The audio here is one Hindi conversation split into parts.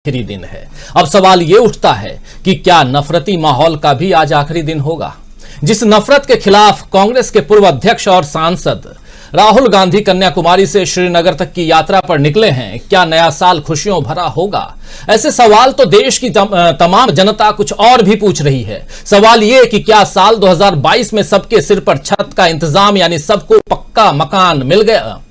आखिरी दिन है। अब सवाल यह उठता है कि क्या नफरती माहौल का भी आज आखिरी दिन होगा। जिस नफरत के खिलाफ कांग्रेस के पूर्व अध्यक्ष और सांसद राहुल गांधी कन्याकुमारी से श्रीनगर तक की यात्रा पर निकले हैं, क्या नया साल खुशियों भरा होगा? ऐसे सवाल तो देश की तमाम जनता कुछ और भी पूछ रही है। सवाल यह कि क्या साल 2022 में सबके सिर पर छत का इंतजाम यानी सबको पक्का मकान मिल गया?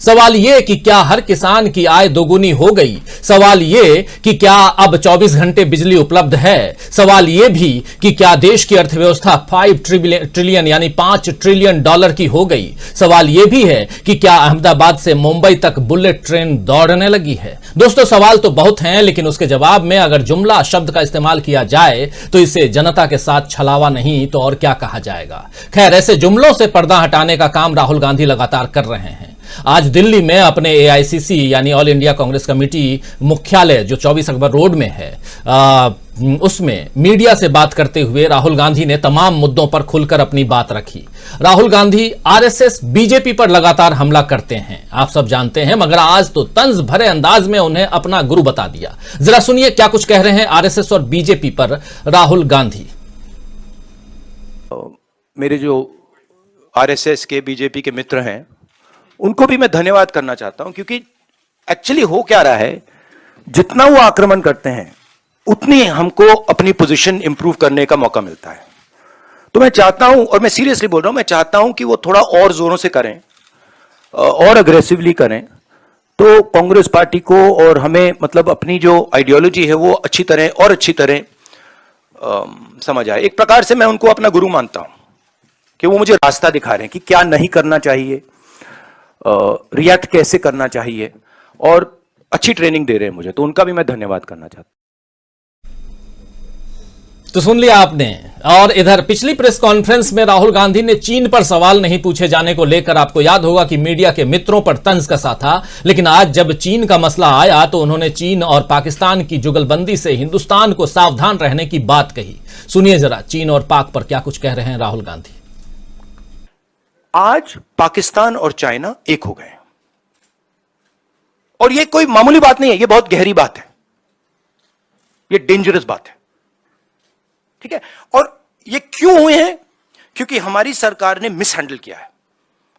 सवाल यह कि क्या हर किसान की आय दोगुनी हो गई? सवाल यह कि क्या अब 24 घंटे बिजली उपलब्ध है? सवाल यह भी कि क्या देश की अर्थव्यवस्था 5 ट्रिलियन यानी 5 ट्रिलियन डॉलर की हो गई? सवाल यह भी है कि क्या अहमदाबाद से मुंबई तक बुलेट ट्रेन दौड़ने लगी है? दोस्तों, सवाल तो बहुत हैं, लेकिन उसके जवाब में अगर जुमला शब्द का इस्तेमाल किया जाए तो इसे जनता के साथ छलावा नहीं तो और क्या कहा जाएगा। खैर, ऐसे जुमलों से पर्दा हटाने का काम राहुल गांधी लगातार कर रहे हैं। आज दिल्ली में अपने एआईसीसी यानी ऑल इंडिया कांग्रेस कमेटी मुख्यालय जो 24 अकबर रोड में है, उसमें मीडिया से बात करते हुए राहुल गांधी ने तमाम मुद्दों पर खुलकर अपनी बात रखी। राहुल गांधी आरएसएस बीजेपी पर लगातार हमला करते हैं, आप सब जानते हैं, मगर आज तो तंज भरे अंदाज में उन्हें अपना गुरु बता दिया। जरा सुनिए क्या कुछ कह रहे हैं आरएसएस और बीजेपी पर राहुल गांधी। मेरे जो आरएसएस के बीजेपी के मित्र हैं उनको भी मैं धन्यवाद करना चाहता हूं, क्योंकि एक्चुअली हो क्या रहा है, जितना वो आक्रमण करते हैं उतनी हमको अपनी पोजीशन इंप्रूव करने का मौका मिलता है। तो मैं चाहता हूं, और मैं सीरियसली बोल रहा हूं, मैं चाहता हूं कि वो थोड़ा और जोरों से करें और अग्रेसिवली करें, तो कांग्रेस पार्टी को और हमें मतलब अपनी जो आइडियोलॉजी है वो अच्छी तरह समझ आए। एक प्रकार से मैं उनको अपना गुरु मानता हूं कि वो मुझे रास्ता दिखा रहे हैं कि क्या नहीं करना चाहिए, रिएक्ट कैसे करना चाहिए, और अच्छी ट्रेनिंग दे रहे हैं मुझे, तो उनका भी मैं धन्यवाद करना चाहता हूं। तो सुन लिया आपने। और इधर पिछली प्रेस कॉन्फ्रेंस में राहुल गांधी ने चीन पर सवाल नहीं पूछे जाने को लेकर आपको याद होगा कि मीडिया के मित्रों पर तंज कसा था, लेकिन आज जब चीन का मसला आया तो उन्होंने चीन और पाकिस्तान की जुगलबंदी से हिंदुस्तान को सावधान रहने की बात कही। सुनिए जरा चीन और पाक पर क्या कुछ कह रहे हैं राहुल गांधी। आज पाकिस्तान और चाइना एक हो गए, और यह कोई मामूली बात नहीं है, यह बहुत गहरी बात है, यह डेंजरस बात है, ठीक है। और ये क्यों हुए हैं? क्योंकि हमारी सरकार ने मिसहैंडल किया है,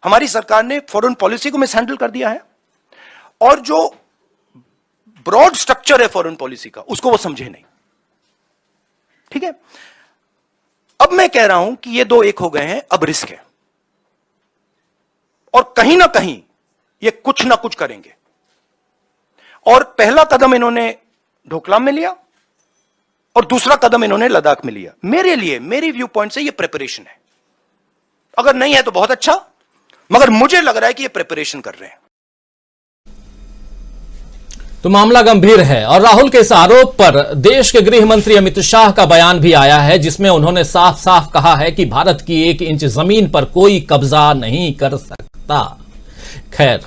हमारी सरकार ने फॉरेन पॉलिसी को मिसहैंडल कर दिया है, और जो ब्रॉड स्ट्रक्चर है फॉरेन पॉलिसी का उसको वो समझे नहीं, ठीक है। अब मैं कह रहा हूं कि ये दो एक हो गए हैं, अब रिस्क है, और कहीं ना कहीं ये कुछ ना कुछ करेंगे। और पहला कदम इन्होंने डोकलाम में लिया और दूसरा कदम इन्होंने लद्दाख में लिया। मेरे लिए, मेरी व्यू पॉइंट से ये प्रिपरेशन है। अगर नहीं है तो बहुत अच्छा, मगर मुझे लग रहा है कि ये प्रिपरेशन कर रहे हैं। तो मामला गंभीर है, और राहुल के इस आरोप पर देश के गृह मंत्री अमित शाह का बयान भी आया है, जिसमें उन्होंने साफ साफ कहा है कि भारत की 1 इंच जमीन पर कोई कब्जा नहीं कर सकता। खैर,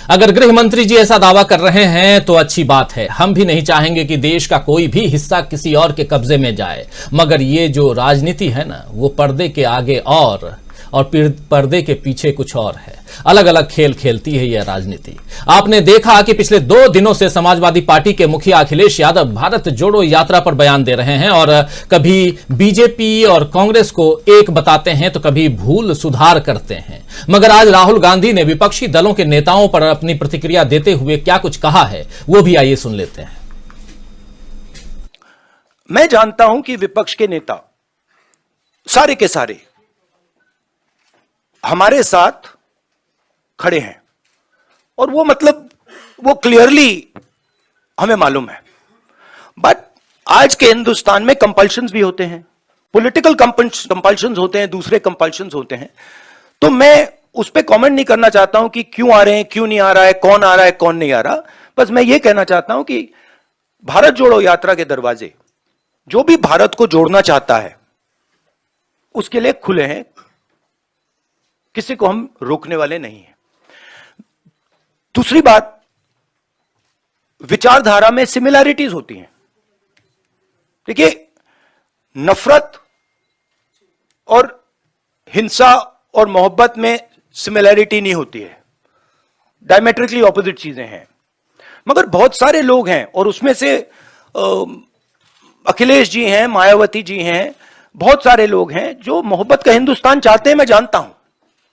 अगर गृह मंत्री जी ऐसा दावा कर रहे हैं तो अच्छी बात है। हम भी नहीं चाहेंगे कि देश का कोई भी हिस्सा किसी और के कब्जे में जाए, मगर ये जो राजनीति है ना, वो पर्दे के आगे और पर्दे के पीछे कुछ और है। अलग अलग खेल खेलती है यह राजनीति। आपने देखा कि पिछले 2 दिनों से समाजवादी पार्टी के मुखिया अखिलेश यादव भारत जोड़ो यात्रा पर बयान दे रहे हैं, और कभी बीजेपी और कांग्रेस को एक बताते हैं तो कभी भूल सुधार करते हैं। मगर आज राहुल गांधी ने विपक्षी दलों के नेताओं पर अपनी प्रतिक्रिया देते हुए क्या कुछ कहा है, वो भी आइए सुन लेते हैं। मैं जानता हूं कि विपक्ष के नेता सारे के सारे हमारे साथ खड़े हैं, और वो मतलब वो क्लियरली हमें मालूम है। बट आज के हिंदुस्तान में कंपल्शंस भी होते हैं, पॉलिटिकल कंपल्शंस होते हैं, दूसरे कंपल्शंस होते हैं। तो मैं उस पर कमेंट नहीं करना चाहता हूं कि क्यों आ रहे हैं, क्यों नहीं आ रहा है, कौन आ रहा है, कौन नहीं आ रहा। बस मैं ये कहना चाहता हूं कि भारत जोड़ो यात्रा के दरवाजे जो भी भारत को जोड़ना चाहता है उसके लिए खुले हैं, किसी को हम रोकने वाले नहीं हैं। दूसरी बात, विचारधारा में सिमिलैरिटीज होती हैं। देखिए, नफरत और हिंसा और मोहब्बत में सिमिलैरिटी नहीं होती है, डायमेट्रिकली ऑपोजिट चीजें हैं। मगर बहुत सारे लोग हैं, और उसमें से अखिलेश जी हैं, मायावती जी हैं, बहुत सारे लोग हैं जो मोहब्बत का हिंदुस्तान चाहते हैं, मैं जानता हूं,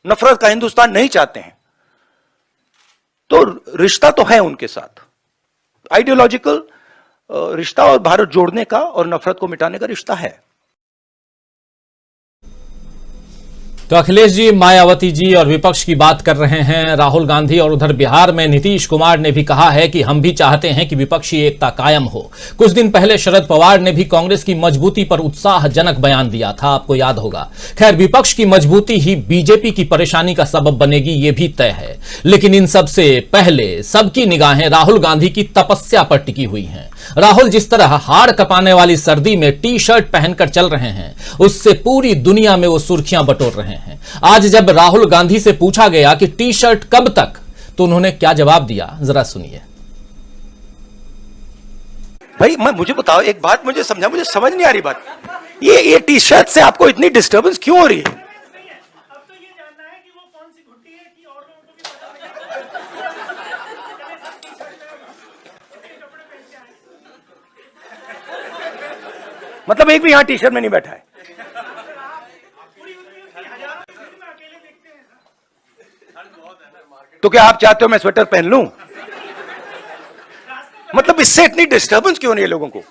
नफरत का हिंदुस्तान नहीं चाहते हैं। तो रिश्ता तो है उनके साथ, आइडियोलॉजिकल रिश्ता, और भारत जोड़ने का और नफरत को मिटाने का रिश्ता है। तो अखिलेश जी, मायावती जी और विपक्ष की बात कर रहे हैं राहुल गांधी, और उधर बिहार में नीतीश कुमार ने भी कहा है कि हम भी चाहते हैं कि विपक्षी एकता कायम हो। कुछ दिन पहले शरद पवार ने भी कांग्रेस की मजबूती पर उत्साहजनक बयान दिया था, आपको याद होगा। खैर, विपक्ष की मजबूती ही बीजेपी की परेशानी का सबब बनेगी, ये भी तय है। लेकिन इन सबसे पहले सबकी निगाहें राहुल गांधी की तपस्या पर टिकी हुई हैं। राहुल जिस तरह हाड़ कपाने वाली सर्दी में टी शर्ट पहनकर चल रहे हैं, उससे पूरी दुनिया में वो सुर्खियां बटोर रहे हैं। आज जब राहुल गांधी से पूछा गया कि टी शर्ट कब तक, तो उन्होंने क्या जवाब दिया, जरा सुनिए। भाई मुझे बताओ एक बात, मुझे समझा, मुझे समझ नहीं आ रही बात, ये टी शर्ट से आपको इतनी डिस्टर्बेंस क्यों हो रही है? मतलब एक भी यहां टी शर्ट में नहीं बैठा है? तो क्या आप चाहते हो मैं स्वेटर पहन लूं? मतलब इससे इतनी डिस्टर्बेंस क्यों नहीं है लोगों को?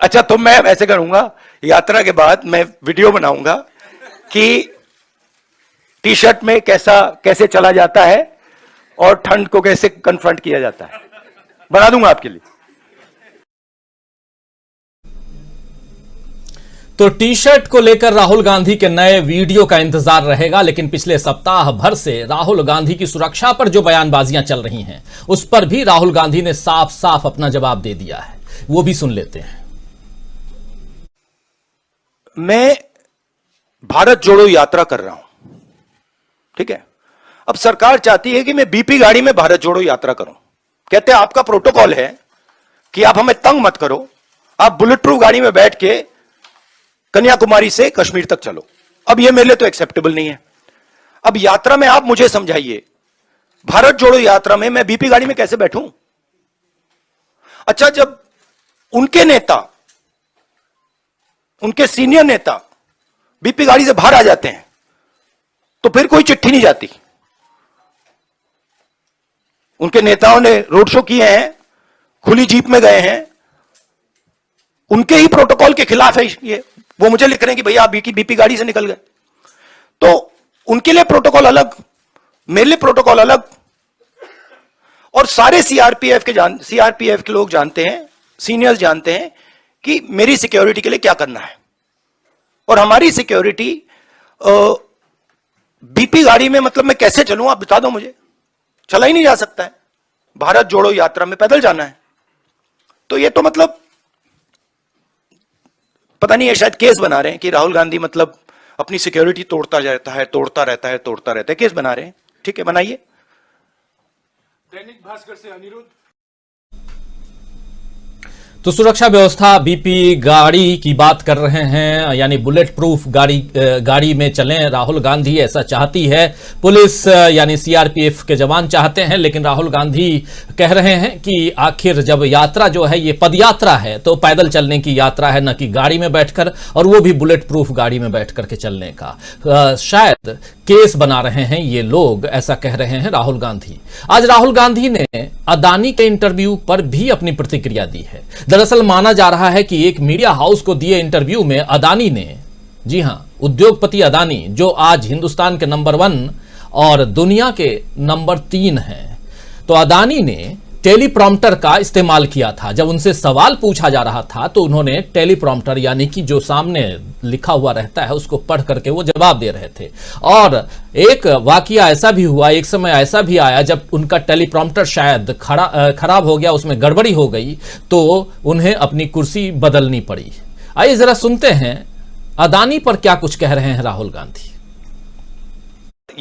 अच्छा, तो मैं ऐसे करूंगा, यात्रा के बाद मैं वीडियो बनाऊंगा कि टी शर्ट में कैसे चला जाता है और ठंड को कैसे कन्फ्रंट किया जाता है, बना दूंगा आपके लिए। तो टी शर्ट को लेकर राहुल गांधी के नए वीडियो का इंतजार रहेगा। लेकिन पिछले सप्ताह भर से राहुल गांधी की सुरक्षा पर जो बयानबाजियां चल रही हैं, उस पर भी राहुल गांधी ने साफ साफ अपना जवाब दे दिया है। वो भी सुन लेते हैं। मैं भारत जोड़ो यात्रा कर रहा हूं, ठीक है? अब सरकार चाहती है कि मैं बीपी गाड़ी में भारत जोड़ो यात्रा करूं। कहते हैं आपका प्रोटोकॉल है कि आप हमें तंग मत करो, आप बुलेट प्रूफ गाड़ी में बैठ के कन्याकुमारी से कश्मीर तक चलो। अब यह मेरे लिए तो एक्सेप्टेबल नहीं है। अब यात्रा में आप मुझे समझाइए, भारत जोड़ो यात्रा में मैं बीपी गाड़ी में कैसे बैठूं? अच्छा, जब उनके नेता, उनके सीनियर नेता बीपी गाड़ी से बाहर आ जाते हैं, तो फिर कोई चिट्ठी नहीं जाती। उनके नेताओं ने रोड शो किए हैं, खुली जीप में गए हैं, उनके ही प्रोटोकॉल के खिलाफ है ये। वो मुझे लिख रहे हैं कि भैया आप बीपी गाड़ी से निकल गए। तो उनके लिए प्रोटोकॉल अलग, मेरे लिए प्रोटोकॉल अलग। और सारे सीआरपीएफ के लोग जानते हैं, सीनियर्स जानते हैं कि मेरी सिक्योरिटी के लिए क्या करना है। और हमारी सिक्योरिटी बीपी गाड़ी में, मतलब मैं कैसे चलूं आप बता दो मुझे। चला ही नहीं जा सकता है, भारत जोड़ो यात्रा में पैदल जाना है। तो ये तो मतलब पता नहीं है, शायद केस बना रहे हैं कि राहुल गांधी मतलब अपनी सिक्योरिटी तोड़ता रहता है, केस बना रहे हैं। ठीक है, बनाइए। दैनिक भास्कर से अनिरुद्ध। तो सुरक्षा व्यवस्था बीपी गाड़ी की बात कर रहे हैं, यानी बुलेट प्रूफ गाड़ी में चलें राहुल गांधी, ऐसा चाहती है पुलिस, यानी सीआरपीएफ के जवान चाहते हैं। लेकिन राहुल गांधी कह रहे हैं कि आखिर जब यात्रा जो है ये पदयात्रा है, तो पैदल चलने की यात्रा है, न कि गाड़ी में बैठकर, और वो भी बुलेट प्रूफ गाड़ी में बैठ करके चलने का। शायद केस बना रहे हैं ये लोग, ऐसा कह रहे हैं राहुल गांधी। आज राहुल गांधी ने अदानी के इंटरव्यू पर भी अपनी प्रतिक्रिया दी है। दरअसल माना जा रहा है कि एक मीडिया हाउस को दिए इंटरव्यू में अदानी ने, जी हां, उद्योगपति अदानी, जो आज हिंदुस्तान के नंबर 1 और दुनिया के नंबर 3 हैं, तो अदानी ने टेलीप्रॉम्प्टर का इस्तेमाल किया था। जब उनसे सवाल पूछा जा रहा था तो उन्होंने टेलीप्रॉम्प्टर, यानी कि जो सामने लिखा हुआ रहता है उसको पढ़ करके वो जवाब दे रहे थे। और एक वाकया ऐसा भी हुआ, एक समय ऐसा भी आया जब उनका टेलीप्रॉम्प्टर शायद खराब हो गया, उसमें गड़बड़ी हो गई, तो उन्हें अपनी कुर्सी बदलनी पड़ी। आइए जरा सुनते हैं अदानी पर क्या कुछ कह रहे हैं राहुल गांधी।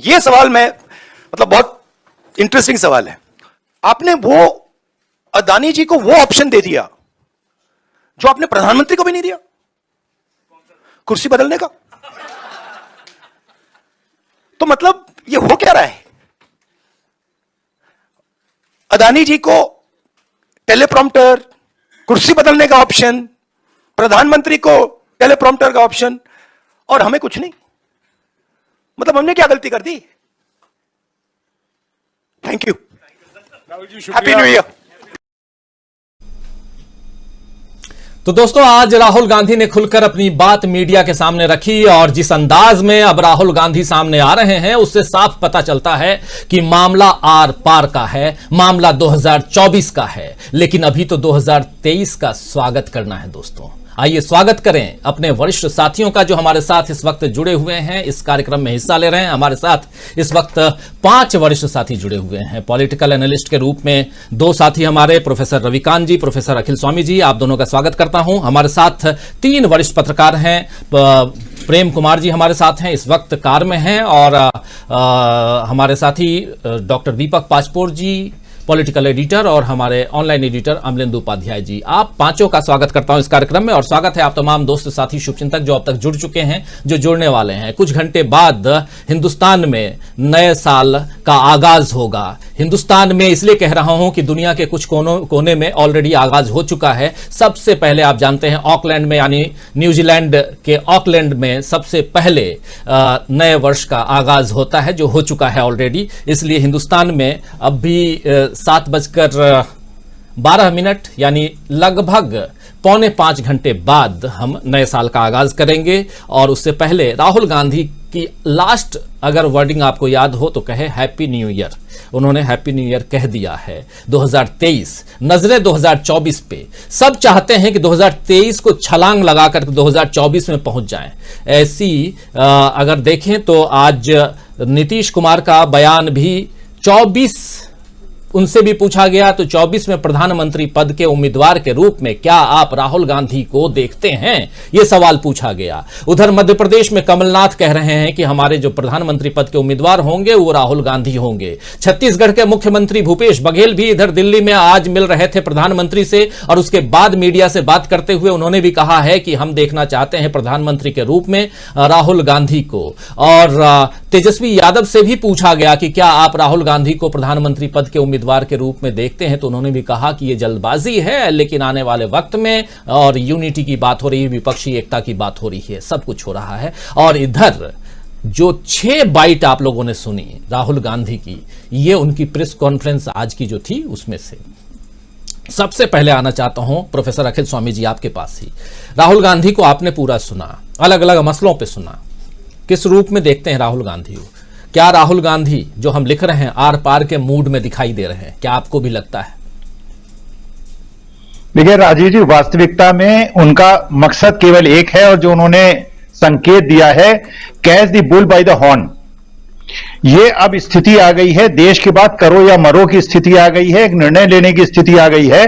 ये सवाल मैं मतलब बहुत इंटरेस्टिंग सवाल है। आपने वो अदानी जी को वो ऑप्शन दे दिया जो आपने प्रधानमंत्री को भी नहीं दिया, कुर्सी बदलने का। तो मतलब ये हो क्या रहा है? अदानी जी को टेलीप्रॉम्प्टर, कुर्सी बदलने का ऑप्शन, प्रधानमंत्री को टेलीप्रॉम्प्टर का ऑप्शन, और हमें कुछ नहीं। मतलब हमने क्या गलती कर दी? Thank you, Rahul ji happy शुक्रिया। New year. तो दोस्तों, आज राहुल गांधी ने खुलकर अपनी बात मीडिया के सामने रखी और जिस अंदाज में अब राहुल गांधी सामने आ रहे हैं उससे साफ पता चलता है कि मामला आर पार का है, मामला 2024 का है, लेकिन अभी तो 2023 का स्वागत करना है। दोस्तों आइए स्वागत करें अपने वरिष्ठ साथियों का जो हमारे साथ इस वक्त जुड़े हुए हैं, इस कार्यक्रम में हिस्सा ले रहे हैं। हमारे साथ इस वक्त 5 वरिष्ठ साथी जुड़े हुए हैं। पॉलिटिकल एनालिस्ट के रूप में 2 साथी हमारे, प्रोफेसर रविकांत जी, प्रोफेसर अखिल स्वामी जी, आप दोनों का स्वागत करता हूं। हमारे साथ 3 वरिष्ठ पत्रकार हैं। प्रेम कुमार जी हमारे साथ हैं, इस वक्त कार में हैं, और हमारे साथी डॉक्टर दीपक पाचपोर जी, पॉलिटिकल एडिटर, और हमारे ऑनलाइन एडिटर अमलेंदु उपाध्याय जी। आप 5 का स्वागत करता हूं इस कार्यक्रम में, और स्वागत है आप तमाम दोस्त साथी शुभचिंतक जो अब तक जुड़ चुके हैं, जो जुड़ने वाले हैं। कुछ घंटे बाद हिंदुस्तान में नए साल का आगाज होगा। हिंदुस्तान में इसलिए कह रहा हूं कि दुनिया के कुछ कोने में ऑलरेडी आगाज हो चुका है। सबसे पहले आप जानते हैं ऑकलैंड में, यानी न्यूजीलैंड के ऑकलैंड में सबसे पहले नए वर्ष का आगाज होता है, जो हो चुका है ऑलरेडी। इसलिए हिंदुस्तान में अब भी 7:12 यानी लगभग 4:45 घंटे बाद हम नए साल का आगाज करेंगे। और उससे पहले राहुल गांधी की लास्ट अगर वर्डिंग आपको याद हो तो कहे हैप्पी न्यू ईयर। उन्होंने हैप्पी न्यू ईयर कह दिया है। 2023, नजरें 2024 पे। सब चाहते हैं कि 2023 को छलांग लगाकर 2024 में पहुंच जाएं। ऐसी अगर देखें तो आज नीतीश कुमार का बयान भी 24, उनसे भी पूछा गया तो 24 में प्रधानमंत्री पद के उम्मीदवार के रूप में क्या आप राहुल गांधी को देखते हैं, यह सवाल पूछा गया। उधर मध्य प्रदेश में कमलनाथ कह रहे हैं कि हमारे जो प्रधानमंत्री पद के उम्मीदवार होंगे वो राहुल गांधी होंगे। छत्तीसगढ़ के मुख्यमंत्री भूपेश बघेल भी इधर दिल्ली में आज मिल रहे थे प्रधानमंत्री से, और उसके बाद मीडिया से बात करते हुए उन्होंने भी कहा है कि हम देखना चाहते हैं प्रधानमंत्री के रूप में राहुल गांधी को। और तेजस्वी यादव से भी पूछा गया कि क्या आप राहुल गांधी को प्रधानमंत्री पद के उम्मीदवार के रूप में देखते हैं, तो उन्होंने भी कहा कि यह जल्दबाजी है, लेकिन आने वाले वक्त में, और यूनिटी की बात हो रही है, विपक्षी एकता की बात हो रही है, सब कुछ हो रहा है। और इधर जो 6 बाइट आप लोगों ने सुनी राहुल गांधी की, ये उनकी प्रेस कॉन्फ्रेंस आज की जो थी उसमें से। सबसे पहले आना चाहता हूं प्रोफेसर अखिल स्वामी जी आपके पास ही। राहुल गांधी को आपने पूरा सुना, अलग अलग मसलों पे सुना, किस रूप में देखते हैं राहुल गांधी को? क्या राहुल गांधी जो हम लिख रहे हैं आर पार के मूड में दिखाई दे रहे हैं? क्या आपको भी लगता है? देखिए राजीव जी, वास्तविकता में उनका मकसद केवल एक है, और जो उन्होंने संकेत दिया है, catch the bull by the horn. ये अब स्थिति आ गई है, देश की बात करो या मरो की स्थिति आ गई है, एक निर्णय लेने की स्थिति आ गई है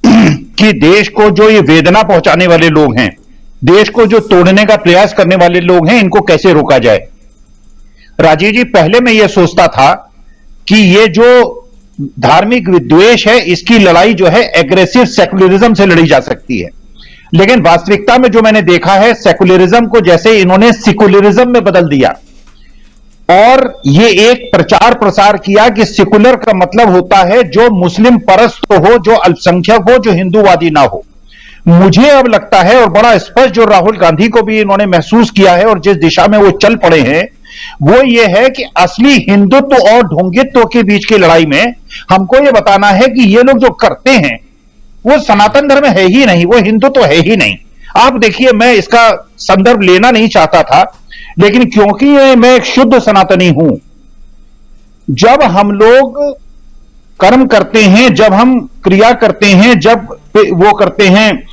कि देश को जो ये वेदना पहुंचाने वाले लोग हैं, देश को जो तोड़ने का प्रयास करने वाले लोग हैं, इनको कैसे रोका जाए। राजीव जी, पहले मैं ये सोचता था कि ये जो धार्मिक विद्वेष है, इसकी लड़ाई जो है एग्रेसिव सेकुलरिज्म से लड़ी जा सकती है, लेकिन वास्तविकता में जो मैंने देखा है, सेकुलरिज्म को जैसे इन्होंने सेकुलरिज्म में बदल दिया, और ये एक प्रचार प्रसार किया कि सेकुलर का मतलब होता है जो मुस्लिम परस्त हो, जो अल्पसंख्यक हो, जो हिंदूवादी ना हो। मुझे अब लगता है, और बड़ा स्पष्ट जो राहुल गांधी को भी इन्होंने महसूस किया है, और जिस दिशा में वो चल पड़े हैं, वो ये है कि असली हिंदुत्व और ढोंगित्व के बीच की लड़ाई में हमको ये बताना है कि ये लोग जो करते हैं वो सनातन धर्म है ही नहीं, वो हिंदुत्व है ही नहीं। आप देखिए, मैं इसका संदर्भ लेना नहीं चाहता था, लेकिन क्योंकि मैं एक शुद्ध सनातनी हूं, जब हम लोग कर्म करते हैं, जब हम क्रिया करते हैं, जब वो करते हैं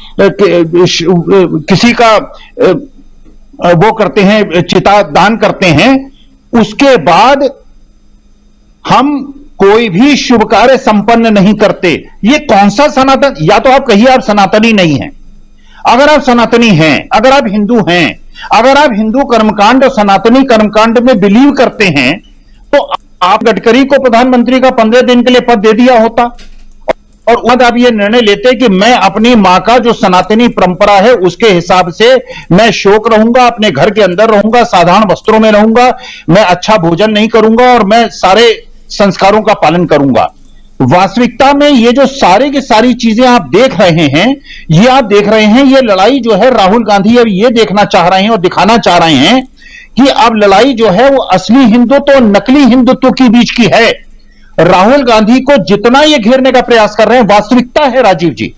किसी का वो करते हैं, चिता दान करते हैं, उसके बाद हम कोई भी शुभ कार्य संपन्न नहीं करते। ये कौन सा सनातन? या तो आप कहिए आप सनातनी नहीं हैं। अगर आप सनातनी हैं, अगर आप हिंदू हैं, अगर आप हिंदू कर्मकांड और सनातनी कर्मकांड में बिलीव करते हैं, तो आप गडकरी को प्रधानमंत्री का 15 दिन के लिए पद दे दिया होता, और आप ये निर्णय लेते कि मैं अपनी मां का जो सनातनी परंपरा है उसके हिसाब से मैं शोक रहूंगा, अपने घर के अंदर रहूंगा, साधारण वस्त्रों में रहूंगा, मैं अच्छा भोजन नहीं करूंगा, और मैं सारे संस्कारों का पालन करूंगा। वास्तविकता में ये जो सारे की सारी चीजें आप देख रहे हैं, ये आप देख रहे हैं, ये लड़ाई जो है राहुल गांधी अब ये देखना चाह रहे हैं और दिखाना चाह रहे हैं कि अब लड़ाई जो है वो असली हिंदुत्व और नकली हिंदुत्व के बीच की है। राहुल गांधी को जितना ये घेरने का प्रयास कर रहे हैं, वास्तविकता है राजीव जी,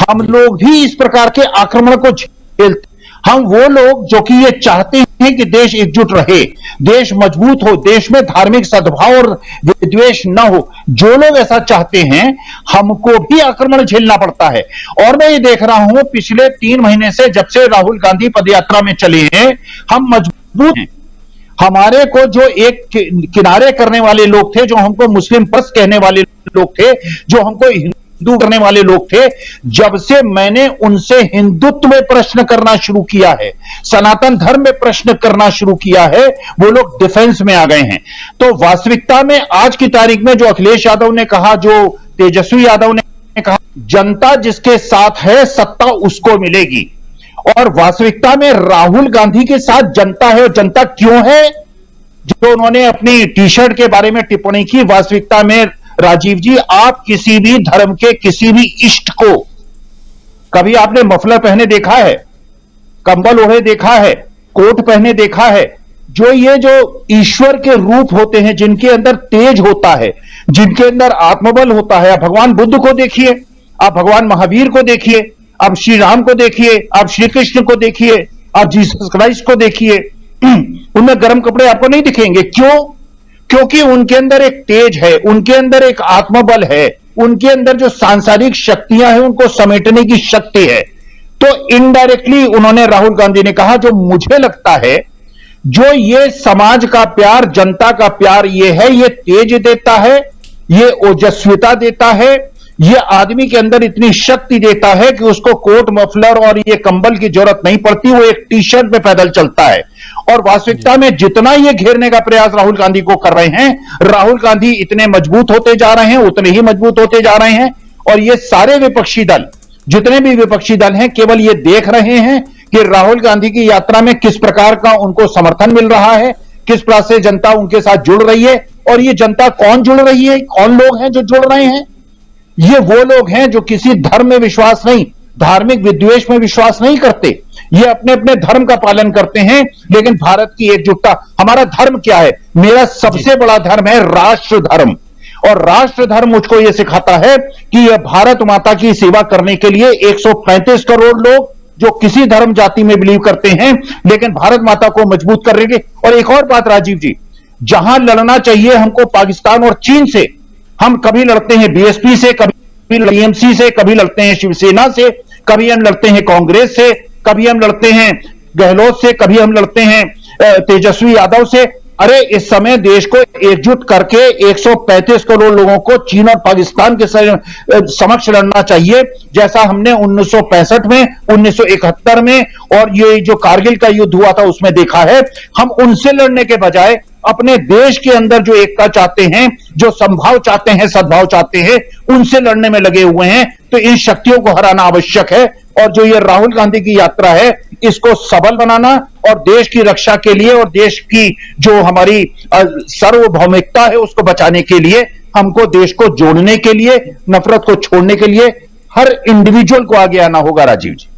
हम लोग भी इस प्रकार के आक्रमण को झेलते, हम वो लोग जो कि ये चाहते हैं कि देश एकजुट रहे, देश मजबूत हो, देश में धार्मिक सद्भाव और विद्वेष न हो, जो लोग ऐसा चाहते हैं हमको भी आक्रमण झेलना पड़ता है। और मैं ये देख रहा हूं पिछले 3 महीने से, जब से राहुल गांधी पदयात्रा में चले हैं, हम मजबूत हैं। हमारे को जो एक किनारे करने वाले लोग थे, जो हमको मुस्लिम पर्स कहने वाले लोग थे, जो हमको हिंदू करने वाले लोग थे, जब से मैंने उनसे हिंदुत्व में प्रश्न करना शुरू किया है, सनातन धर्म में प्रश्न करना शुरू किया है, वो लोग डिफेंस में आ गए हैं। तो वास्तविकता में आज की तारीख में जो अखिलेश यादव ने कहा, जो तेजस्वी यादव ने कहा, जनता जिसके साथ है सत्ता उसको मिलेगी, और वास्तविकता में राहुल गांधी के साथ जनता है। और जनता क्यों है? जो उन्होंने अपनी टी शर्ट के बारे में टिप्पणी की, वास्तविकता में राजीव जी, आप किसी भी धर्म के किसी भी इष्ट को कभी आपने मफलर पहने देखा है, कंबल ओढ़े देखा है, कोट पहने देखा है? जो ईश्वर के रूप होते हैं, जिनके अंदर तेज होता है, जिनके अंदर आत्मबल होता है, आप भगवान बुद्ध को देखिए, आप भगवान महावीर को देखिए, आप श्री राम को देखिए, आप श्री कृष्ण को देखिए, आप जीसस क्राइस्ट को देखिए, उनमें गर्म कपड़े आपको नहीं दिखेंगे। क्यों? क्योंकि उनके अंदर एक तेज है, उनके अंदर एक आत्मबल है, उनके अंदर जो सांसारिक शक्तियां हैं उनको समेटने की शक्ति है। तो इनडायरेक्टली उन्होंने, राहुल गांधी ने कहा, जो मुझे लगता है जो ये समाज का प्यार, जनता का प्यार ये है, ये तेज देता है, ये ओजस्विता देता है, ये आदमी के अंदर इतनी शक्ति देता है कि उसको कोट मफलर और ये कंबल की जरूरत नहीं पड़ती, वो एक टी शर्ट में पैदल चलता है। और वास्तविकता में जितना ये घेरने का प्रयास राहुल गांधी को कर रहे हैं, राहुल गांधी इतने मजबूत होते जा रहे हैं, उतने ही मजबूत होते जा रहे हैं। और ये सारे विपक्षी दल, जितने भी विपक्षी दल हैं, केवल ये देख रहे हैं कि राहुल गांधी की यात्रा में किस प्रकार का उनको समर्थन मिल रहा है, किस प्रकार से जनता उनके साथ जुड़ रही है। और ये जनता कौन जुड़ रही है, कौन लोग हैं जो जुड़ रहे हैं? ये वो लोग हैं जो किसी धर्म में विश्वास नहीं, धार्मिक विद्वेष में विश्वास नहीं करते, ये अपने अपने धर्म का पालन करते हैं, लेकिन भारत की एकजुटता। हमारा धर्म क्या है? मेरा सबसे बड़ा धर्म है राष्ट्र धर्म, और राष्ट्र धर्म मुझको यह सिखाता है कि यह भारत माता की सेवा करने के लिए 135 करोड़ लोग जो किसी धर्म जाति में बिलीव करते हैं, लेकिन भारत माता को मजबूत करेंगे। और एक और बात राजीव जी, जहां लड़ना चाहिए हमको पाकिस्तान और चीन से, हम कभी लड़ते हैं बीएसपी से, कभी टीएमसी से, कभी लड़ते हैं शिवसेना से, कभी हम लड़ते हैं कांग्रेस से, कभी हम लड़ते हैं गहलोत से, कभी हम लड़ते हैं तेजस्वी यादव से। अरे इस समय देश को एकजुट करके 135 करोड़ लोगों को चीन और पाकिस्तान के समक्ष लड़ना चाहिए, जैसा हमने 1965 में, 1971 में और ये जो कारगिल का युद्ध हुआ था उसमें देखा है। हम उनसे लड़ने के बजाय अपने देश के अंदर जो एकता चाहते हैं, जो समभाव चाहते हैं, सद्भाव चाहते हैं, उनसे लड़ने में लगे हुए हैं। तो इन शक्तियों को हराना आवश्यक है। और जो ये राहुल गांधी की यात्रा है, इसको सबल बनाना और देश की रक्षा के लिए और देश की जो हमारी सार्वभौमिकता है उसको बचाने के लिए, हमको देश को जोड़ने के लिए, नफरत को छोड़ने के लिए हर इंडिविजुअल को आगे आना होगा राजीव जी।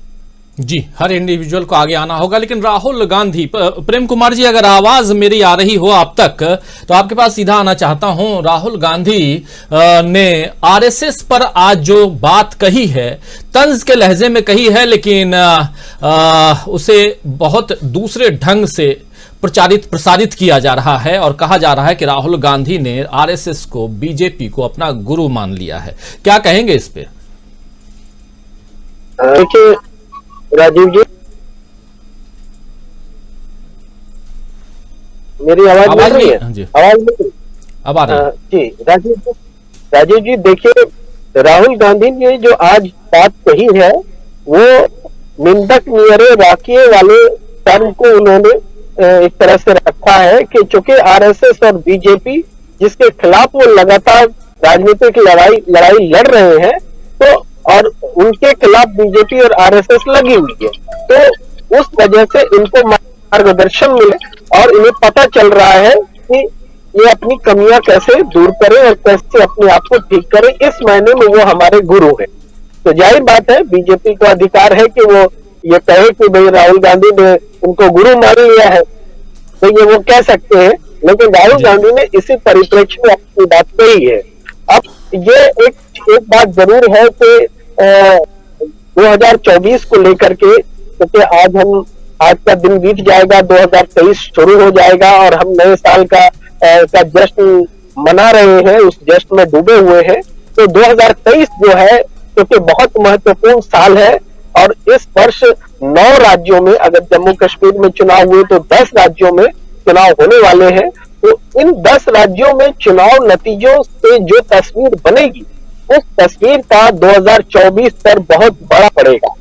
जी, हर इंडिविजुअल को आगे आना होगा। लेकिन राहुल गांधी, प्रेम कुमार जी, अगर आवाज मेरी आ रही हो आप तक, तो आपके पास सीधा आना चाहता हूं। राहुल गांधी ने आरएसएस पर आज जो बात कही है, तंज के लहजे में कही है, लेकिन उसे बहुत दूसरे ढंग से प्रसारित किया जा रहा है और कहा जा रहा है कि राहुल गांधी ने आरएसएस को, बीजेपी को अपना गुरु मान लिया है। क्या कहेंगे इस पे? देखिए राजीव जी, मेरी आवाज मिल रही है? जी, आवाज मिल अब आ रही है। जी राजीव जी, देखिए राहुल गांधी ने जो आज बात कही है, वो निंदक नियरे वाक्य वाले टर्म को उन्होंने एक तरह से रखा है कि चूंकि आरएसएस और बीजेपी जिसके खिलाफ वो लगातार राजनीतिक लड़ाई लड़ रहे हैं, तो और उनके खिलाफ बीजेपी और आरएसएस लगी हुई है, तो उस वजह से इनको मार्गदर्शन मिले और इन्हें पता चल रहा है कि ये अपनी कमियां कैसे दूर करें और कैसे अपने आप को ठीक करें, इस मायने में वो हमारे गुरु हैं। तो जाहिर बात है बीजेपी को अधिकार है कि वो ये कहे कि भाई राहुल गांधी ने उनको गुरु मान लिया है, तो ये वो कह सकते हैं, लेकिन राहुल गांधी ने इसी परिप्रेक्ष्य में अपनी बात कही है। अब ये एक बात जरूर है कि 2024 को लेकर के, क्योंकि आज का दिन बीत जाएगा, 2023 शुरू हो जाएगा और हम नए साल का जश्न मना रहे हैं, उस जश्न में डूबे हुए हैं। तो 2023 जो है क्योंकि बहुत महत्वपूर्ण साल है और इस वर्ष 9 राज्यों में, अगर जम्मू कश्मीर में चुनाव हुए तो 10 राज्यों में चुनाव होने वाले हैं। तो इन 10 राज्यों में चुनाव नतीजों से जो तस्वीर बनेगी, उस तस्वीर का 2024 पर बहुत बड़ा पड़ेगा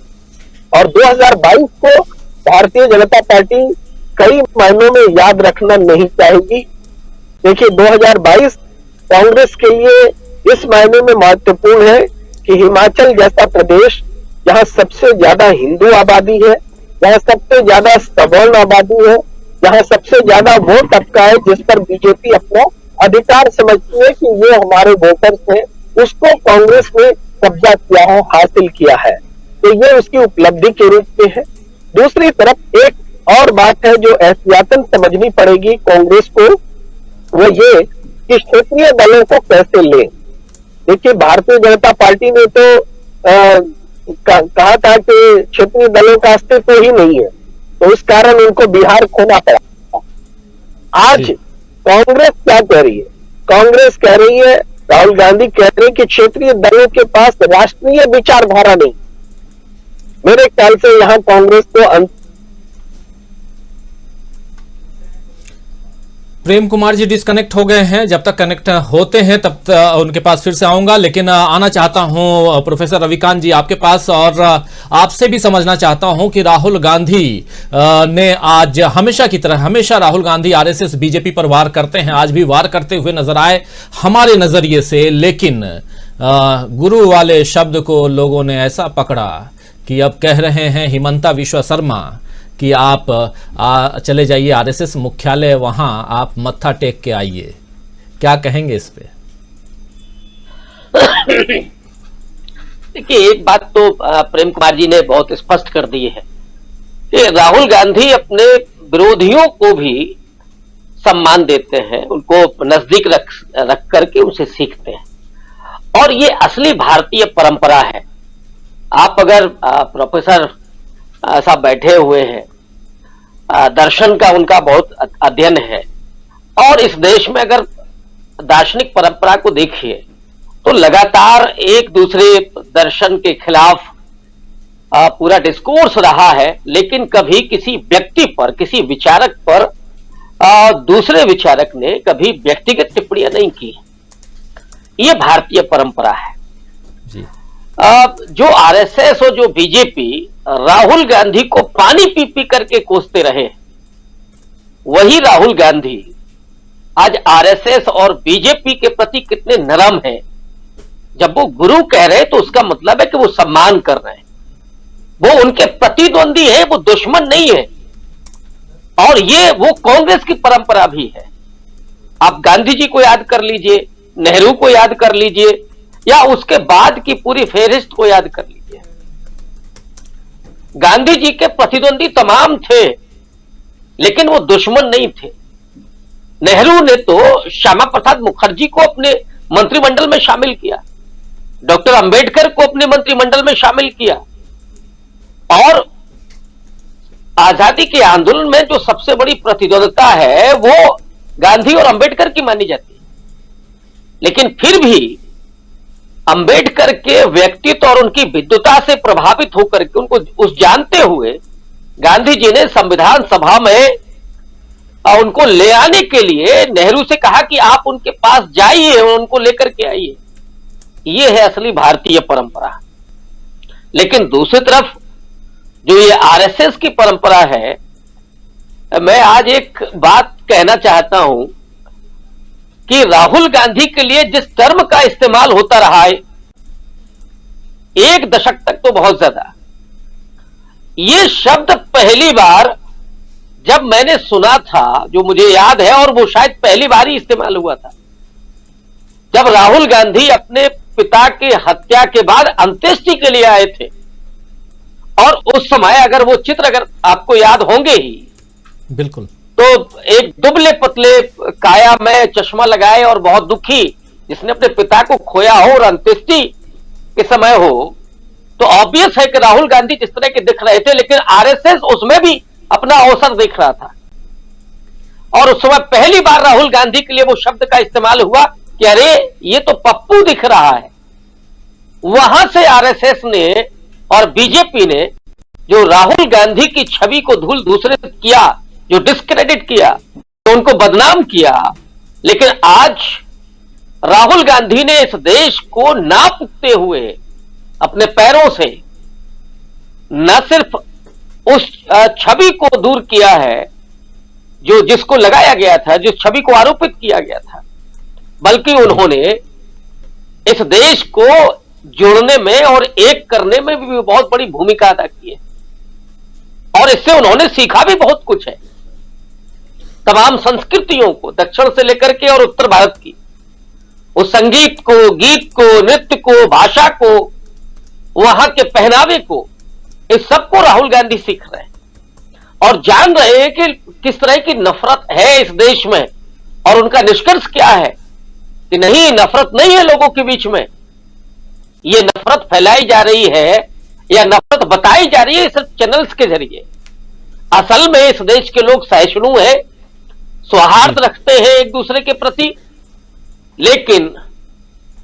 और 2022 को भारतीय जनता पार्टी कई मायनों में याद रखना नहीं चाहेगी। देखिए 2022 कांग्रेस के लिए इस मायने में महत्वपूर्ण है कि हिमाचल जैसा प्रदेश, जहां सबसे ज्यादा हिंदू आबादी है, जहां सबसे ज्यादा सवर्ण आबादी है, जहां सबसे ज्यादा वो तबका है जिस पर बीजेपी अपना अधिकार समझती है कि ये हमारे वोटर्स हैं, उसको कांग्रेस ने कब्जा किया है, हासिल किया है। तो ये उसकी उपलब्धि के रूप में है। दूसरी तरफ एक और बात है जो एहतियातन समझनी पड़ेगी कांग्रेस को, वो ये कि क्षेत्रीय दलों को कैसे लें। देखिए भारतीय जनता पार्टी ने तो कहा था कि क्षेत्रीय दलों का अस्तित्व ही नहीं है, तो इस कारण उनको बिहार खोना पड़ा। आज कांग्रेस क्या कह रही है? कांग्रेस कह रही है, राहुल गांधी कह रहे हैं कि क्षेत्रीय दलों के पास राष्ट्रीय विचारधारा नहीं। मेरे ख्याल से यहां कांग्रेस को प्रेम कुमार जी डिस्कनेक्ट हो गए हैं, जब तक कनेक्ट होते हैं तब तक उनके पास फिर से आऊंगा, लेकिन आना चाहता हूं प्रोफेसर रविकांत जी आपके पास और आपसे भी समझना चाहता हूं कि राहुल गांधी ने आज हमेशा की तरह, हमेशा राहुल गांधी आरएसएस बीजेपी पर वार करते हैं, आज भी वार करते हुए नजर आए हमारे नजरिए से, लेकिन गुरु वाले शब्द को लोगों ने ऐसा पकड़ा कि अब कह रहे हैं हिमंता विश्व शर्मा कि आप चले जाइए आरएसएस मुख्यालय, वहां आप मत्था टेक के आइए। क्या कहेंगे इस पे? देखिए एक बात तो प्रेम कुमार जी ने बहुत स्पष्ट कर दी है कि राहुल गांधी अपने विरोधियों को भी सम्मान देते हैं, उनको नजदीक रख करके उनसे सीखते हैं और ये असली भारतीय परंपरा है। आप अगर प्रोफेसर साहब बैठे हुए हैं, दर्शन का उनका बहुत अध्ययन है और इस देश में अगर दार्शनिक परंपरा को देखिए तो लगातार एक दूसरे दर्शन के खिलाफ पूरा डिस्कोर्स रहा है, लेकिन कभी किसी व्यक्ति पर, किसी विचारक पर दूसरे विचारक ने कभी व्यक्तिगत टिप्पणियां नहीं की। यह भारतीय परंपरा है जी। जो आरएसएस और जो बीजेपी राहुल गांधी को पानी पी पी करके कोसते रहे, वही राहुल गांधी आज आरएसएस और बीजेपी के प्रति कितने नरम हैं। जब वो गुरु कह रहे हैं तो उसका मतलब है कि वो सम्मान कर रहे हैं, वो उनके प्रतिद्वंदी है, वो दुश्मन नहीं है। और ये वो कांग्रेस की परंपरा भी है। आप गांधी जी को याद कर लीजिए, नेहरू को याद कर लीजिए, या उसके बाद की पूरी फेहरिस्त को याद कर लीजिए। गांधी जी के प्रतिद्वंदी तमाम थे, लेकिन वो दुश्मन नहीं थे। नेहरू ने तो श्यामा प्रसाद मुखर्जी को अपने मंत्रिमंडल में शामिल किया, डॉक्टर अंबेडकर को अपने मंत्रिमंडल में शामिल किया और आजादी के आंदोलन में जो सबसे बड़ी प्रतिद्वंदता है वो गांधी और अंबेडकर की मानी जाती है। लेकिन फिर भी अंबेडकर के व्यक्तित्व और उनकी विद्वता से प्रभावित होकर के, उनको उस जानते हुए गांधी जी ने संविधान सभा में उनको ले आने के लिए नेहरू से कहा कि आप उनके पास जाइए और उनको लेकर के आइए। ये है असली भारतीय परंपरा। लेकिन दूसरी तरफ जो ये आरएसएस की परंपरा है, मैं आज एक बात कहना चाहता हूं कि राहुल गांधी के लिए जिस टर्म का इस्तेमाल होता रहा है 1 दशक तक, तो बहुत ज्यादा, ये शब्द पहली बार जब मैंने सुना था, जो मुझे याद है, और वो शायद पहली बार ही इस्तेमाल हुआ था, जब राहुल गांधी अपने पिता की हत्या के बाद अंत्येष्टि के लिए आए थे, और उस समय अगर वो चित्र अगर आपको याद होंगे ही, बिल्कुल, तो एक दुबले पतले काया में चश्मा लगाए और बहुत दुखी, जिसने अपने पिता को खोया हो और अंत्येष्टि के समय हो, तो ऑब्वियस है कि राहुल गांधी जिस तरह के दिख रहे थे, लेकिन आरएसएस उसमें भी अपना अवसर देख रहा था। और उस समय पहली बार राहुल गांधी के लिए वो शब्द का इस्तेमाल हुआ कि अरे ये तो पप्पू दिख रहा है। वहां से आरएसएस ने और बीजेपी ने जो राहुल गांधी की छवि को धूल दूसरे किया, जो डिस्क्रेडिट किया, तो उनको बदनाम किया। लेकिन आज राहुल गांधी ने इस देश को नाप उठते हुए अपने पैरों से न सिर्फ उस छवि को दूर किया है जो जिसको लगाया गया था, जिस छवि को आरोपित किया गया था, बल्कि उन्होंने इस देश को जोड़ने में और एक करने में भी बहुत बड़ी भूमिका अदा की है। और इससे उन्होंने सीखा भी बहुत कुछ है, तमाम संस्कृतियों को, दक्षिण से लेकर के और उत्तर भारत की, उस संगीत को, गीत को, नृत्य को, भाषा को, वहां के पहनावे को, इस सबको राहुल गांधी सीख रहे हैं और जान रहे हैं कि किस तरह की नफरत है इस देश में। और उनका निष्कर्ष क्या है कि नहीं, नफरत नहीं है लोगों के बीच में, ये नफरत फैलाई जा रही है या नफरत बताई जा रही है सिर्फ चैनल्स के जरिए। असल में इस देश के लोग सहिष्णु हैं, सौहार्द रखते हैं एक दूसरे के प्रति। लेकिन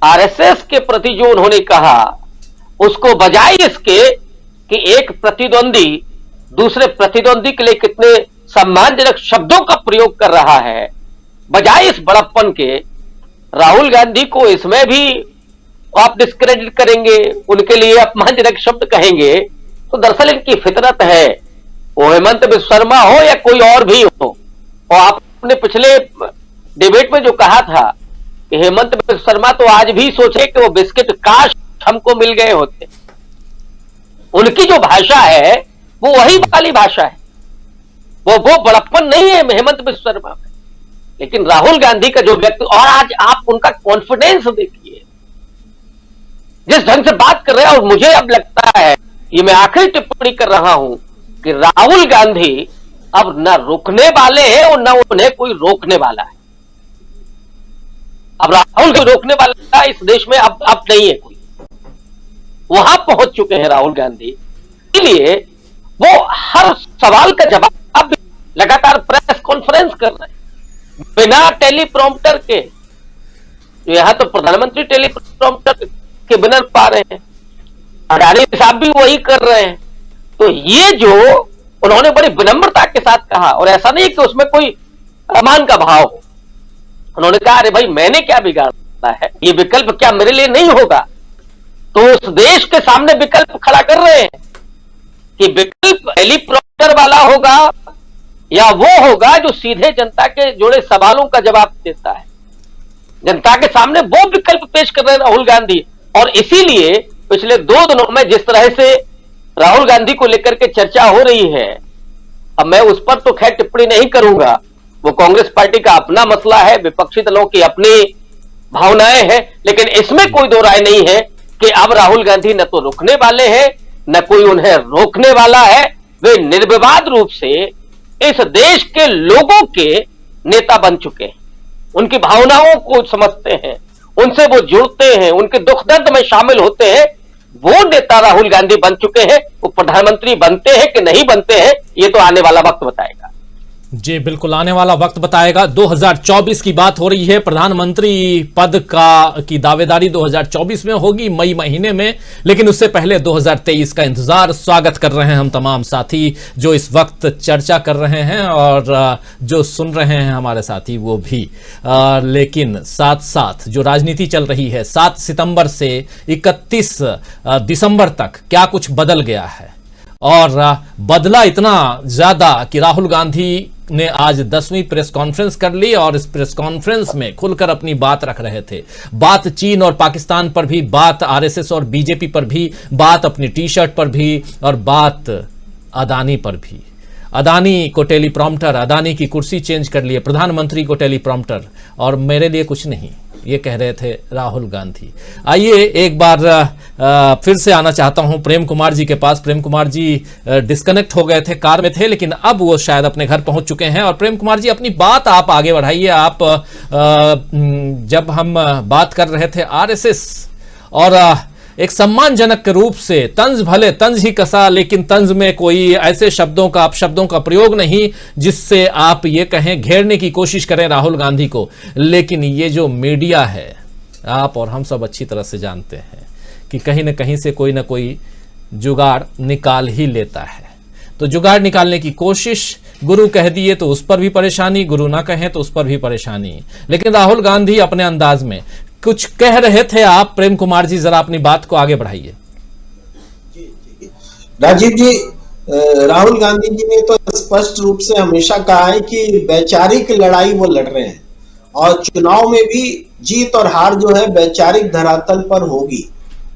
आरएसएस के प्रति जो उन्होंने कहा, उसको बजाय इसके कि एक प्रतिद्वंदी दूसरे प्रतिद्वंदी के लिए कितने सम्मानजनक शब्दों का प्रयोग कर रहा है, बजाय इस बड़प्पन के राहुल गांधी को इसमें भी आप डिस्क्रेडिट करेंगे, उनके लिए अपमानजनक शब्द कहेंगे, तो दरअसल इनकी फितरत है। वो हेमंत बिस्वा शर्मा हो या कोई और भी हो। और आपने पिछले डिबेट में जो कहा था कि हेमंत बिस्वा शर्मा तो आज भी सोचे कि वो बिस्किट काश हमको मिल गए होते। उनकी जो भाषा है वो वही वाली भाषा है, वो बड़प्पन नहीं है हेमंत बिस्वा शर्मा में। लेकिन राहुल गांधी का जो व्यक्ति, और आज आप उनका कॉन्फिडेंस देखिए, जिस ढंग से बात कर रहे हैं। और मुझे अब लगता है, ये मैं आखिरी टिप्पणी कर रहा हूं, कि राहुल गांधी अब न रुकने वाले हैं और न उन्हें कोई रोकने वाला है। अब राहुल को रोकने वाला इस देश में अब नहीं है कोई, वहां पहुंच चुके हैं राहुल गांधी। इसलिए वो हर सवाल का जवाब लगातार प्रेस कॉन्फ्रेंस कर रहे हैं बिना टेलीप्रॉम्प्टर के। यहां तो प्रधानमंत्री टेलीप्रॉम्प्टर के बिना पा रहे हैं, अडानी साहब भी वही कर रहे हैं। तो ये जो उन्होंने बड़ी विनम्रता के साथ कहा, और ऐसा नहीं कि उसमें कोई अमान का भाव हो, उन्होंने कहा अरे भाई मैंने क्या बिगाड़ा है, ये विकल्प क्या मेरे लिए नहीं होगा। तो उस देश के सामने विकल्प खड़ा कर रहे हैं कि विकल्प हेलीकॉप्टर वाला होगा या वो होगा जो सीधे जनता के जुड़े सवालों का जवाब देता है। जनता के सामने वो विकल्प पेश कर रहे हैं राहुल गांधी। और इसीलिए पिछले 2 दिनों में जिस तरह से राहुल गांधी को लेकर के चर्चा हो रही है, अब मैं उस पर तो खैर टिप्पणी नहीं करूंगा, वो कांग्रेस पार्टी का अपना मसला है, विपक्षी दलों की अपनी भावनाएं हैं। लेकिन इसमें कोई दो राय नहीं है कि अब राहुल गांधी न तो रुकने वाले हैं न कोई उन्हें रोकने वाला है। वे निर्विवाद रूप से इस देश के लोगों के नेता बन चुके हैं, उनकी भावनाओं को समझते हैं, उनसे वो जुड़ते हैं, उनके दुख दर्द में शामिल होते हैं। वो नेता राहुल गांधी बन चुके हैं। वो प्रधानमंत्री बनते हैं कि नहीं बनते हैं, ये तो आने वाला वक्त बताएगा। जी बिल्कुल, आने वाला वक्त बताएगा। 2024 की बात हो रही है, प्रधानमंत्री पद की दावेदारी 2024 में होगी, मई महीने में। लेकिन उससे पहले 2023 का इंतजार स्वागत कर रहे हैं हम तमाम साथी जो इस वक्त चर्चा कर रहे हैं और जो सुन रहे हैं हमारे साथी वो भी। लेकिन साथ साथ जो राजनीति चल रही है, 7 सितंबर से 31 दिसंबर तक क्या कुछ बदल गया है, और बदला इतना ज्यादा कि राहुल गांधी ने आज 10वीं प्रेस कॉन्फ्रेंस कर ली और इस प्रेस कॉन्फ्रेंस में खुलकर अपनी बात रख रहे थे। बात चीन और पाकिस्तान पर भी, बात आरएसएस और बीजेपी पर भी, बात अपनी टी शर्ट पर भी, और बात अदानी पर भी। अदानी को टेलीप्रॉम्प्टर, अदानी की कुर्सी चेंज कर लिए, प्रधानमंत्री को टेलीप्रॉम्प्टर, और मेरे लिए कुछ नहीं, ये कह रहे थे राहुल गांधी। आइए एक बार फिर से आना चाहता हूं प्रेम कुमार जी के पास। प्रेम कुमार जी डिस्कनेक्ट हो गए थे, कार में थे, लेकिन अब वो शायद अपने घर पहुंच चुके हैं। और प्रेम कुमार जी अपनी बात आप आगे बढ़ाइए। आप जब हम बात कर रहे थे आरएसएस और एक सम्मानजनक रूप से, तंज भले तंज ही कसा, लेकिन तंज में कोई ऐसे शब्दों का प्रयोग नहीं जिससे आप ये कहें, घेरने की कोशिश करें राहुल गांधी को। लेकिन ये जो मीडिया है, आप और हम सब अच्छी तरह से जानते हैं कि कहीं ना कहीं से कोई ना कोई जुगाड़ निकाल ही लेता है। तो जुगाड़ निकालने की कोशिश, गुरु कह दिए तो उस पर भी परेशानी, गुरु ना कहें तो उस पर भी परेशानी। लेकिन राहुल गांधी अपने अंदाज में कुछ कह रहे थे। आप प्रेम कुमार जी जरा अपनी बात को आगे बढ़ाइए। राजीव जी, राहुल गांधी जी ने तो स्पष्ट रूप से हमेशा कहा है कि वैचारिक लड़ाई वो लड़ रहे हैं और चुनाव में भी जीत और हार जो है वैचारिक धरातल पर होगी।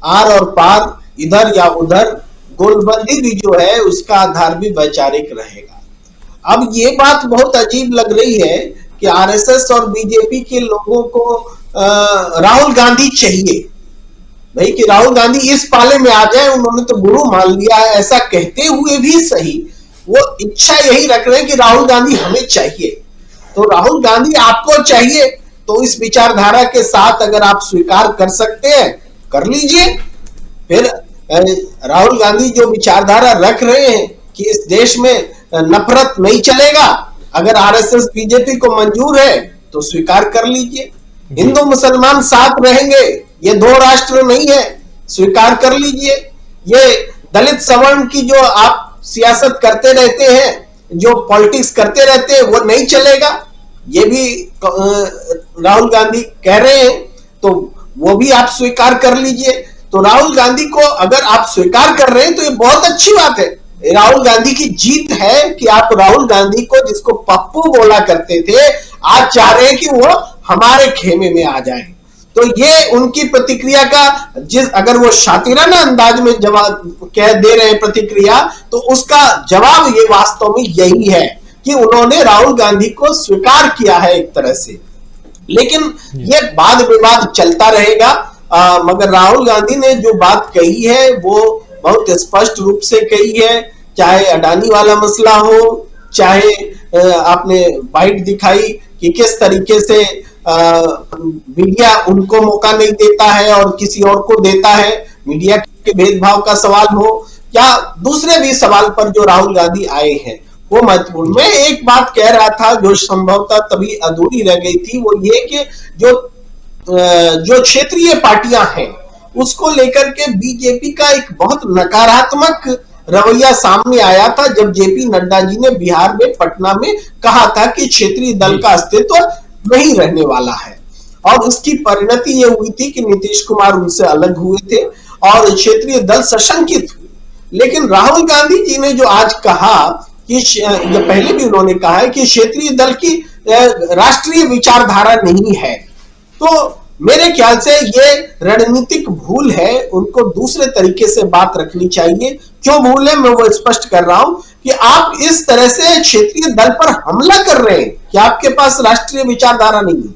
आर और पार, इधर या उधर, गोलबंदी भी जो है उसका आधार भी वैचारिक रहेगा। अब ये बात बहुत अजीब लग रही है कि आरएसएस और बीजेपी के लोगों को राहुल गांधी चाहिए भाई, कि राहुल गांधी इस पाले में आ जाए, उन्होंने तो गुरु मान लिया है। ऐसा कहते हुए भी सही, वो इच्छा यही रख रहे हैं कि राहुल गांधी हमें चाहिए। तो राहुल गांधी आपको चाहिए तो इस विचारधारा के साथ अगर आप स्वीकार कर सकते हैं कर लीजिए। फिर राहुल गांधी जो विचारधारा रख रहे हैं कि इस देश में नफरत नहीं चलेगा, अगर आरएसएस बीजेपी को मंजूर है तो स्वीकार कर लीजिए। हिंदू मुसलमान साथ रहेंगे, ये दो राष्ट्र नहीं है, स्वीकार कर लीजिए। ये दलित सवर्ण की जो आप सियासत करते रहते हैं, जो पॉलिटिक्स करते रहते हैं, वो नहीं चलेगा, ये भी राहुल गांधी कह रहे हैं, तो वो भी आप स्वीकार कर लीजिए। तो राहुल गांधी को अगर आप स्वीकार कर रहे हैं तो ये बहुत अच्छी बात है। राहुल गांधी की जीत है कि आप राहुल गांधी को, जिसको पप्पू बोला करते थे, आज चाह रहे हैं कि वो हमारे खेमे में आ जाए। तो ये उनकी प्रतिक्रिया का, अगर वो शातिराना अंदाज में जवाब कह दे रहे हैं प्रतिक्रिया, तो उसका जवाब ये वास्तव में यही है कि उन्होंने राहुल गांधी को स्वीकार किया है एक तरह से। लेकिन ये वाद विवाद चलता रहेगा, मगर राहुल गांधी ने जो बात कही है वो बहुत स्पष्ट रूप से कही है। चाहे अडानी वाला मसला हो, चाहे आपने बाइट दिखाई कि किस तरीके से मीडिया उनको मौका नहीं देता है और किसी और को देता है, मीडिया के भेदभाव का सवाल हो या दूसरे भी सवाल पर जो राहुल गांधी आए हैं वो महत्वपूर्ण। मैं एक बात कह रहा था जो संभवतः तभी अधूरी रह गई थी, वो ये कि जो क्षेत्रीय पार्टियां हैं उसको लेकर के बीजेपी का एक बहुत नकारात्मक रवैया सामने आया था जब जेपी नड्डा जी ने बिहार में, पटना में कहा था कि क्षेत्रीय दल का अस्तित्व नहीं रहने वाला है। और उसकी परिणति ये हुई थी कि नीतीश कुमार उनसे अलग हुए थे और क्षेत्रीय दल सशंकित हुए। लेकिन राहुल गांधी जी ने जो आज कहा कि, ये पहले भी उन्होंने कहा है कि क्षेत्रीय दल की राष्ट्रीय विचारधारा नहीं है, तो मेरे ख्याल से ये रणनीतिक भूल है। उनको दूसरे तरीके से बात रखनी चाहिए। क्यों भूल है मैं वो स्पष्ट कर रहा हूं कि आप इस तरह से क्षेत्रीय दल पर हमला कर रहे हैं कि आपके पास राष्ट्रीय विचारधारा नहीं है।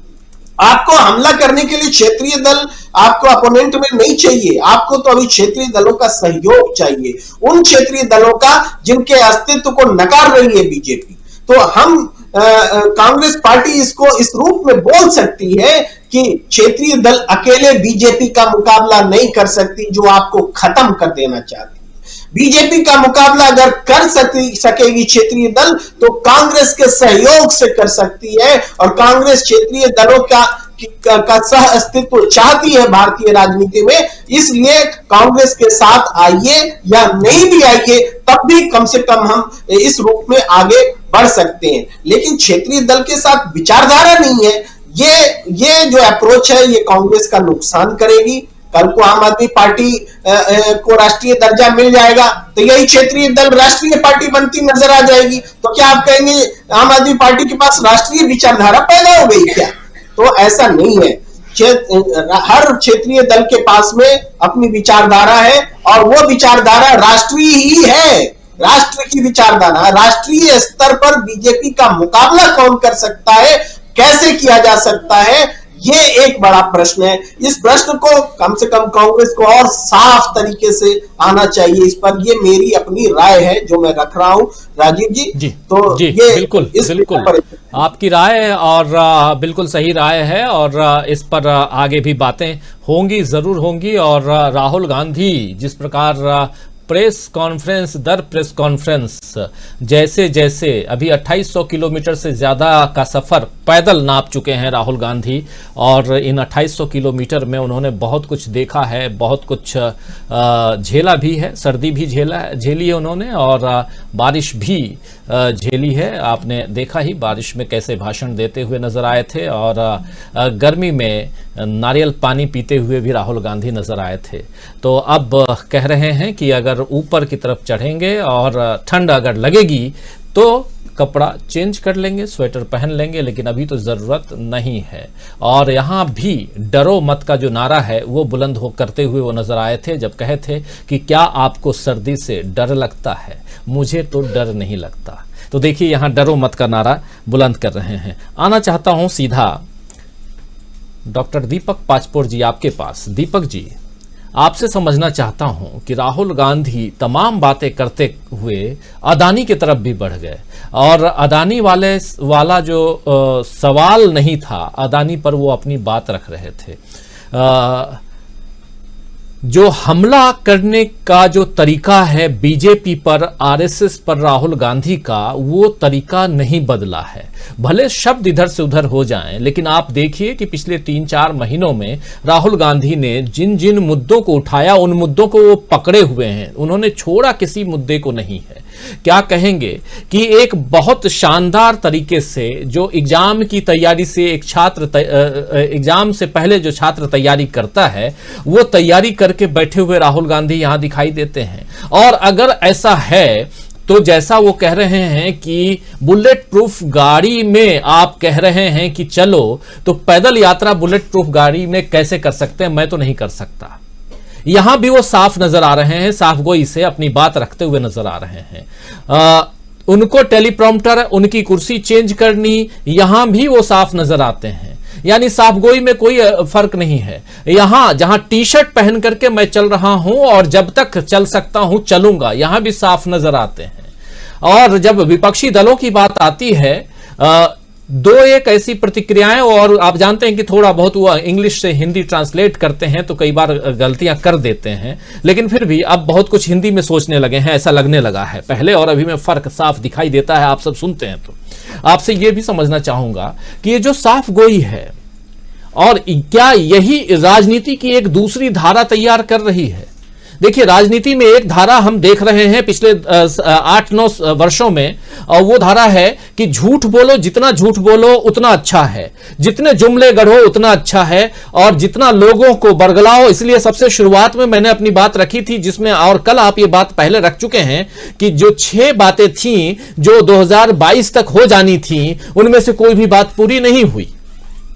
आपको हमला करने के लिए क्षेत्रीय दल आपको अपोनेंट में नहीं चाहिए, आपको तो अभी क्षेत्रीय दलों का सहयोग चाहिए, उन क्षेत्रीय दलों का जिनके अस्तित्व को नकार रही है बीजेपी। तो हम कांग्रेस पार्टी इसको इस रूप में बोल सकती है कि क्षेत्रीय दल अकेले बीजेपी का मुकाबला नहीं कर सकती, जो आपको खत्म कर देना चाहती है। बीजेपी का मुकाबला अगर कर सकेगी क्षेत्रीय दल तो कांग्रेस के सहयोग से कर सकती है, और कांग्रेस क्षेत्रीय दलों का सह अस्तित्व चाहती है भारतीय राजनीति में। इसलिए कांग्रेस के साथ आइए या नहीं भी आइए, तब भी कम से कम हम इस रूप में आगे बढ़ सकते हैं। लेकिन क्षेत्रीय दल के साथ विचारधारा नहीं है, ये जो अप्रोच है ये कांग्रेस का नुकसान करेगी। कल को आम आदमी पार्टी को राष्ट्रीय दर्जा मिल जाएगा तो यही क्षेत्रीय दल राष्ट्रीय पार्टी बनती नजर आ जाएगी। तो क्या आप कहेंगे आम आदमी पार्टी के पास राष्ट्रीय विचारधारा पैदा हो गई क्या? तो ऐसा नहीं है। हर क्षेत्रीय दल के पास में अपनी विचारधारा है और वो विचारधारा राष्ट्रीय ही है। राष्ट्र की विचारधारा, राष्ट्रीय स्तर पर बीजेपी का मुकाबला कौन कर सकता है, कैसे किया जा सकता है, ये एक बड़ा प्रश्न है। इस प्रश्न को कम से कम कांग्रेस को और साफ तरीके से आना चाहिए इस पर। ये मेरी अपनी राय है जो मैं रख रहा हूं। राजीव जी, तो जी ये बिल्कुल बिल्कुल आपकी राय और बिल्कुल सही राय है, और इस पर आगे भी बातें होंगी, जरूर होंगी। और राहुल गांधी जिस प्रकार प्रेस कॉन्फ्रेंस दर प्रेस कॉन्फ्रेंस, जैसे जैसे अभी 2800 किलोमीटर से ज्यादा का सफर पैदल नाप चुके हैं राहुल गांधी, और इन 2800 किलोमीटर में उन्होंने बहुत कुछ देखा है, बहुत कुछ झेला भी है, सर्दी भी झेली है उन्होंने, और बारिश भी झेली है। आपने देखा ही बारिश में कैसे भाषण देते हुए नजर आए थे, और गर्मी में नारियल पानी पीते हुए भी राहुल गांधी नजर आए थे। तो अब कह रहे हैं कि अगर ऊपर की तरफ चढ़ेंगे और ठंड अगर लगेगी तो कपड़ा चेंज कर लेंगे, स्वेटर पहन लेंगे, लेकिन अभी तो जरूरत नहीं है। और यहाँ भी डरो मत का जो नारा है वो बुलंद हो करते हुए वो नजर आए थे, जब कहे थे कि क्या आपको सर्दी से डर लगता है, मुझे तो डर नहीं लगता। तो देखिए यहाँ डरो मत का नारा बुलंद कर रहे हैं। आना चाहता हूं सीधा डॉक्टर दीपक पाचपोर जी आपके पास। दीपक जी, आपसे समझना चाहता हूं कि राहुल गांधी तमाम बातें करते हुए अदानी की तरफ भी बढ़ गए, और अदानी वाला जो सवाल नहीं था, अदानी पर वो अपनी बात रख रहे थे। जो हमला करने का जो तरीका है बीजेपी पर, आरएसएस पर राहुल गांधी का, वो तरीका नहीं बदला है। भले शब्द इधर से उधर हो जाएं, लेकिन आप देखिए कि पिछले 3-4 महीनों में राहुल गांधी ने जिन जिन मुद्दों को उठाया, उन मुद्दों को वो पकड़े हुए हैं, उन्होंने छोड़ा किसी मुद्दे को नहीं है। क्या कहेंगे कि एक बहुत शानदार तरीके से जो एग्जाम की तैयारी से एक छात्र एग्जाम से पहले जो छात्र तैयारी करता है, वो तैयारी करके बैठे हुए राहुल गांधी यहां दिखाई देते हैं। और अगर ऐसा है तो जैसा वो कह रहे हैं कि बुलेट प्रूफ गाड़ी में आप कह रहे हैं कि चलो, तो पैदल यात्रा बुलेट प्रूफ गाड़ी में कैसे कर सकते हैं? मैं तो नहीं कर सकता। यहां भी वो साफ नजर आ रहे हैं, साफ गोई से अपनी बात रखते हुए नजर आ रहे हैं। उनको टेलीप्रॉम्प्टर, उनकी कुर्सी चेंज करनी, यहां भी वो साफ नजर आते हैं। यानी साफ गोई में कोई फर्क नहीं है। यहां जहां टी शर्ट पहन करके मैं चल रहा हूं और जब तक चल सकता हूं चलूंगा, यहां भी साफ नजर आते हैं। और जब विपक्षी दलों की बात आती है, दो एक ऐसी प्रतिक्रियाएं, और आप जानते हैं कि थोड़ा बहुत वो इंग्लिश से हिंदी ट्रांसलेट करते हैं तो कई बार गलतियां कर देते हैं, लेकिन फिर भी अब बहुत कुछ हिंदी में सोचने लगे हैं, ऐसा लगने लगा है। पहले और अभी में फर्क साफ दिखाई देता है, आप सब सुनते हैं। तो आपसे यह भी समझना चाहूंगा कि ये जो साफ गोई है, और क्या यही राजनीति की एक दूसरी धारा तैयार कर रही है? देखिए, राजनीति में एक धारा हम देख रहे हैं पिछले 8-9 वर्षों में, और वो धारा है कि झूठ बोलो, जितना झूठ बोलो उतना अच्छा है, जितने जुमले गढ़ो उतना अच्छा है, और जितना लोगों को बरगलाओ। इसलिए सबसे शुरुआत में मैंने अपनी बात रखी थी, जिसमें, और कल आप ये बात पहले रख चुके हैं, कि जो 6 बातें थीं जो 2022 तक हो जानी थी, उनमें से कोई भी बात पूरी नहीं हुई।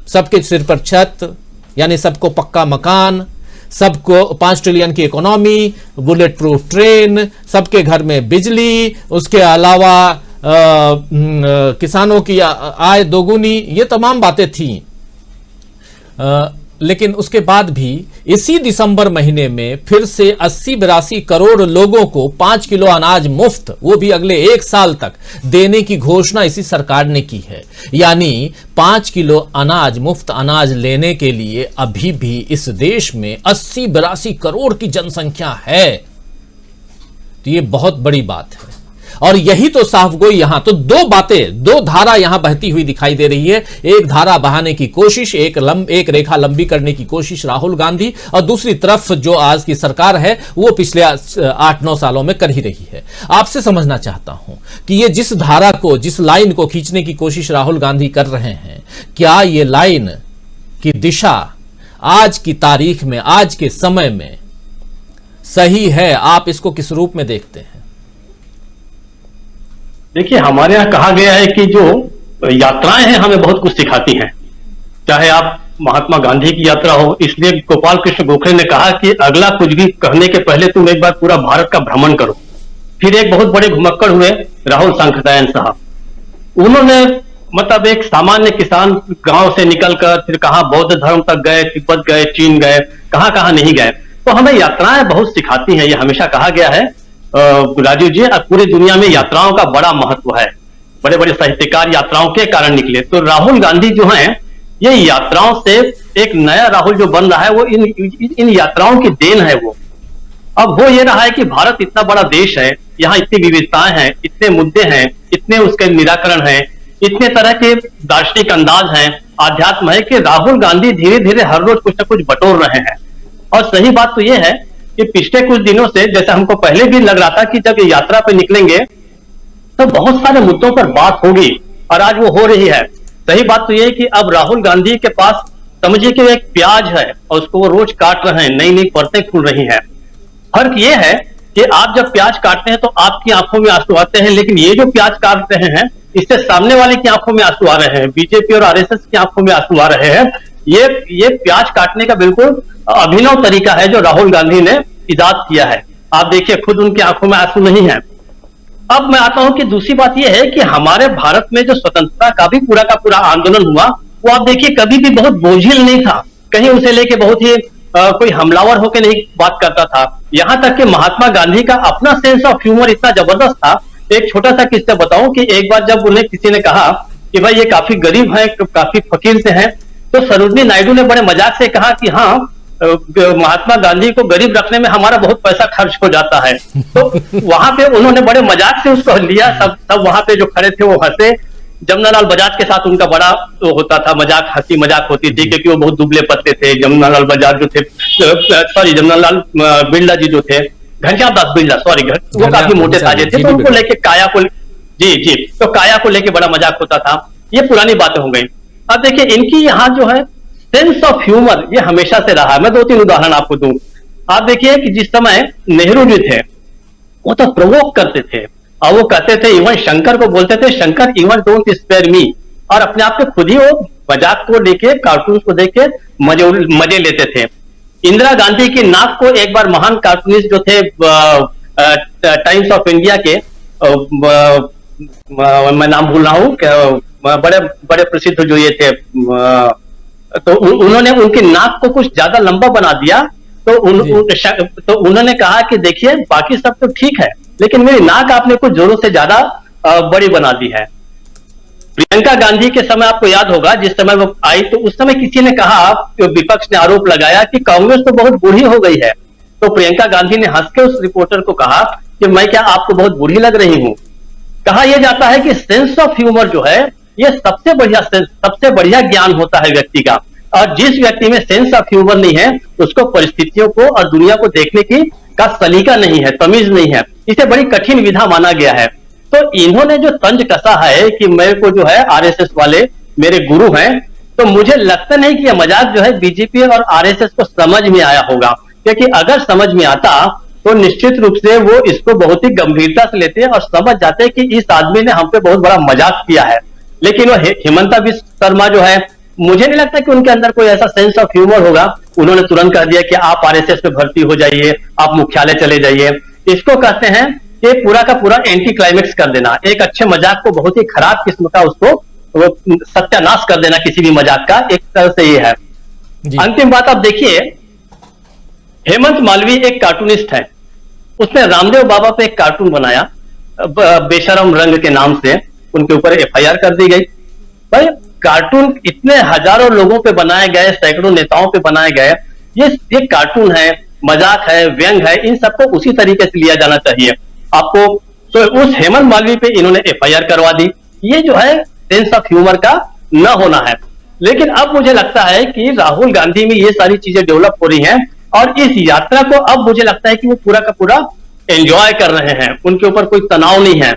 सबके सिर पर छत, यानी सबको पक्का मकान, सबको 5 ट्रिलियन की इकोनॉमी, बुलेट प्रूफ ट्रेन, सबके घर में बिजली, उसके अलावा किसानों की आय दोगुनी, ये तमाम बातें थी। लेकिन उसके बाद भी इसी दिसंबर महीने में फिर से 80-82 करोड़ लोगों को 5 किलो अनाज मुफ्त, वो भी अगले 1 साल तक देने की घोषणा इसी सरकार ने की है। यानी 5 किलो अनाज, मुफ्त अनाज लेने के लिए अभी भी इस देश में 80-82 करोड़ की जनसंख्या है। तो ये बहुत बड़ी बात है, और यही तो साफ गोई यहां तो दो बातें, दो धारा यहां बहती हुई दिखाई दे रही है। एक धारा बहाने की कोशिश, एक रेखा लंबी करने की कोशिश राहुल गांधी, और दूसरी तरफ जो आज की सरकार है वो पिछले 8-9 सालों में कर ही रही है। आपसे समझना चाहता हूं कि ये जिस धारा को, जिस लाइन को खींचने की कोशिश राहुल गांधी कर रहे हैं, क्या ये लाइन की दिशा आज की तारीख में, आज के समय में सही है? आप इसको किस रूप में देखते हैं? देखिए, हमारे यहाँ कहा गया है कि जो यात्राएं हैं हमें बहुत कुछ सिखाती हैं, चाहे आप महात्मा गांधी की यात्रा हो। इसलिए गोपाल कृष्ण गोखले ने कहा कि अगला कुछ भी कहने के पहले तुम एक बार पूरा भारत का भ्रमण करो। फिर एक बहुत बड़े घुमक्कड़ हुए राहुल सांकृत्यायन साहब। उन्होंने मतलब एक सामान्य किसान गांव से निकलकर फिर कहां बौद्ध धर्म तक गए, तिब्बत गए, चीन गए, कहां कहां नहीं गए। तो हमें यात्राएं बहुत सिखाती हैं, ये हमेशा कहा गया है राजीव जी। पूरी दुनिया में यात्राओं का बड़ा महत्व है, बड़े बड़े साहित्यकार यात्राओं के कारण निकले। तो राहुल गांधी जो हैं ये यात्राओं से एक नया राहुल जो बन रहा है वो इन यात्राओं की देन है। वो अब हो ये रहा है कि भारत इतना बड़ा देश है, यहाँ इतनी विविधताएं हैं, इतने मुद्दे हैं, इतने उसके निराकरण हैं, इतने तरह के दार्शनिक अंदाज हैं, आध्यात्म है कि राहुल गांधी धीरे धीरे हर रोज कुछ न कुछ बटोर रहे हैं। और सही बात तो यह है कि पिछले कुछ दिनों से, जैसे हमको पहले भी लग रहा था कि जब ये यात्रा पे निकलेंगे तो बहुत सारे मुद्दों पर बात होगी, और आज वो हो रही है। सही बात तो यह है कि अब राहुल गांधी के पास समझिए कि एक प्याज है और उसको वो रोज काट रहे हैं, नई नई परतें खुल रही हैं। फर्क ये है कि आप जब प्याज काटते हैं तो आपकी आंखों में आंसू आते हैं, लेकिन ये जो प्याज काट रहे हैं इससे सामने वाले की आंखों में आंसू आ रहे हैं, बीजेपी और आरएसएस की आंखों में आंसू आ रहे हैं। ये प्याज काटने का बिल्कुल अभिनव तरीका है जो राहुल गांधी ने इजाद किया है। आप देखिए खुद उनकी आंखों में आंसू नहीं है। अब मैं आता हूं कि दूसरी बात यह है कि हमारे भारत में जो स्वतंत्रता का भी पूरा का पूरा आंदोलन हुआ वो आप देखिए कभी भी बहुत बोझिल नहीं था, कहीं उसे लेके बहुत ही कोई हमलावर होकर नहीं बात करता था। यहां तक कि महात्मा गांधी का अपना सेंस ऑफ ह्यूमर इतना जबरदस्त था। एक छोटा सा किस्सा बताऊं कि एक बार जब उन्हें किसी ने कहा कि भाई ये काफी गरीब है, काफी फकीर से हैं, तो सरोजिनी नायडू ने बड़े मजाक से कहा कि हाँ महात्मा गांधी को गरीब रखने में हमारा बहुत पैसा खर्च हो जाता है। तो वहां पे उन्होंने बड़े मजाक से उसको लिया, सब वहां पे जो खड़े थे वो हंसे। जमनालाल बजाज के साथ उनका बड़ा तो होता था मजाक, हंसी मजाक होती थी क्योंकि वो बहुत दुबले पतले थे। जमनालाल बजाज जो थे, सॉरी जमनालाल बिरला जी जो थे, घनश्याम दास बिरला, सॉरी, वो काफी मोटे ताजे थे, तो उनको लेके काया को जी तो काया को लेके बड़ा मजाक होता था। ये पुरानी बातें हो गई। अब देखिए इनकी यहाँ जो है सेंस ऑफ ह्यूमर ये हमेशा से रहा है। मैं 2-3 उदाहरण आपको दूं। आप देखिए कि जिस समय नेहरू जी थे वो तो प्रोवोक करते थे, और वो कहते थे, इवन शंकर को बोलते थे, Shankar even don't spare me, और अपने आप पे खुद ही वो मजाक को लेके, कार्टून को देख के मजे लेते थे। इंदिरा गांधी की नाक को एक बार महान कार्टूनिस्ट जो थे टाइम्स ऑफ इंडिया के, मैं नाम भूल रहा हूँ, बड़े बड़े प्रसिद्ध जो ये थे, तो उन्होंने उनकी नाक को कुछ ज्यादा लंबा बना दिया। तो उन्होंने कहा कि देखिए बाकी सब तो ठीक है, लेकिन मेरी नाक आपने कुछ जोरों से ज्यादा बड़ी बना दी है। प्रियंका गांधी के समय आपको याद होगा, जिस समय वो आई तो उस समय किसी ने कहा, विपक्ष ने आरोप लगाया कि कांग्रेस तो बहुत बूढ़ी हो गई है। तो प्रियंका गांधी ने हंस के उस रिपोर्टर को कहा कि मैं क्या आपको बहुत बूढ़ी लग रही हूं। कहा यह जाता है कि सेंस ऑफ ह्यूमर जो है ये सबसे बढ़िया ज्ञान होता है व्यक्ति का, और जिस व्यक्ति में सेंस ऑफ ह्यूमर नहीं है उसको परिस्थितियों को और दुनिया को देखने का सलीका नहीं है, तमीज नहीं है, इसे बड़ी कठिन विधा माना गया है। तो इन्होंने जो तंज कसा है कि मेरे को जो है आरएसएस वाले मेरे गुरु हैं, तो मुझे लगता नहीं कि यह मजाक जो है बीजेपी और आरएसएस को समझ में आया होगा, क्योंकि अगर समझ में आता तो निश्चित रूप से वो इसको बहुत ही गंभीरता से लेते हैं और समझ जाते हैं कि इस आदमी ने हम पे बहुत बड़ा मजाक किया है। लेकिन वो हिमंता बिस्वा शर्मा जो है, मुझे नहीं लगता कि उनके अंदर कोई ऐसा सेंस ऑफ ह्यूमर होगा। उन्होंने तुरंत कह दिया कि आप आरएसएस में भर्ती हो जाइए, आप मुख्यालय चले जाइए। इसको कहते हैं कि पूरा का पूरा एंटी क्लाइमेक्स कर देना, एक अच्छे मजाक को बहुत ही खराब किस्म का उसको सत्यानाश कर देना किसी भी मजाक का, एक तरह से ये है। अंतिम बात आप देखिए, हेमंत मालवीय एक कार्टूनिस्ट है, उसने रामदेव बाबा पे एक कार्टून बनाया बेशरम रंग के नाम से, उनके ऊपर एफआईआर कर दी गई। भाई कार्टून इतने हजारों लोगों पे बनाए गए, सैकड़ों नेताओं पे बनाए गए, ये कार्टून है, मजाक है, व्यंग है, इन सबको उसी तरीके से लिया जाना चाहिए आपको। तो उस हेमंत मालवीय पे इन्होंने एफआईआर करवा दी। ये जो है सेंस ऑफ ह्यूमर का न होना है। लेकिन अब मुझे लगता है कि राहुल गांधी में ये सारी चीजें डेवलप हो रही हैं, और इस यात्रा को अब मुझे लगता है कि वो पूरा का पूरा एंजॉय कर रहे हैं, उनके ऊपर कोई तनाव नहीं है,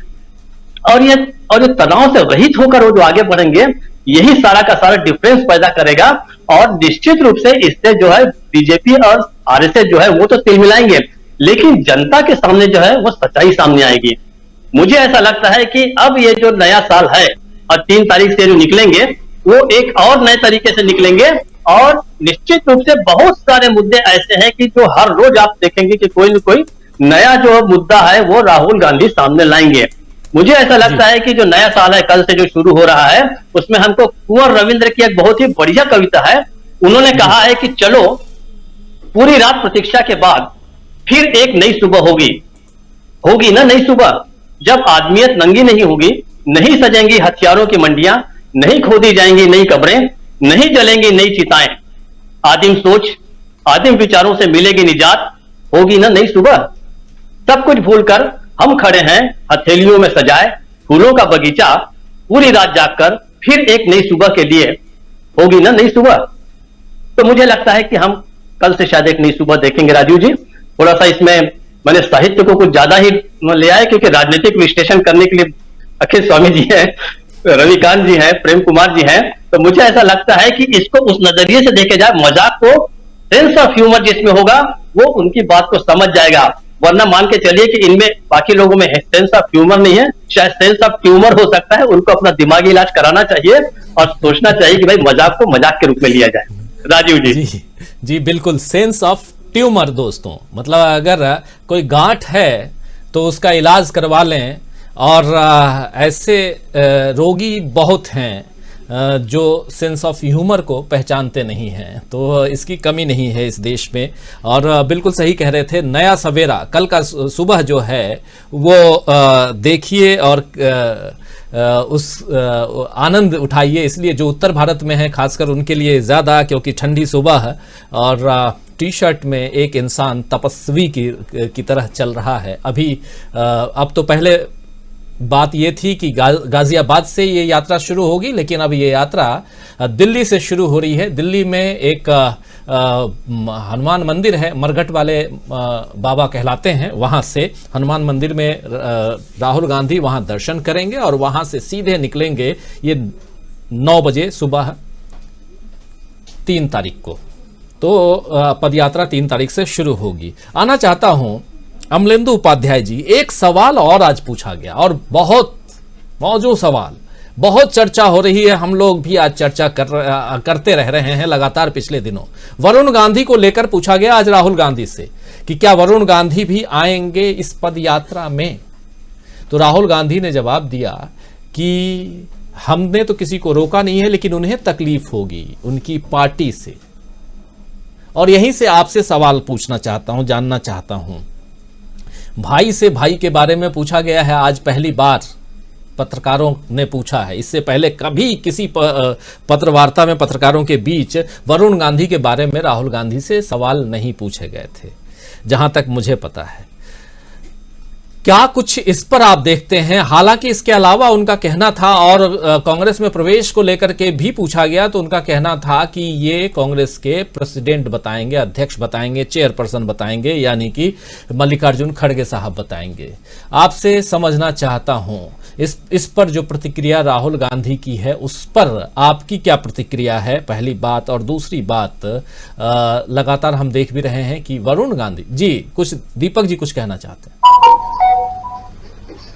और ये तनाव से रहित होकर वो जो आगे बढ़ेंगे, यही सारा का सारा डिफरेंस पैदा करेगा। और निश्चित रूप से इससे जो है बीजेपी और आरएसएस जो है वो तो तिल मिलाएंगे, लेकिन जनता के सामने जो है वो सच्चाई सामने आएगी। मुझे ऐसा लगता है कि अब ये जो नया साल है और 3 तारीख से जो निकलेंगे वो एक और नए तरीके से निकलेंगे, और निश्चित रूप से बहुत सारे मुद्दे ऐसे हैं कि जो हर रोज आप देखेंगे कि कोई न कोई नया जो मुद्दा है वो राहुल गांधी सामने लाएंगे। मुझे ऐसा लगता है कि जो नया साल है कल से जो शुरू हो रहा है उसमें हमको कुंवर रविंद्र की एक बहुत ही बढ़िया कविता है। उन्होंने कहा है कि चलो पूरी रात प्रतीक्षा के बाद फिर एक नई सुबह होगी ना नई सुबह, जब आदमियत नंगी नहीं होगी, नहीं सजेंगी हथियारों की मंडियां, नहीं खोदी जाएंगी नई कब्रें, नहीं जलेंगी नई चिताएं, आदिम सोच आदिम विचारों से मिलेगी निजात, होगी ना नई सुबह। सब कुछ भूलकर हम खड़े हैं हथेलियों में सजाए फूलों का बगीचा, पूरी रात जागकर फिर एक नई सुबह के लिए, होगी ना नई सुबह। तो मुझे लगता है कि हम कल से शायद एक नई सुबह देखेंगे। राजीव जी, थोड़ा सा इसमें मैंने साहित्य को कुछ ज्यादा ही ले आया क्योंकि राजनीतिक विश्लेषण करने के लिए अखिल स्वामी जी हैं, रविकांत जी हैं, प्रेम कुमार जी हैं, तो मुझे ऐसा लगता है कि इसको उस नजरिए से देखे जाए, मजाक को सेंस ऑफ ह्यूमर जिसमें होगा वो उनकी बात को समझ जाएगा। वरना मान के चलिए कि इनमें बाकी लोगों में सेंस ऑफ ह्यूमर नहीं है, शायद सेंस ऑफ ट्यूमर हो सकता है। उनको अपना दिमागी इलाज कराना चाहिए और सोचना चाहिए कि भाई मजाक को मजाक के रूप में लिया जाए। राजीव जी जी बिल्कुल, सेंस ऑफ ट्यूमर दोस्तों, मतलब अगर कोई गांठ है तो उसका इलाज करवा लें, और ऐसे रोगी बहुत हैं जो सेंस ऑफ ह्यूमर को पहचानते नहीं हैं, तो इसकी कमी नहीं है इस देश में। और बिल्कुल सही कह रहे थे, नया सवेरा कल का सुबह जो है वो देखिए और उस आनंद उठाइए। इसलिए जो उत्तर भारत में है खासकर उनके लिए ज़्यादा, क्योंकि ठंडी सुबह और टी शर्ट में एक इंसान तपस्वी की तरह चल रहा है। अभी अब तो पहले बात ये थी कि गाजियाबाद से ये यात्रा शुरू होगी, लेकिन अब ये यात्रा दिल्ली से शुरू हो रही है। दिल्ली में एक हनुमान मंदिर है, मरघट वाले बाबा कहलाते हैं, वहाँ से हनुमान मंदिर में राहुल गांधी वहाँ दर्शन करेंगे और वहाँ से सीधे निकलेंगे ये 9 बजे सुबह 3 तारीख को। तो पदयात्रा 3 तारीख से शुरू होगी। आना चाहता हूं अमलेंदु उपाध्याय जी, एक सवाल और आज पूछा गया और बहुत मौजूद सवाल, बहुत चर्चा हो रही है, हम लोग भी आज चर्चा करते रह रहे हैं लगातार पिछले दिनों। वरुण गांधी को लेकर पूछा गया आज राहुल गांधी से कि क्या वरुण गांधी भी आएंगे इस पद यात्रा में। तो राहुल गांधी ने जवाब दिया कि हमने तो किसी को रोका नहीं है, लेकिन उन्हें तकलीफ होगी उनकी पार्टी से। और यहीं से आपसे सवाल पूछना चाहता हूं, जानना चाहता हूं, भाई से भाई के बारे में पूछा गया है आज पहली बार पत्रकारों ने पूछा है। इससे पहले कभी किसी पत्र वार्ता में पत्रकारों के बीच वरुण गांधी के बारे में राहुल गांधी से सवाल नहीं पूछे गए थे, जहां तक मुझे पता है। क्या कुछ इस पर आप देखते हैं? हालांकि इसके अलावा उनका कहना था, और कांग्रेस में प्रवेश को लेकर के भी पूछा गया तो उनका कहना था कि ये कांग्रेस के प्रेसिडेंट बताएंगे, अध्यक्ष बताएंगे, चेयरपर्सन बताएंगे, यानी कि मल्लिकार्जुन खड़गे साहब बताएंगे। आपसे समझना चाहता हूं इस पर जो प्रतिक्रिया राहुल गांधी की है उस पर आपकी क्या प्रतिक्रिया है, पहली बात। और दूसरी बात, लगातार हम देख भी रहे हैं कि वरुण गांधी जी, कुछ दीपक जी कुछ कहना चाहते हैं।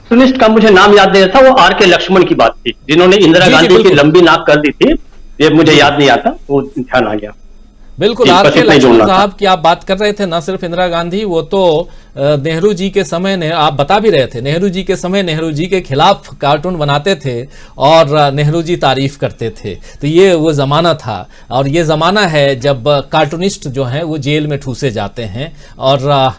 कार्टूनिस्ट का मुझे नाम याद नहीं था, वो आर.के. लक्ष्मण की बात थी, जिन्होंने इंदिरा गांधी की लंबी नाक कर दी थी। ये मुझे याद नहीं आता, वो ध्यान आ गया। बिल्कुल, आर.के. लक्ष्मण साहब की आप बात कर रहे थे, ना सिर्फ इंदिरा गांधी, वो तो नेहरू जी के समय ने आप बता भी रहे थे, नेहरू जी के समय नेहरू जी के खिलाफ कार्टून बनाते थे और नेहरू जी तारीफ करते थे। तो ये वो जमाना था, और ये जमाना है जब कार्टूनिस्ट जो हैं वो जेल में ठूसे जाते हैं, और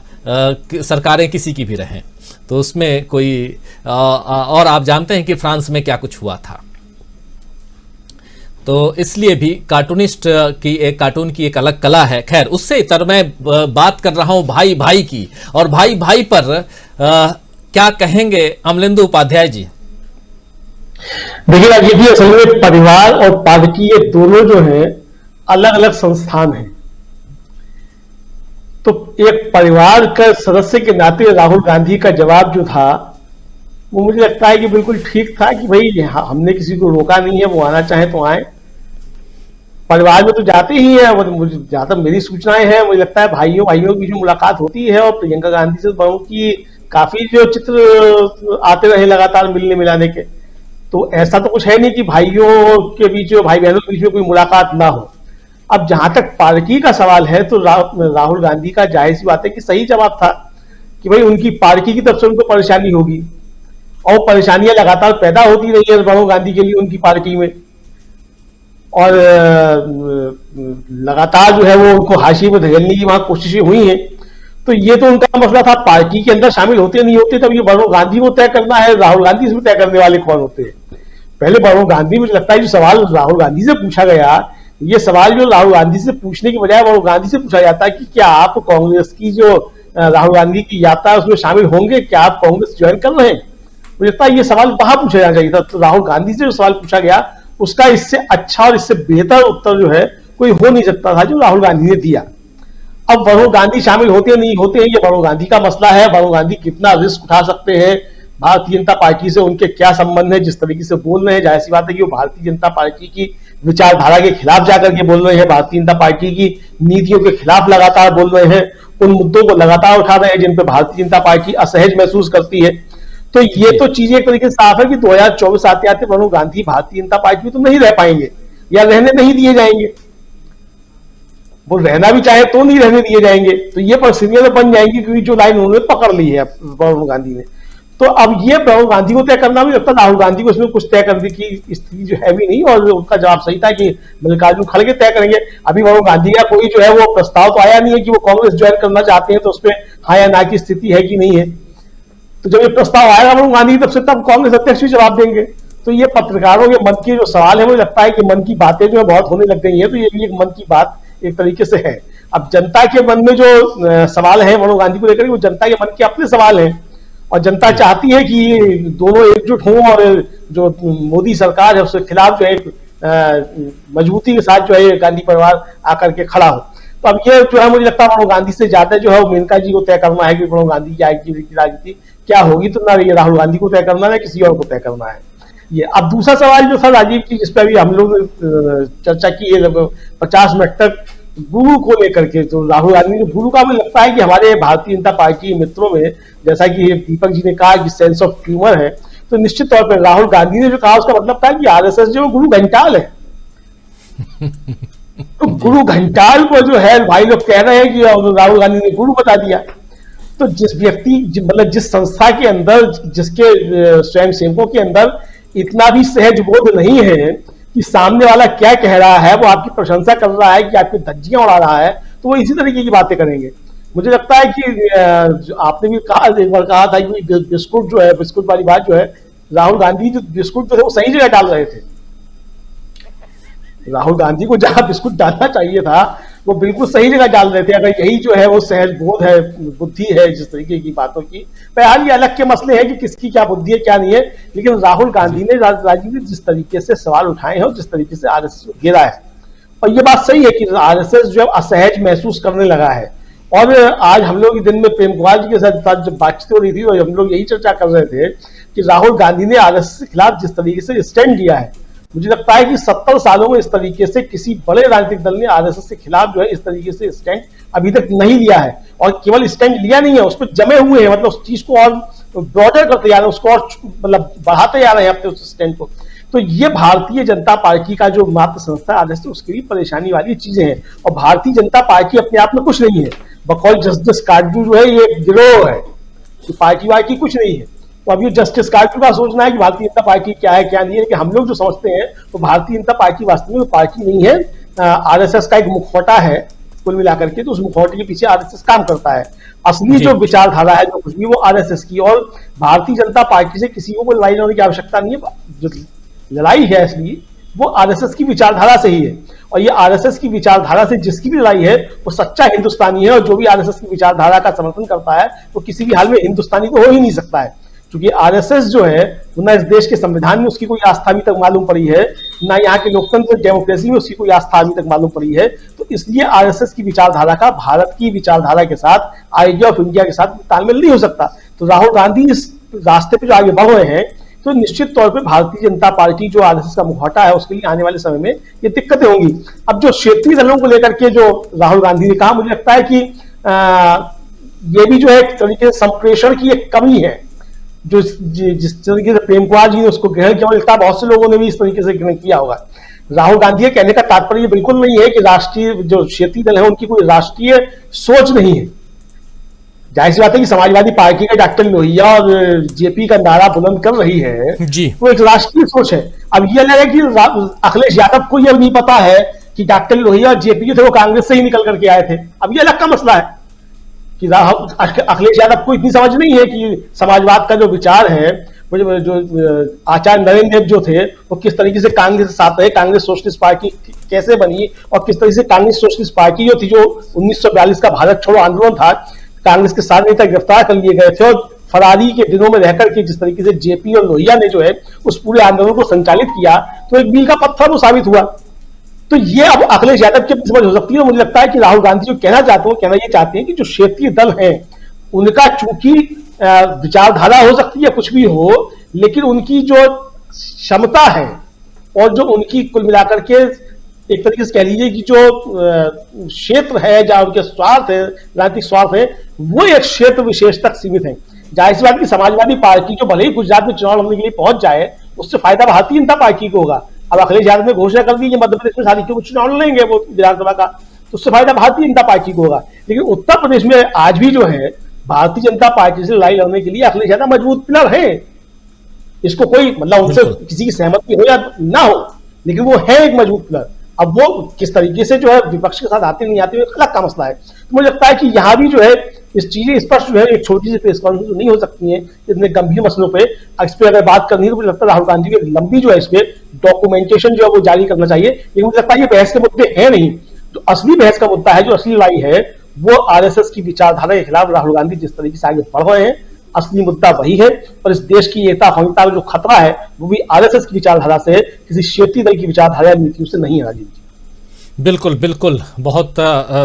सरकारें किसी की भी रहें तो उसमें कोई और आप जानते हैं कि फ्रांस में क्या कुछ हुआ था। तो इसलिए भी कार्टूनिस्ट की एक कार्टून की एक अलग कला है। खैर, उससे इतर मैं बात कर रहा हूं भाई भाई की, और भाई भाई पर क्या कहेंगे अमलेंदु उपाध्याय जी? देखिए राजीव जी, असल में परिवार और पार्टी ये दोनों जो है अलग अलग संस्थान हैं। तो एक परिवार का सदस्य के नाते राहुल गांधी का जवाब जो था वो मुझे लगता है कि बिल्कुल ठीक था कि भाई हमने किसी को रोका नहीं है, वो आना चाहे तो आए। परिवार में तो जाते ही है, वो मुझे जहां तक मेरी सूचनाएं हैं मुझे लगता है भाइयों की जो मुलाकात होती है, और प्रियंका गांधी से बहू की काफी जो चित्र आते रहे लगातार मिलने मिलाने के, तो ऐसा तो कुछ है नहीं कि भाइयों के बीच, भाई बहनों के बीच में कोई मुलाकात ना हो। अब जहां तक पार्टी का सवाल है तो राहुल गांधी का जाहिर सी बात है कि सही जवाब था कि भाई उनकी पार्टी की तरफ से उनको परेशानी होगी, और परेशानियां लगातार पैदा होती रही है राहुल गांधी के लिए उनकी पार्टी में, और लगातार जो है वो उनको हाशिए में धकेलने की वहां कोशिशें हुई हैं। तो ये तो उनका मसला था, पार्टी के अंदर शामिल होते नहीं होते, तब ये राहुल गांधी को तय करना है, राहुल गांधी से तय करने वाले कौन होते हैं। पहले राहुल गांधी, मुझे लगता है जो सवाल राहुल गांधी से पूछा गया, ये सवाल जो राहुल गांधी से पूछने की बजाय राहुल गांधी से पूछा जाता है कि क्या आप कांग्रेस की जो राहुल गांधी की यात्रा है उसमें शामिल होंगे, क्या आप कांग्रेस ज्वाइन कर रहे हैं। मुझे लगता है ये सवाल वहां पूछा जाना चाहिए था। तो राहुल गांधी से जो सवाल पूछा गया उसका इससे अच्छा और इससे बेहतर उत्तर जो है कोई हो नहीं सकता था जो राहुल गांधी ने दिया। अब राहुल गांधी शामिल होते नहीं होते हैं, ये राहुल गांधी का मसला है। राहुल गांधी कितना रिस्क उठा सकते हैं, भारतीय जनता पार्टी से उनके क्या संबंध है, जिस तरीके से बोल रहे हैं, जाहिर सी बात है कि वो भारतीय जनता पार्टी की विचारधारा के खिलाफ जाकर के बोल रहे हैं, भारतीय जनता पार्टी की नीतियों के खिलाफ लगातार बोल रहे हैं, उन मुद्दों को लगातार उठा रहे हैं जिन पर भारतीय जनता पार्टी असहज महसूस करती है। तो ये तो चीजें एक तरीके से साफ है कि 2024 आते आते राहुल गांधी भारतीय जनता पार्टी में तो नहीं रह पाएंगे या रहने नहीं दिए जाएंगे। वो रहना भी चाहे तो नहीं रहने दिए जाएंगे। तो ये परिस्थितियां तो बन जाएंगी, क्योंकि जो लाइन उन्होंने पकड़ ली है राहुल गांधी ने। तो अब ये राहुल गांधी को तय करना भी लगता है, राहुल गांधी को इसमें कुछ तय करने की स्थिति जो है भी नहीं, और उनका जवाब सही था कि मल्लिकार्जुन खड़गे तय करेंगे। अभी राहुल गांधी का कोई जो है वो प्रस्ताव तो आया नहीं है कि वो कांग्रेस ज्वाइन करना चाहते हैं, तो उसमें हाँ या ना की स्थिति है कि नहीं है। तो जब ये प्रस्ताव आएगा राहुल गांधी तब से तब कांग्रेस अध्यक्ष भी जवाब देंगे। तो ये पत्रकारों के मन के जो सवाल है, मुझे लगता है कि मन की बातें जो है बहुत होने लग गई है। तो ये भी एक मन की बात एक तरीके से है। अब जनता के मन में जो सवाल है राहुल गांधी को लेकर, वो जनता के मन के अपने सवाल हैं, और जनता चाहती है कि दोनों एकजुट हों और जो मोदी सरकार है उसके खिलाफ जो है मजबूती के साथ जो है गांधी परिवार आकर के खड़ा हो। तो अब ये जो है मुझे लगता है राहुल गांधी से ज्यादा जो है वो मेनका जी को तय करना है कि राहुल गांधी की राजनीति क्या होगी। तो ना ये राहुल गांधी को तय करना है, किसी और को तय करना है ये। अब दूसरा सवाल जो था राजीव जी, जिस पर अभी हम लोग चर्चा की है 50 मिनट तक, गुरु को लेकर के, तो राहुल गांधी ने गुरु का, मुझे लगता है कि हमारे भारतीय जनता पार्टी मित्रों में, जैसा कि दीपक जी ने कहा कि सेंस ऑफ ह्यूमर है, तो निश्चित तौर पर राहुल गांधी ने जो कहा उसका मतलब था कि आरएसएस जो गुरु घंटाल है। तो गुरु घंटाल को जो है भाई लोग कह रहे हैं कि राहुल गांधी ने गुरु बता दिया। तो जिस व्यक्ति, मतलब जिस संस्था के अंदर, जिसके स्वयं सेवकों के अंदर इतना भी सहज बोध नहीं है कि सामने वाला क्या कह रहा है, वो आपकी प्रशंसा कर रहा है कि आपकी धज्जियां उड़ा रहा है, तो वो इसी तरीके की बातें करेंगे। मुझे लगता है कि आपने भी कहा, एक बार कहा था कि बिस्कुट जो है, बिस्कुट वाली बात जो है, राहुल गांधी जो बिस्कुट जो है वो सही जगह डाल रहे थे। राहुल गांधी को जहां बिस्कुट डालना चाहिए था वो बिल्कुल सही जगह डाल रहे थे। अगर यही जो है वो सहज बोध है, बुद्धि है जिस तरीके की बातों की, बहरहाल ये अलग के मसले हैं कि किसकी क्या बुद्धि है क्या नहीं है, लेकिन राहुल गांधी ने राजनीति जिस तरीके से सवाल उठाए हैं और जिस तरीके से आरएसएस को घेरा है, और ये बात सही है कि आरएसएस जो है असहज महसूस करने लगा है। और आज हम लोग दिन में प्रेम कुमार जी के साथ जब बातचीत हो रही थी और हम लोग यही चर्चा कर रहे थे कि राहुल गांधी ने आरएसएस के खिलाफ जिस तरीके से स्टैंड लिया है, मुझे लगता है कि 70 सालों में इस तरीके से किसी बड़े राजनीतिक दल ने आरएसएस के खिलाफ जो है इस तरीके से स्टैंड अभी तक नहीं लिया है। और केवल स्टैंड लिया नहीं है, उस पर जमे हुए हैं, मतलब उस चीज को और ब्रॉडर करते जा रहे हैं, उसको और मतलब बढ़ाते जा रहे हैं अपने उस स्टैंड को। तो ये भारतीय जनता पार्टी का जो मात्र संस्था आरएसएस, उसकी भी परेशानी वाली चीजें हैं। और भारतीय जनता पार्टी अपने आप में कुछ नहीं है, बकौल जस्टिस काटजू जो है ये गिरोह है, तो पार्टी वार्टी कुछ नहीं है। तो अब ये जस्टिस काटजू का सोचना है कि भारतीय जनता पार्टी क्या है क्या नहीं है, कि हम लोग जो समझते हैं तो भारतीय जनता पार्टी वास्तव में पार्टी नहीं है, आरएसएस का एक मुखौटा है कुल मिलाकर के। तो उस मुखौटे के पीछे आरएसएस काम करता है। असली जो विचारधारा है जो कुछ भी वो आरएसएस की, और भारतीय जनता पार्टी से किसी को लड़ाई लड़ने की आवश्यकता नहीं है। जो लड़ाई है असली वो आरएसएस की विचारधारा से ही है, और ये आरएसएस की विचारधारा से जिसकी भी लड़ाई है वो सच्चा हिंदुस्तानी है। और जो भी आरएसएस की विचारधारा का समर्थन करता है वो किसी भी हाल में हिंदुस्तानी तो हो ही नहीं सकता है, क्योंकि आरएसएस जो है ना इस देश के संविधान में उसकी कोई आस्था अभी तक मालूम पड़ी है, ना यहाँ के लोकतंत्र डेमोक्रेसी में उसकी कोई आस्था अभी तक मालूम पड़ी है। तो इसलिए आरएसएस की विचारधारा का भारत की विचारधारा के साथ, आइडिया ऑफ इंडिया के साथ तालमेल नहीं हो सकता। तो राहुल गांधी इस रास्ते पे जो आगे बढ़ रहे हैं, तो निश्चित तौर पे भारतीय जनता पार्टी जो आरएसएस का मुखौटा है उसके लिए आने वाले समय में ये दिक्कतें होंगी। अब जो क्षेत्रीय दलों को लेकर के जो राहुल गांधी ने कहा, मुझे लगता है कि ये भी जो है एक तरीके से संप्रेषण की एक कमी है, जो जिस तरीके से प्रेम कुमार जी ने उसको ग्रहण किया, मुझे लगता है बहुत से लोगों ने भी इस तरीके से ग्रहण किया होगा। राहुल गांधी के कहने का तात्पर्य बिल्कुल नहीं है कि राष्ट्रीय जो क्षेत्रीय दल है उनकी कोई राष्ट्रीय सोच नहीं है। जाहिर सी बात है कि समाजवादी पार्टी का डॉक्टर लोहिया और जेपी का नारा बुलंद कर रही है जी। वो एक राष्ट्रीय सोच है। अब ये लगा कि अखिलेश यादव को यह नहीं पता है कि डॉक्टर लोहिया और जेपी जो थे वो कांग्रेस से ही निकल करके आए थे। अब ये अलग का मसला है कि अखिलेश यादव को इतनी समझ नहीं है कि समाजवाद का जो विचार है, वो जो आचार्य नरेंद्र देव जो थे वो किस तरीके से कांग्रेस के साथ रहे, कांग्रेस सोशलिस्ट पार्टी कैसे बनी और किस तरीके से कांग्रेस सोशलिस्ट पार्टी जो थी, जो 1942 का भारत छोड़ो आंदोलन था, कांग्रेस के सारे नेता गिरफ्तार कर लिए गए थे और फरारी के दिनों में रहकर के जिस तरीके से जेपी और लोहिया ने जो है उस पूरे आंदोलन को संचालित किया, तो एक मील का पत्थर वो साबित हुआ। तो ये अब अखिलेश यादव की समझ हो सकती है। मुझे लगता है कि राहुल गांधी जो कहना ये चाहते हैं कि जो क्षेत्रीय दल हैं उनका चूंकि विचारधारा हो सकती है कुछ भी हो, लेकिन उनकी जो क्षमता है और जो उनकी कुल मिलाकर के एक तरीके से कह लीजिए कि जो क्षेत्र है जहां उनके स्वार्थ है, राजनीतिक स्वार्थ है, वो एक क्षेत्र विशेष तक सीमित है। जाहिर सी बात की समाजवादी पार्टी जो भले ही गुजरात में चुनाव लड़ने के लिए पहुंच जाए, उससे फायदा भारतीय जनता पार्टी को होगा। अब अखिलेश यादव ने घोषणा कर दी कि मध्य प्रदेश में सारी क्यों चुनाव लड़ेंगे वो विधानसभा का, तो उससे फायदा भारतीय जनता पार्टी को होगा। लेकिन उत्तर प्रदेश में आज भी जो है भारतीय जनता पार्टी से लड़ाई लड़ने के लिए अखिलेश यादव मजबूत पिलर है। इसको कोई मतलब उनसे किसी की सहमति हो या ना हो, लेकिन वो है एक मजबूत पिलर। अब वो किस तरीके से जो है विपक्ष के साथ आते नहीं आते अलग का मसला है। तो मुझे लगता है कि यहाँ भी जो है इस चीजें स्पष्ट जो है एक छोटी सी प्रेस कॉन्फ्रेंस नहीं हो सकती है इतने गंभीर मसलों पे। इस पर अगर बात करनी है तो मुझे लगता है राहुल गांधी की लंबी जो है इस पे डॉक्यूमेंटेशन जो है वो जारी करना चाहिए। लेकिन मुझे लगता है ये बहस के मुद्दे है नहीं। जो असली बहस का मुद्दा है, जो असली लड़ाई है, वो आरएसएस की विचारधारा के खिलाफ राहुल गांधी जिस तरीके से आगे बढ़ रहे हैं, असली मुद्दा वही है। और इस देश की एकता अखंडता में जो खतरा है वो भी आरएसएस की विचारधारा से, किसी क्षेत्रीय दल की विचारधारा नीतियों से नहीं है। राजीव जी बिल्कुल बिल्कुल, बहुत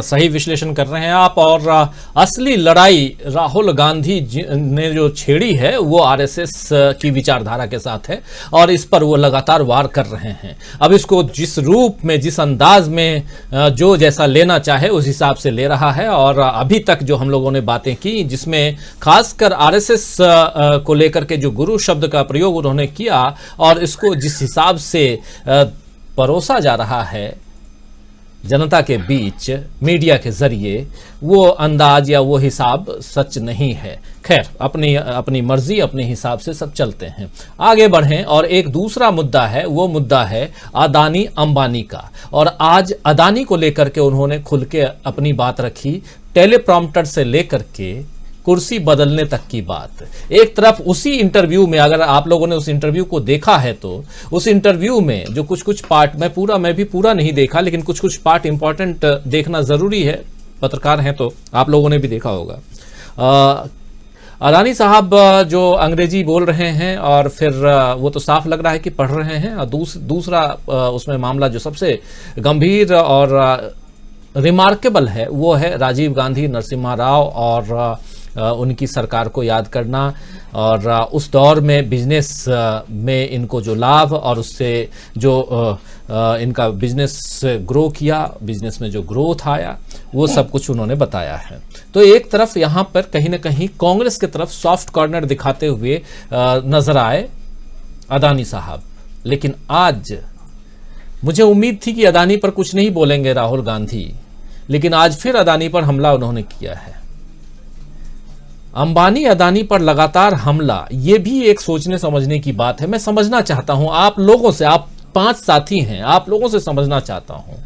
सही विश्लेषण कर रहे हैं आप। और असली लड़ाई राहुल गांधी ने जो छेड़ी है वो आरएसएस की विचारधारा के साथ है और इस पर वो लगातार वार कर रहे हैं। अब इसको जिस रूप में, जिस अंदाज में जो जैसा लेना चाहे उस हिसाब से ले रहा है। और अभी तक जो हम लोगों ने बातें की, जिसमें खासकर आरएसएस को लेकर के जो गुरु शब्द का प्रयोग उन्होंने किया और इसको जिस हिसाब से परोसा जा रहा है जनता के बीच मीडिया के जरिए, वो अंदाज या वो हिसाब सच नहीं है। खैर, अपनी मर्जी अपने हिसाब से सब चलते हैं। आगे बढ़ें और एक दूसरा मुद्दा है, वो मुद्दा है अदानी अंबानी का। और आज अदानी को लेकर के उन्होंने खुल के अपनी बात रखी, टेलीप्रॉम्प्टर से लेकर के कुर्सी बदलने तक की बात। एक तरफ उसी इंटरव्यू में, अगर आप लोगों ने उस इंटरव्यू को देखा है तो उस इंटरव्यू में जो कुछ पार्ट, मैं भी पूरा नहीं देखा, लेकिन कुछ पार्ट इंपॉर्टेंट देखना जरूरी है, पत्रकार हैं तो आप लोगों ने भी देखा होगा। अदानी साहब जो अंग्रेजी बोल रहे हैं और फिर वो तो साफ लग रहा है कि पढ़ रहे हैं। और दूसरा उसमें मामला जो सबसे गंभीर और रिमार्केबल है वो है राजीव गांधी, नरसिम्हा राव और उनकी सरकार को याद करना। और उस दौर में बिजनेस में इनको जो लाभ और उससे जो इनका बिजनेस ग्रो किया, बिजनेस में जो ग्रोथ आया, वो सब कुछ उन्होंने बताया है। तो एक तरफ यहाँ पर कहीं ना कहीं कांग्रेस की तरफ सॉफ्ट कॉर्नर दिखाते हुए नजर आए अदानी साहब। लेकिन आज मुझे उम्मीद थी कि अदानी पर कुछ नहीं बोलेंगे राहुल गांधी, लेकिन आज फिर अदानी पर हमला उन्होंने किया है। अंबानी अदानी पर लगातार हमला, यह भी एक सोचने समझने की बात है। मैं समझना चाहता हूं आप लोगों से, आप 5 साथी हैं, आप लोगों से समझना चाहता हूं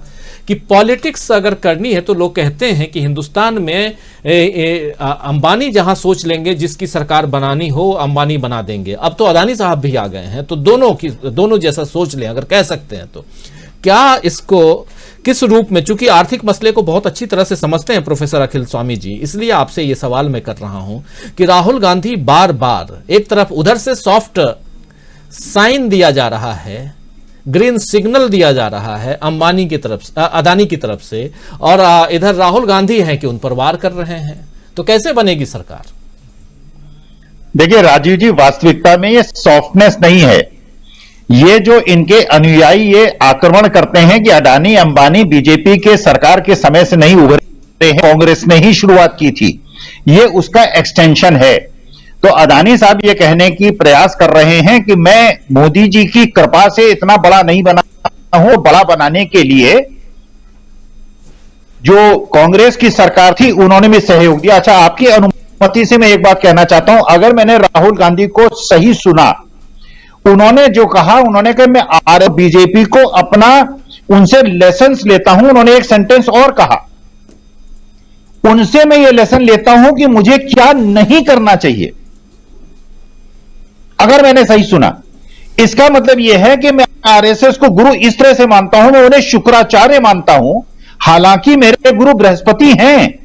कि पॉलिटिक्स अगर करनी है तो लोग कहते हैं कि हिंदुस्तान में अंबानी जहां सोच लेंगे, जिसकी सरकार बनानी हो अंबानी बना देंगे। अब तो अदानी साहब भी आ गए हैं, तो दोनों जैसा सोच लें, अगर कह सकते हैं तो। क्या इसको किस रूप में, चूंकि आर्थिक मसले को बहुत अच्छी तरह से समझते हैं प्रोफेसर अखिल स्वामी जी, इसलिए आपसे यह सवाल मैं कर रहा हूं कि राहुल गांधी बार बार एक तरफ उधर से सॉफ्ट साइन दिया जा रहा है, ग्रीन सिग्नल दिया जा रहा है अंबानी की तरफ, अदानी की तरफ से, और इधर राहुल गांधी हैं कि उन पर वार कर रहे हैं। तो कैसे बनेगी सरकार? देखिए राजीव जी, वास्तविकता में ये सॉफ्टनेस नहीं है। ये जो इनके अनुयायी ये आक्रमण करते हैं कि अडानी अंबानी बीजेपी के सरकार के समय से नहीं उभरे हैं, कांग्रेस ने ही शुरुआत की थी, ये उसका एक्सटेंशन है। तो अदानी साहब ये कहने की प्रयास कर रहे हैं कि मैं मोदी जी की कृपा से इतना बड़ा नहीं बना हूं, बड़ा बनाने के लिए जो कांग्रेस की सरकार थी उन्होंने भी सहयोग दिया। अच्छा, आपकी अनुमति अनुमति से मैं एक बात कहना चाहता हूं, अगर मैंने राहुल गांधी को सही सुना, उन्होंने जो कहा, उन्होंने कहा मैं बीजेपी को अपना उनसे लेसन्स लेता हूं। उन्होंने एक सेंटेंस और कहा, उनसे मैं ये लेसन लेता हूं कि मुझे क्या नहीं करना चाहिए। अगर मैंने सही सुना, इसका मतलब यह है कि मैं आरएसएस को गुरु इस तरह से मानता हूं, मैं उन्हें शुक्राचार्य मानता हूं। हालांकि मेरे गुरु बृहस्पति हैं,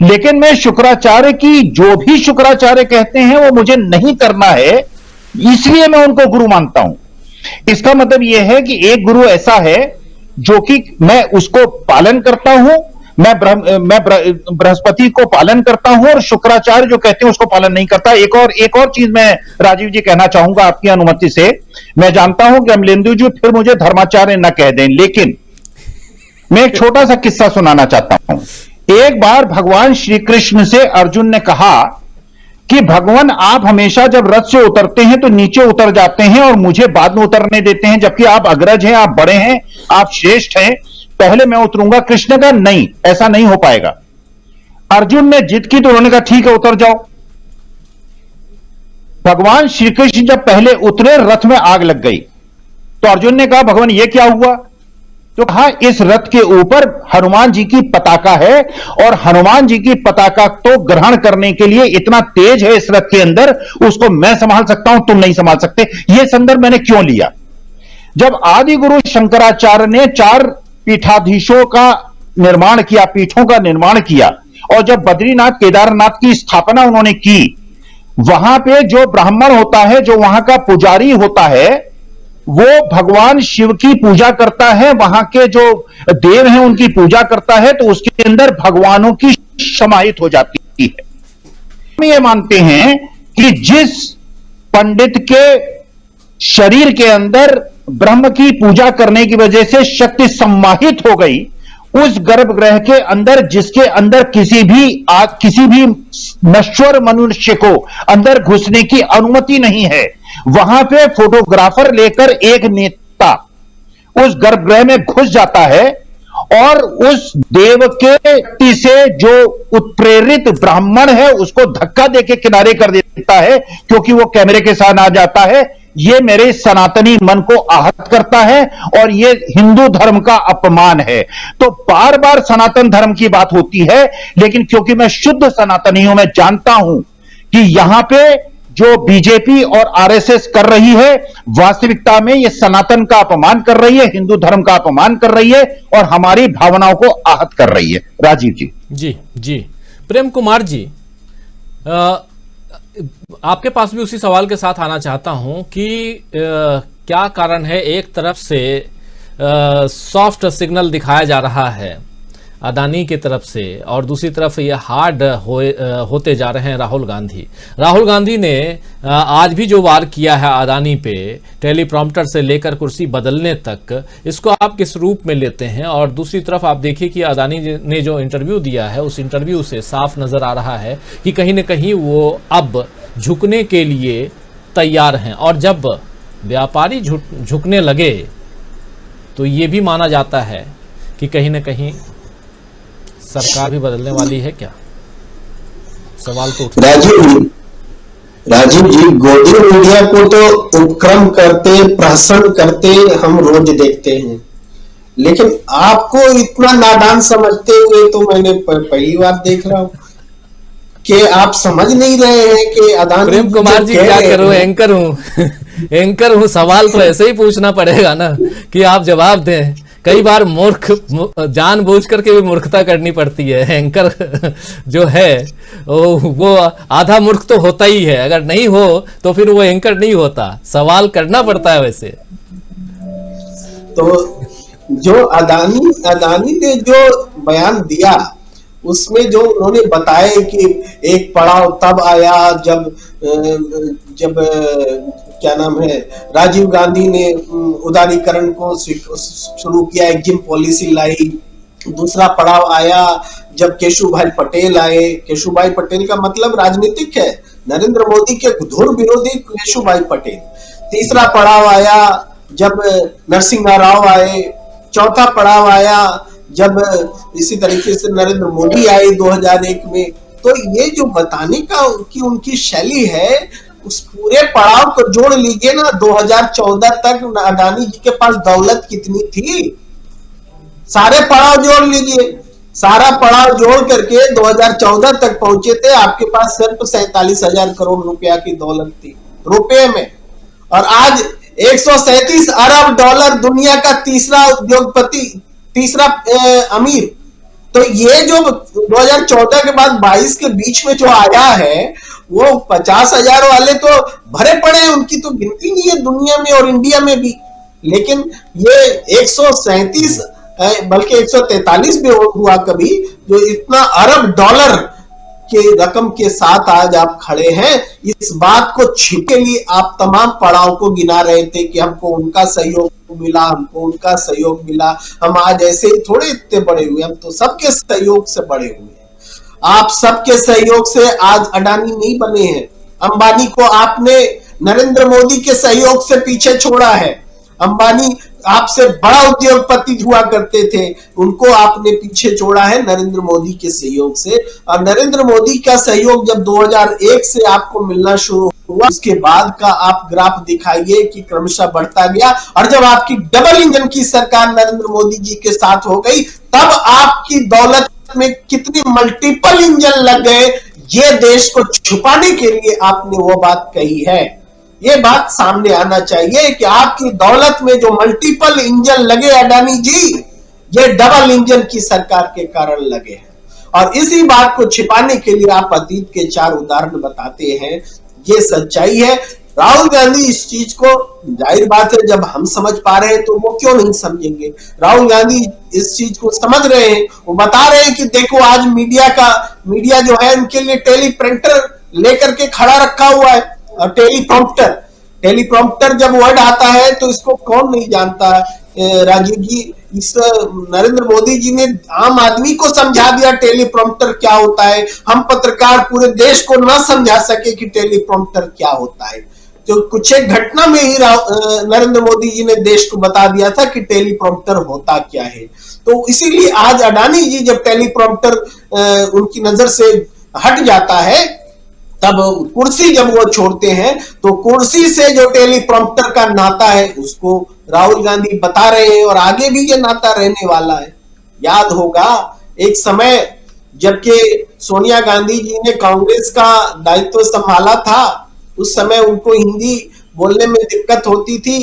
लेकिन मैं शुक्राचार्य की जो भी शुक्राचार्य कहते हैं वो मुझे नहीं करना है, इसलिए मैं उनको गुरु मानता हूं। इसका मतलब यह है कि एक गुरु ऐसा है जो कि मैं उसको पालन करता हूं, मैं बृहस्पति को पालन करता हूं, और शुक्राचार्य जो कहते हैं उसको पालन नहीं करता। एक और चीज मैं राजीव जी कहना चाहूंगा आपकी अनुमति से। मैं जानता हूं कि अमलेंदु जी फिर मुझे धर्माचार्य न कह दें, लेकिन मैं एक छोटा सा किस्सा सुनाना चाहता हूं। एक बार भगवान श्री कृष्ण से अर्जुन ने कहा कि भगवान आप हमेशा जब रथ से उतरते हैं तो नीचे उतर जाते हैं और मुझे बाद में उतरने देते हैं, जबकि आप अग्रज हैं, आप बड़े हैं, आप श्रेष्ठ हैं, पहले मैं उतरूंगा। कृष्ण का नहीं, ऐसा नहीं हो पाएगा। अर्जुन ने जिद की तो उन्होंने कहा ठीक है उतर जाओ। भगवान श्री कृष्ण जब पहले उतरे, रथ में आग लग गई। तो अर्जुन ने कहा भगवान ये क्या हुआ? तो कहा इस रथ के ऊपर हनुमान जी की पताका है, और हनुमान जी की पताका तो ग्रहण करने के लिए इतना तेज है इस रथ के अंदर, उसको मैं संभाल सकता हूं, तुम नहीं संभाल सकते। यह संदर्भ मैंने क्यों लिया? जब आदि गुरु शंकराचार्य ने 4 पीठाधीशों का निर्माण किया, पीठों का निर्माण किया, और जब बद्रीनाथ केदारनाथ की स्थापना उन्होंने की, वहां पे जो ब्राह्मण होता है, जो वहां का पुजारी होता है, वो भगवान शिव की पूजा करता है, वहां के जो देव हैं उनकी पूजा करता है, तो उसके अंदर भगवानों की समाहित हो जाती है। हम ये मानते हैं कि जिस पंडित के शरीर के अंदर ब्रह्म की पूजा करने की वजह से शक्ति सम्माहित हो गई, उस गर्भगृह के अंदर जिसके अंदर किसी भी नश्वर मनुष्य को अंदर घुसने की अनुमति नहीं है, वहां पे फोटोग्राफर लेकर एक नेता उस गर्भगृह में घुस जाता है और उस देव के शक्ति से जो उत्प्रेरित ब्राह्मण है उसको धक्का देके किनारे कर देता है, क्योंकि वो कैमरे के साथ आ जाता है। ये मेरे सनातनी मन को आहत करता है और ये हिंदू धर्म का अपमान है। तो बार बार सनातन धर्म की बात होती है, लेकिन क्योंकि मैं शुद्ध सनातनी हूं, मैं जानता हूं कि यहां पे जो बीजेपी और आरएसएस कर रही है, वास्तविकता में ये सनातन का अपमान कर रही है, हिंदू धर्म का अपमान कर रही है और हमारी भावनाओं को आहत कर रही है। राजीव जी। जी प्रेम कुमार जी, आपके पास भी उसी सवाल के साथ आना चाहता हूं कि क्या कारण है, एक तरफ से सॉफ्ट सिग्नल दिखाया जा रहा है अदानी की तरफ से, और दूसरी तरफ ये हार्ड होते जा रहे हैं राहुल गांधी। राहुल गांधी ने आज भी जो वार किया है अदानी पे, टेलीप्रॉम्प्टर से लेकर कुर्सी बदलने तक, इसको आप किस रूप में लेते हैं? और दूसरी तरफ आप देखिए कि अदानी ने जो इंटरव्यू दिया है, उस इंटरव्यू से साफ नजर आ रहा है कि कहीं न कहीं वो अब झुकने के लिए तैयार हैं, और जब व्यापारी झुकने लगे तो ये भी माना जाता है कि कहीं न कहीं सरकार भी बदलने वाली है। क्या सवाल तो राजीव जी गोदी मीडिया को तो उपक्रम करते, प्रहसन करते हम रोज देखते हैं, लेकिन आपको इतना नादान समझते हुए तो मैंने पहली बार देख रहा हूं कि आप समझ नहीं रहे हैं कि अदानी। प्रेम कुमार जी क्या करूं, एंकर हूं एंकर हूं, सवाल तो ऐसे ही पूछना पड़ेगा ना कि आप जवाब दें। कई बार मूर्ख जानबूझ करके भी मूर्खता करनी पड़ती है। एंकर जो है वो आधा मूर्ख तो होता ही है, अगर नहीं हो तो फिर वो एंकर नहीं होता, सवाल करना पड़ता है। वैसे तो जो अदानी ने जो बयान दिया उसमें जो उन्होंने बताया कि एक पड़ाव तब आया जब क्या नाम है, राजीव गांधी ने उदारीकरण को शुरू किया, एग्जिम पॉलिसी लाई। दूसरा पड़ाव आया जब केशुभाई पटेल आए। केशुभाई पटेल का मतलब राजनीतिक है, नरेंद्र मोदी के धुर विरोधी केशुभाई पटेल। तीसरा पड़ाव आया जब नरसिम्हा राव आए। चौथा पड़ाव आया जब इसी तरीके से नरेंद्र मोदी आए 2001 में। तो ये जो बताने का की उनकी शैली है, उस पूरे पड़ाव को जोड़ लीजिए ना, 2014 तक अडानी जी के पास दौलत कितनी थी, सारे पड़ाव जोड़ लीजिए, सारा पड़ाव जोड़ करके 2014 तक पहुंचे थे, आपके पास सिर्फ 47,000 करोड़ रुपया की दौलत थी रुपए में, और आज 137 अरब डॉलर, दुनिया का तीसरा उद्योगपति, तीसरा अमीर। तो ये जो 2014 के बाद 22 के बीच में जो आया है, वो 50,000 वाले तो भरे पड़े हैं, उनकी तो गिनती नहीं है दुनिया में और इंडिया में भी। लेकिन ये 137 बल्कि 143 भी हुआ कभी, जो इतना अरब डॉलर के रकम के साथ आज आप खड़े हैं, इस बात को छिपे के लिए आप तमाम पड़ाव को गिना रहे थे कि हमको उनका सहयोग मिला, हमको उनका सहयोग मिला, हम आज ऐसे ही थोड़े इतने बड़े हुए, हम तो सबके सहयोग से बड़े हुए हैं। आप सबके सहयोग से आज अडानी नहीं बने हैं। अंबानी को आपने नरेंद्र मोदी के सहयोग से पीछे छोड़ा है। अंबानी आपसे बड़ा उद्योगपति हुआ करते थे, उनको आपने पीछे छोड़ा है नरेंद्र मोदी के सहयोग से। और नरेंद्र मोदी का सहयोग जब 2001 से आपको मिलना शुरू हुआ, उसके बाद का आप ग्राफ दिखाइए कि क्रमशः बढ़ता गया, और जब आपकी डबल इंजन की सरकार नरेंद्र मोदी जी के साथ हो गई, तब आपकी दौलत में कितनी मल्टीपल इंजन लग गए, ये देश को छुपाने के लिए आपने वो बात कही है। ये बात सामने आना चाहिए कि आपकी दौलत में जो मल्टीपल इंजन लगे अडानी जी, ये डबल इंजन की सरकार के कारण लगे हैं। और इसी बात को छिपाने के लिए आप अतीत के 4 उदाहरण बताते हैं, ये सच्चाई है। राहुल गांधी इस चीज को, जाहिर बात है जब हम समझ पा रहे हैं तो वो क्यों नहीं समझेंगे। राहुल गांधी इस चीज को समझ रहे हैं, वो बता रहे हैं कि देखो आज मीडिया जो है उनके लिए टेलीप्रिंटर लेकर के खड़ा रखा हुआ है, और टेलीप्रॉम्प्टर जब वर्ड आता है तो इसको कौन नहीं जानता है। राजीव जी, इस नरेंद्र मोदी जी ने आम आदमी को समझा दिया टेलीप्रॉम्प्टर क्या होता है। हम पत्रकार पूरे देश को ना समझा सके कि टेलीप्रॉम्प्टर क्या होता है, तो कुछ एक घटना में ही नरेंद्र मोदी जी ने देश को बता दिया था कि टेलीप्रॉम्प्टर होता क्या है। तो इसीलिए आज अडानी जी जब टेलीप्रॉम्प्टर उनकी नजर से हट जाता है, तब कुर्सी जब वो छोड़ते हैं, तो कुर्सी से जो टेलीप्रॉम्प्टर का नाता है उसको राहुल गांधी बता रहे हैं, और आगे भी ये नाता रहने वाला है। याद होगा एक समय जबकि सोनिया गांधी जी ने कांग्रेस का दायित्व संभाला था, उस समय उनको हिंदी बोलने में दिक्कत होती थी,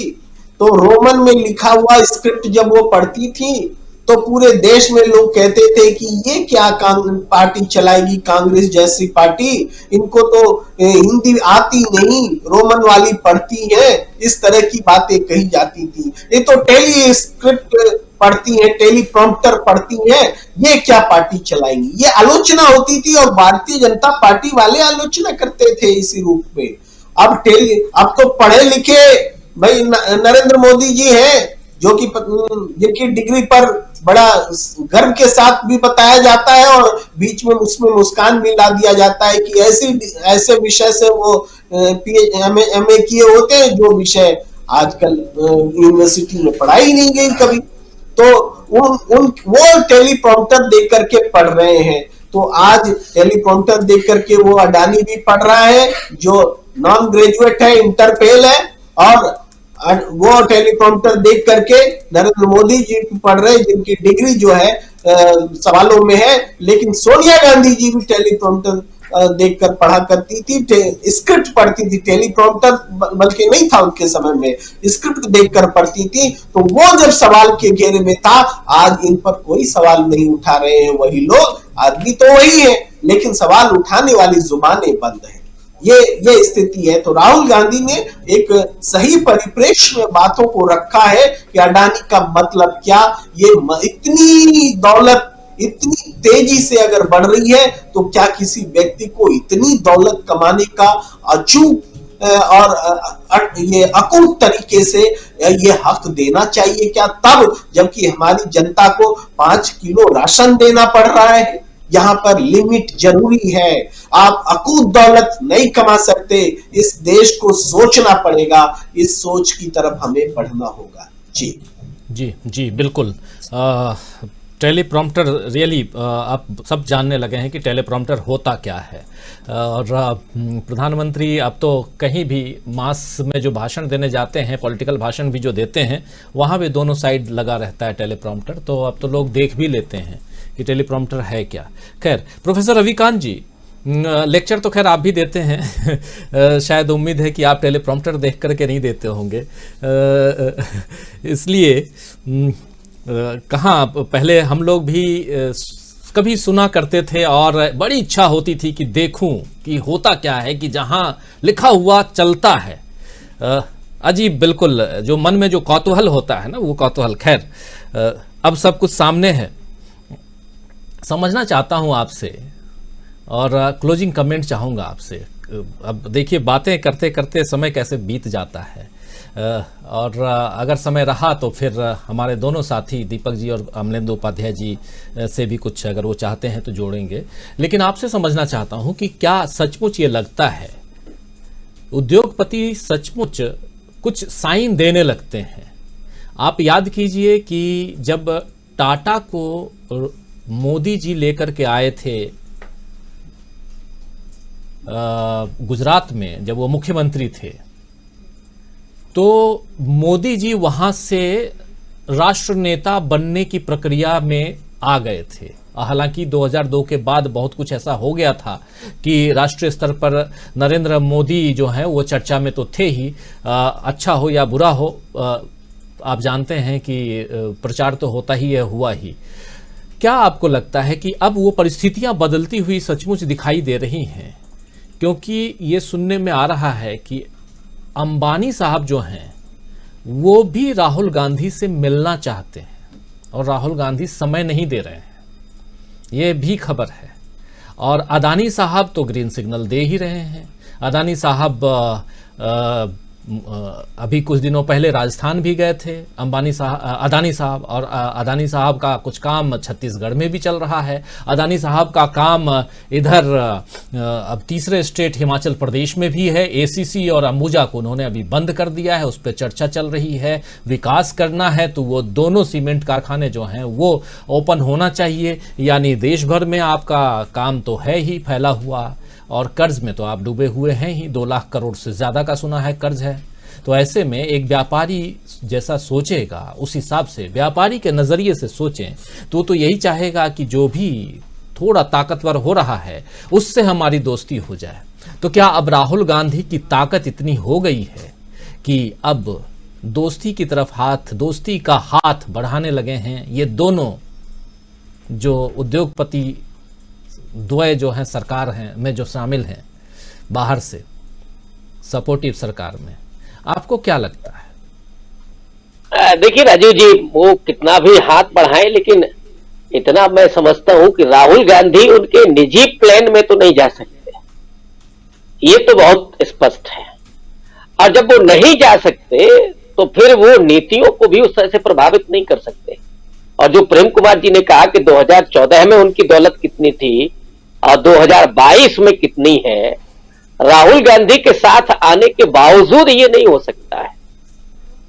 तो रोमन में लिखा हुआ स्क्रिप्ट जब वो पढ़ती थी तो पूरे देश में लोग कहते थे कि ये क्या पार्टी चलाएगी, कांग्रेस जैसी पार्टी, इनको तो हिंदी आती नहीं, रोमन वाली पढ़ती है, इस तरह की बातें कही जाती थी। ये तो टेली स्क्रिप्ट पढ़ती है, टेलीप्रॉम्प्टर पढ़ती है, ये क्या पार्टी चलाएंगी, ये आलोचना होती थी, और भारतीय जनता पार्टी वाले आलोचना करते थे इसी रूप में। अब तो पढ़े लिखे भाई नरेंद्र मोदी जी हैं, जो कि जिनकी डिग्री पर बड़ा गर्व के साथ भी बताया जाता है, और बीच में उसमें मुस्कान भी ला दिया जाता है कि ऐसे विषय से वो MA किए होते हैं जो विषय आजकल यूनिवर्सिटी में पढ़ाई नहीं गई कभी। तो वो टेलीप्रॉम्प्टर देख करके पढ़ रहे हैं। तो आज टेलीप्रॉम्प्टर देख करके वो अडानी भी पढ़ रहा है, जो नॉन ग्रेजुएट है, इंटर फेल है, और वो टेलीप्रॉम्प्टर देख करके नरेंद्र मोदी जी पढ़ रहे हैं, जिनकी डिग्री जो है सवालों में है। लेकिन सोनिया गांधी जी भी टेलीप्रॉम्प्टर देखकर पढ़ा करती थी, स्क्रिप्ट पढ़ती थी, टेलीप्रॉम्प्टर बल्कि नहीं था उनके समय में, स्क्रिप्ट देखकर पढ़ती थी। तो वो जब सवाल के घेरे में था, आज इन पर कोई सवाल नहीं उठा रहे हैं वही लोग, आदमी तो वही है, लेकिन सवाल उठाने वाली जुबानें बंद है। ये स्थिति है। तो राहुल गांधी ने एक सही परिप्रेक्ष्य में बातों को रखा है कि अडानी का मतलब क्या, ये इतनी दौलत इतनी तेजी से अगर बढ़ रही है तो क्या किसी व्यक्ति को इतनी दौलत कमाने का अचूक और ये अकूट तरीके से ये हक देना चाहिए क्या, तब जबकि हमारी जनता को 5 किलो राशन देना पड़ रहा है। यहाँ पर लिमिट जरूरी है। आप अकूत दौलत नहीं कमा सकते, इस देश को सोचना पड़ेगा, इस सोच की तरफ हमें बढ़ना होगा। जी जी जी बिल्कुल। टेलीप्रॉम्प्टर रियली आप सब जानने लगे हैं कि टेलीप्रॉम्प्टर होता क्या है। और प्रधानमंत्री अब तो कहीं भी मास में जो भाषण देने जाते हैं, पॉलिटिकल भाषण भी जो देते हैं, वहाँ भी दोनों साइड लगा रहता है टेलीप्रॉम्प्टर। तो अब तो लोग देख भी लेते हैं कि टेलीप्रॉम्प्टर है क्या। खैर, प्रोफेसर रविकांत जी, लेक्चर तो खैर आप भी देते हैं, शायद उम्मीद है कि आप टेलीप्रॉम्प्टर देख करके नहीं देते होंगे, इसलिए कहाँ पहले हम लोग भी कभी सुना करते थे और बड़ी इच्छा होती थी कि देखूं कि होता क्या है, कि जहां लिखा हुआ चलता है। अजीब, बिल्कुल जो मन में जो कौतूहल होता है ना, वो कौतूहल। खैर, अब सब कुछ सामने है। समझना चाहता हूं आपसे और क्लोजिंग कमेंट चाहूँगा आपसे। अब देखिए, बातें करते करते समय कैसे बीत जाता है, और अगर समय रहा तो फिर हमारे दोनों साथी दीपक जी और अमलेंदु उपाध्याय जी से भी कुछ अगर वो चाहते हैं तो जोड़ेंगे। लेकिन आपसे समझना चाहता हूँ कि क्या सचमुच ये लगता है उद्योगपति सचमुच कुछ साइन देने लगते हैं? आप याद कीजिए कि जब टाटा को मोदी जी लेकर के आए थे गुजरात में, जब वो मुख्यमंत्री थे, तो मोदी जी वहां से राष्ट्र नेता बनने की प्रक्रिया में आ गए थे। हालांकि 2002 के बाद बहुत कुछ ऐसा हो गया था कि राष्ट्रीय स्तर पर नरेंद्र मोदी जो हैं वो चर्चा में तो थे ही, अच्छा हो या बुरा हो, आप जानते हैं कि प्रचार तो होता ही है, हुआ ही। क्या आपको लगता है कि अब वो परिस्थितियां बदलती हुई सचमुच दिखाई दे रही हैं? क्योंकि ये सुनने में आ रहा है कि अंबानी साहब जो हैं वो भी राहुल गांधी से मिलना चाहते हैं और राहुल गांधी समय नहीं दे रहे हैं, ये भी खबर है। और अदानी साहब तो ग्रीन सिग्नल दे ही रहे हैं। अदानी साहब अभी कुछ दिनों पहले राजस्थान भी गए थे अदानी साहब, और अदानी साहब का कुछ काम छत्तीसगढ़ में भी चल रहा है। अदानी साहब का काम इधर अब तीसरे स्टेट हिमाचल प्रदेश में भी है। एसीसी और अंबुजा को उन्होंने अभी बंद कर दिया है, उस पर चर्चा चल रही है। विकास करना है तो वो दोनों सीमेंट कारखाने जो हैं वो ओपन होना चाहिए, यानी देश भर में आपका काम तो है ही फैला हुआ, और कर्ज में तो आप डूबे हुए हैं ही। 2 लाख करोड़ से ज्यादा का सुना है कर्ज है। तो ऐसे में एक व्यापारी जैसा सोचेगा, उस हिसाब से व्यापारी के नजरिए से सोचें तो यही चाहेगा कि जो भी थोड़ा ताकतवर हो रहा है उससे हमारी दोस्ती हो जाए। तो क्या अब राहुल गांधी की ताकत इतनी हो गई है कि अब दोस्ती की तरफ दोस्ती का हाथ बढ़ाने लगे हैं ये दोनों जो उद्योगपति द्वय जो हैं सरकार हैं में जो शामिल हैं बाहर से सपोर्टिव सरकार में? आपको क्या लगता है? देखिए राजीव जी, वो कितना भी हाथ बढ़ाएं, लेकिन इतना मैं समझता हूं कि राहुल गांधी उनके निजी प्लान में तो नहीं जा सकते, ये तो बहुत स्पष्ट है। और जब वो नहीं जा सकते तो फिर वो नीतियों को भी उस तरह से प्रभावित नहीं कर सकते। और जो प्रेम कुमार जी ने कहा कि 2014 में उनकी दौलत कितनी थी और 2022 में कितनी है, राहुल गांधी के साथ आने के बावजूद ये नहीं हो सकता है।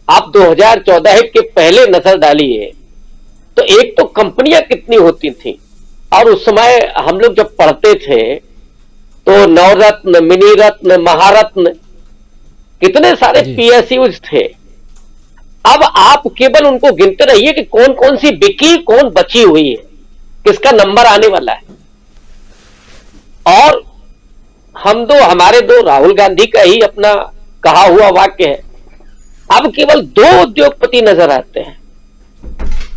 आप 2014 के पहले नजर डालिए तो एक तो कंपनियां कितनी होती थी, और उस समय हम लोग जब पढ़ते थे तो नवरत्न, मिनी रत्न, महारत्न, कितने सारे पीएसयूज थे। अब आप केवल उनको गिनते रहिए कि कौन कौन सी बिकी, कौन बची हुई है, किसका नंबर आने वाला है। और हमारे दो राहुल गांधी का ही अपना कहा हुआ वाक्य है, अब केवल 2 उद्योगपति नजर आते हैं।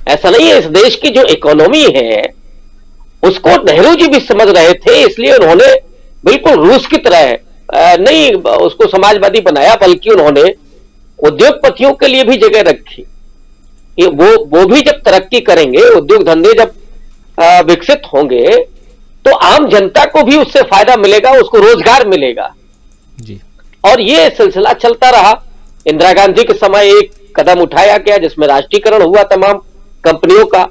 ऐसा नहीं है, इस देश की जो इकोनॉमी है उसको नेहरू जी भी समझ रहे थे, इसलिए उन्होंने बिल्कुल रूस की तरह नहीं उसको समाजवादी बनाया, बल्कि उन्होंने उद्योगपतियों के लिए भी जगह रखी। वो भी जब तरक्की करेंगे, उद्योग धंधे जब विकसित होंगे तो आम जनता को भी उससे फायदा मिलेगा, उसको रोजगार मिलेगा जी। और ये सिलसिला चलता रहा। इंदिरा गांधी के समय एक कदम उठाया गया जिसमें राष्ट्रीयकरण हुआ तमाम कंपनियों का,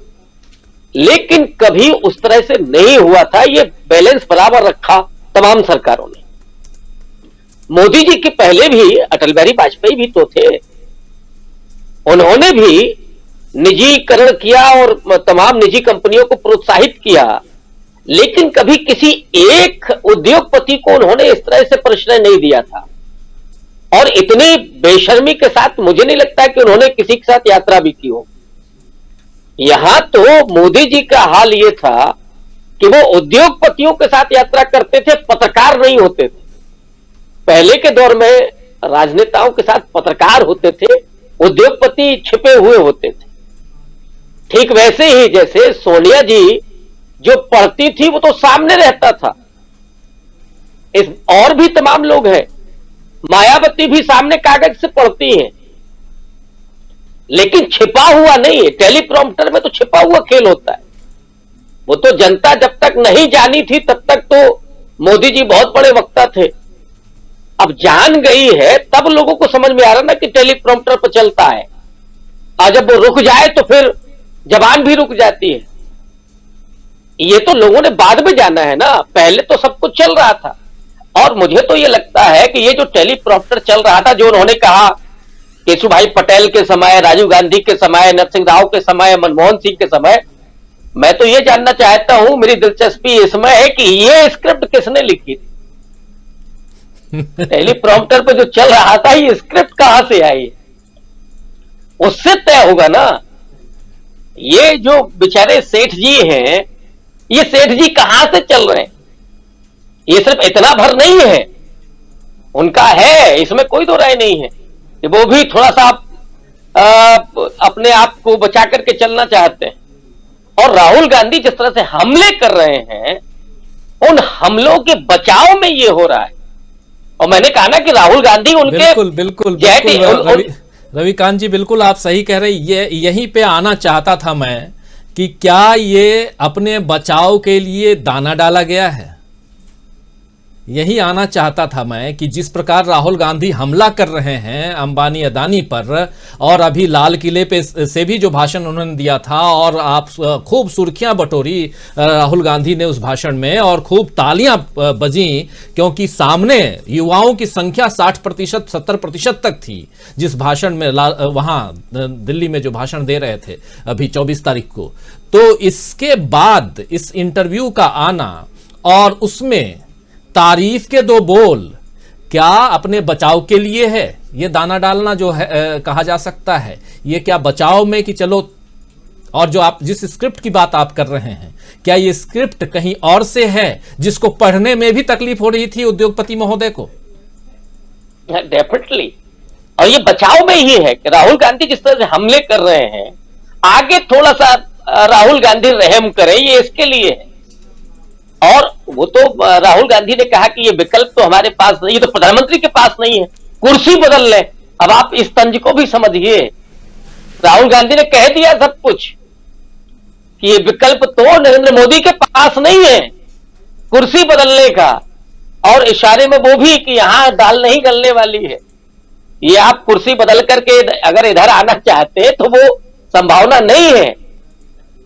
लेकिन कभी उस तरह से नहीं हुआ था। ये बैलेंस बराबर रखा तमाम सरकारों ने। मोदी जी के पहले भी अटल बिहारी वाजपेयी भी तो थे, उन्होंने भी निजीकरण किया और तमाम निजी कंपनियों को प्रोत्साहित किया, लेकिन कभी किसी एक उद्योगपति को उन्होंने इस तरह से प्रश्रय नहीं दिया था। और इतनी बेशर्मी के साथ मुझे नहीं लगता कि उन्होंने किसी के साथ यात्रा भी की हो। यहां तो मोदी जी का हाल यह था कि वो उद्योगपतियों के साथ यात्रा करते थे, पत्रकार नहीं होते थे। पहले के दौर में राजनेताओं के साथ पत्रकार होते थे, उद्योगपति छिपे हुए होते थे। ठीक वैसे ही जैसे सोनिया जी जो पढ़ती थी वो तो सामने रहता था। और भी तमाम लोग हैं, मायावती भी सामने कागज से पढ़ती हैं, लेकिन छिपा हुआ नहीं है। टेलीप्रॉम्प्टर में तो छिपा हुआ खेल होता है। वो तो जनता जब तक नहीं जानी थी तब तक तो मोदी जी बहुत बड़े वक्ता थे। अब जान गई है तब लोगों को समझ में आ रहा ना कि टेलीप्रॉम्प्टर पर चलता है, और जब वो रुक जाए तो फिर जबान भी रुक जाती है। ये तो लोगों ने बाद में जाना है ना, पहले तो सब कुछ चल रहा था। और मुझे तो ये लगता है कि ये जो टेलीप्रॉम्प्टर चल रहा था, जो उन्होंने कहा केशुभाई पटेल के समय, राजीव गांधी के समय, नरसिंह राव के समय, मनमोहन सिंह के समय, मैं तो ये जानना चाहता हूं, मेरी दिलचस्पी इसमें है कि ये स्क्रिप्ट किसने लिखी थी? टेलीप्रॉम्प्टर पे जो चल रहा था ये स्क्रिप्ट कहां से आई? उससे तय होगा ना। ये जो बेचारे सेठ जी हैं, ये सेठ जी कहां से चल रहे हैं? ये सिर्फ इतना भर नहीं है, उनका है, इसमें कोई दो राय नहीं है कि वो भी थोड़ा सा अपने आप को बचा करके चलना चाहते हैं। और राहुल गांधी जिस तरह से हमले कर रहे हैं, उन हमलों के बचाव में ये हो रहा है। और मैंने कहा ना कि राहुल गांधी उनके बिल्कुल रविकांत जी, बिल्कुल आप सही कह रहे। ये यहीं पे आना चाहता था मैं कि क्या ये अपने बचाव के लिए दाना डाला गया है? यही आना चाहता था मैं कि जिस प्रकार राहुल गांधी हमला कर रहे हैं अंबानी अदानी पर, और अभी लाल किले पे से भी जो भाषण उन्होंने दिया था, और आप खूब सुर्खियां बटोरी राहुल गांधी ने उस भाषण में, और खूब तालियां बजी, क्योंकि सामने युवाओं की संख्या 60% 70% तक थी जिस भाषण में वहां दिल्ली में जो भाषण दे रहे थे अभी 24 तारीख को। तो इसके बाद इस इंटरव्यू का आना और उसमें तारीफ के दो बोल, क्या अपने बचाव के लिए है? ये दाना डालना जो है कहा जा सकता है, ये क्या बचाव में कि चलो, और जो आप जिस स्क्रिप्ट की बात आप कर रहे हैं, क्या ये स्क्रिप्ट कहीं और से है जिसको पढ़ने में भी तकलीफ हो रही थी उद्योगपति महोदय को? डेफिनेटली। और ये बचाव में ही है कि राहुल गांधी जिस तरह से हमले कर रहे हैं, आगे थोड़ा सा राहुल गांधी रहम करें, ये इसके लिए है। और वो तो राहुल गांधी ने कहा कि ये विकल्प तो हमारे पास नहीं है, तो प्रधानमंत्री के पास नहीं है, कुर्सी बदल ले। अब आप इस तंज को भी समझिए, राहुल गांधी ने कह दिया सब कुछ कि ये विकल्प तो नरेंद्र मोदी के पास नहीं है कुर्सी बदलने का, और इशारे में वो भी कि यहां दाल नहीं गलने वाली है, ये आप कुर्सी बदल करके अगर इधर आना चाहते हैं तो वो संभावना नहीं है।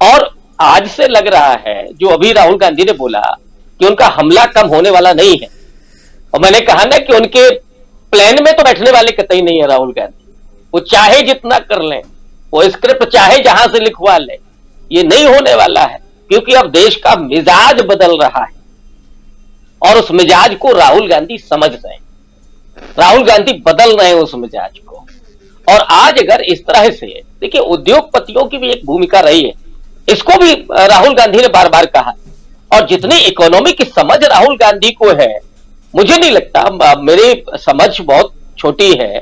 और आज से लग रहा है जो अभी राहुल गांधी ने बोला कि उनका हमला कम होने वाला नहीं है, और मैंने कहा ना कि उनके प्लान में तो बैठने वाले कतई नहीं है राहुल गांधी। वो चाहे जितना कर लें, वो स्क्रिप्ट चाहे जहां से लिखवा लें, ये नहीं होने वाला है, क्योंकि अब देश का मिजाज बदल रहा है और उस मिजाज को राहुल गांधी समझ रहे हैं। राहुल गांधी बदल रहे हैं उस मिजाज को। और आज अगर इस तरह से, देखिए उद्योगपतियों की भी एक भूमिका रही है, इसको भी राहुल गांधी ने बार बार कहा। और जितनी इकोनॉमी की समझ राहुल गांधी को है, मुझे नहीं लगता, मेरी समझ बहुत छोटी है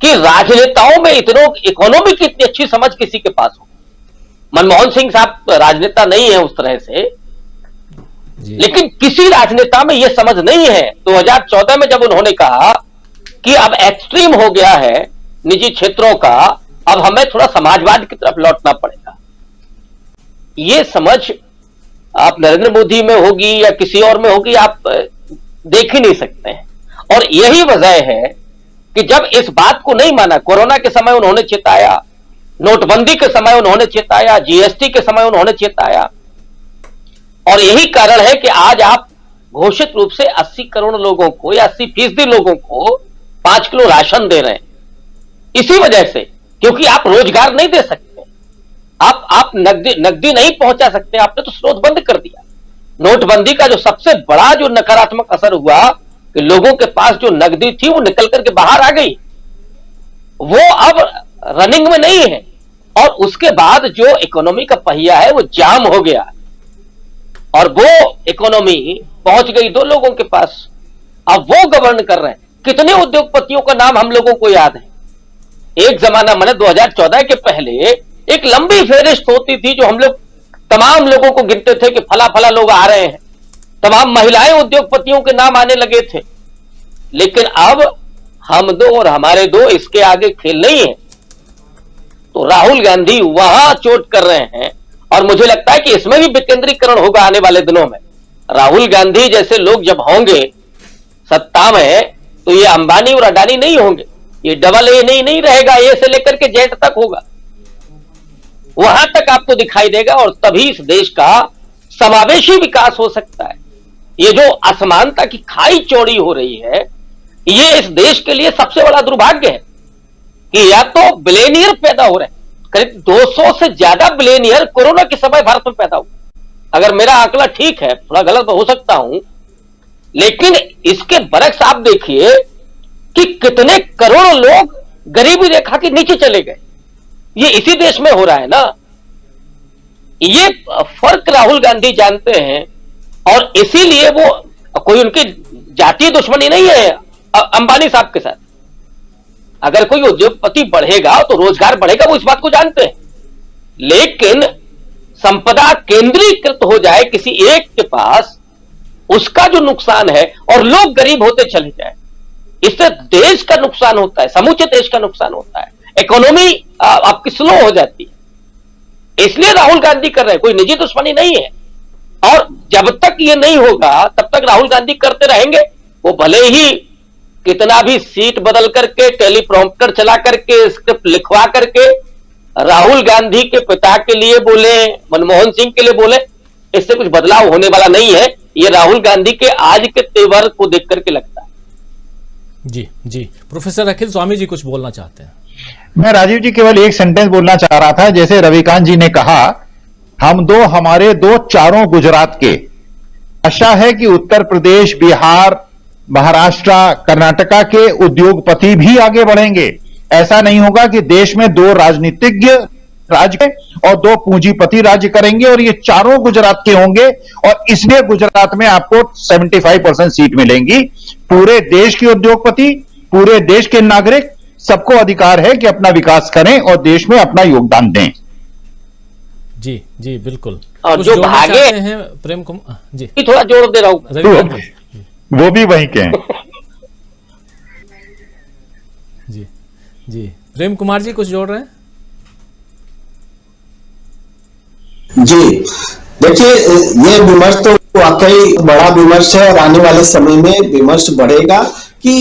कि राजनेताओं में इकोनॉमी की इतनी अच्छी समझ किसी के पास हो। मनमोहन सिंह साहब राजनेता नहीं है उस तरह से, लेकिन किसी राजनेता में यह समझ नहीं है। 2014 में जब उन्होंने कहा कि अब एक्सट्रीम हो गया है निजी क्षेत्रों का, अब हमें थोड़ा समाजवाद की तरफ लौटना पड़ेगा, ये समझ आप नरेंद्र मोदी में होगी या किसी और में होगी, आप देख ही नहीं सकते हैं। और यही वजह है कि जब इस बात को नहीं माना, कोरोना के समय उन्होंने चेताया, नोटबंदी के समय उन्होंने चेताया, जीएसटी के समय उन्होंने चेताया, और यही कारण है कि आज आप घोषित रूप से 80 करोड़ लोगों को या 80% लोगों को 5 किलो राशन दे रहे हैं। इसी वजह से, क्योंकि आप रोजगार नहीं दे सकते, आप नकदी नहीं पहुंचा सकते, आपने तो स्रोत बंद कर दिया। नोटबंदी का जो सबसे बड़ा जो नकारात्मक असर हुआ कि लोगों के पास जो नकदी थी वो निकल करके बाहर आ गई, वो अब रनिंग में नहीं है। और उसके बाद जो इकोनॉमी का पहिया है वो जाम हो गया और वो इकोनॉमी पहुंच गई 2 लोगों के पास, अब वो गवर्न कर रहे हैं। कितने उद्योगपतियों का नाम हम लोगों को याद है? एक जमाना मैंने 2014 के पहले एक लंबी फेहरिस्त होती थी जो हम लोग तमाम लोगों को गिनते थे कि फला फला लोग आ रहे हैं, तमाम महिलाएं उद्योगपतियों के नाम आने लगे थे। लेकिन अब हम 2 और हमारे 2 इसके आगे खेल नहीं है। तो राहुल गांधी वहां चोट कर रहे हैं और मुझे लगता है कि इसमें भी विकेंद्रीकरण होगा आने वाले दिनों में। राहुल गांधी जैसे लोग जब होंगे सत्ता में तो ये अंबानी और अडानी नहीं होंगे, ये डबल ए नहीं रहेगा, ए से लेकर के जेड तक होगा, वहां तक आपको दिखाई देगा और तभी इस देश का समावेशी विकास हो सकता है। ये जो असमानता की खाई चौड़ी हो रही है, ये इस देश के लिए सबसे बड़ा दुर्भाग्य है कि या तो बिलियनियर पैदा हो रहे हैं, करीब 200 से ज्यादा बिलियनियर कोरोना के समय भारत में पैदा हुआ। अगर मेरा आंकड़ा ठीक है, थोड़ा गलत हो सकता हूं, लेकिन इसके बरक्स आप देखिए कि कितने करोड़ों लोग गरीबी रेखा के नीचे चले गए। ये इसी देश में हो रहा है ना। ये फर्क राहुल गांधी जानते हैं और इसीलिए वो, कोई उनकी जातीय दुश्मनी नहीं है अंबानी साहब के साथ। अगर कोई उद्योगपति बढ़ेगा तो रोजगार बढ़ेगा, वो इस बात को जानते हैं। लेकिन संपदा केंद्रीकृत हो जाए किसी एक के पास, उसका जो नुकसान है और लोग गरीब होते चले जाए, इससे देश का नुकसान होता है, समूचे देश का नुकसान होता है, इकोनॉमी आपकी स्लो हो जाती है। इसलिए राहुल गांधी कर रहे हैं, कोई निजी दुश्मनी नहीं है। और जब तक ये नहीं होगा तब तक राहुल गांधी करते रहेंगे। वो भले ही कितना भी सीट बदल करके, टेलीप्रॉम्प्टर चला करके, स्क्रिप्ट लिखवा करके राहुल गांधी के पिता के लिए बोले, मनमोहन सिंह के लिए बोले, इससे कुछ बदलाव होने वाला नहीं है। ये राहुल गांधी के आज के तेवर को देख करके लगता है। जी प्रोफेसर अखिल स्वामी जी कुछ बोलना चाहते हैं। मैं राजीव जी केवल एक सेंटेंस बोलना चाह रहा था। जैसे रविकांत जी ने कहा, हमारे दो चारों गुजरात के, आशा है कि उत्तर प्रदेश, बिहार, महाराष्ट्र, कर्नाटका के उद्योगपति भी आगे बढ़ेंगे। ऐसा नहीं होगा कि देश में 2 राजनीतिज्ञ राज्य और 2 पूंजीपति राज्य करेंगे और ये चारों गुजरात के होंगे और इसलिए गुजरात में आपको 75% सीट मिलेंगी। पूरे देश के उद्योगपति, पूरे देश के नागरिक, सबको अधिकार है कि अपना विकास करें और देश में अपना योगदान दें। जी बिल्कुल। और जो भागे हैं प्रेम कुमार जी, थोड़ा जोड़ दे रहा हूं, वो भी वहीं के हैं। जी प्रेम कुमार जी कुछ जोड़ रहे हैं। जी देखिए, ये विमर्श तो वाकई बड़ा विमर्श है और आने वाले समय में विमर्श बढ़ेगा कि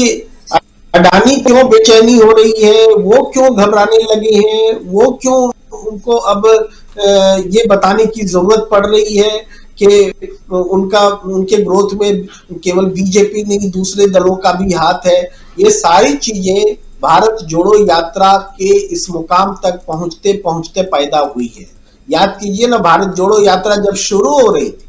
अडानी क्यों बेचैनी हो रही है, वो क्यों घबराने लगे हैं, वो क्यों उनको अब ये बताने की जरूरत पड़ रही है कि उनके ग्रोथ में केवल बीजेपी नहीं दूसरे दलों का भी हाथ है। ये सारी चीजें भारत जोड़ो यात्रा के इस मुकाम तक पहुंचते पहुंचते पैदा हुई है। याद कीजिए ना, भारत जोड़ो यात्रा जब शुरू हो रही थी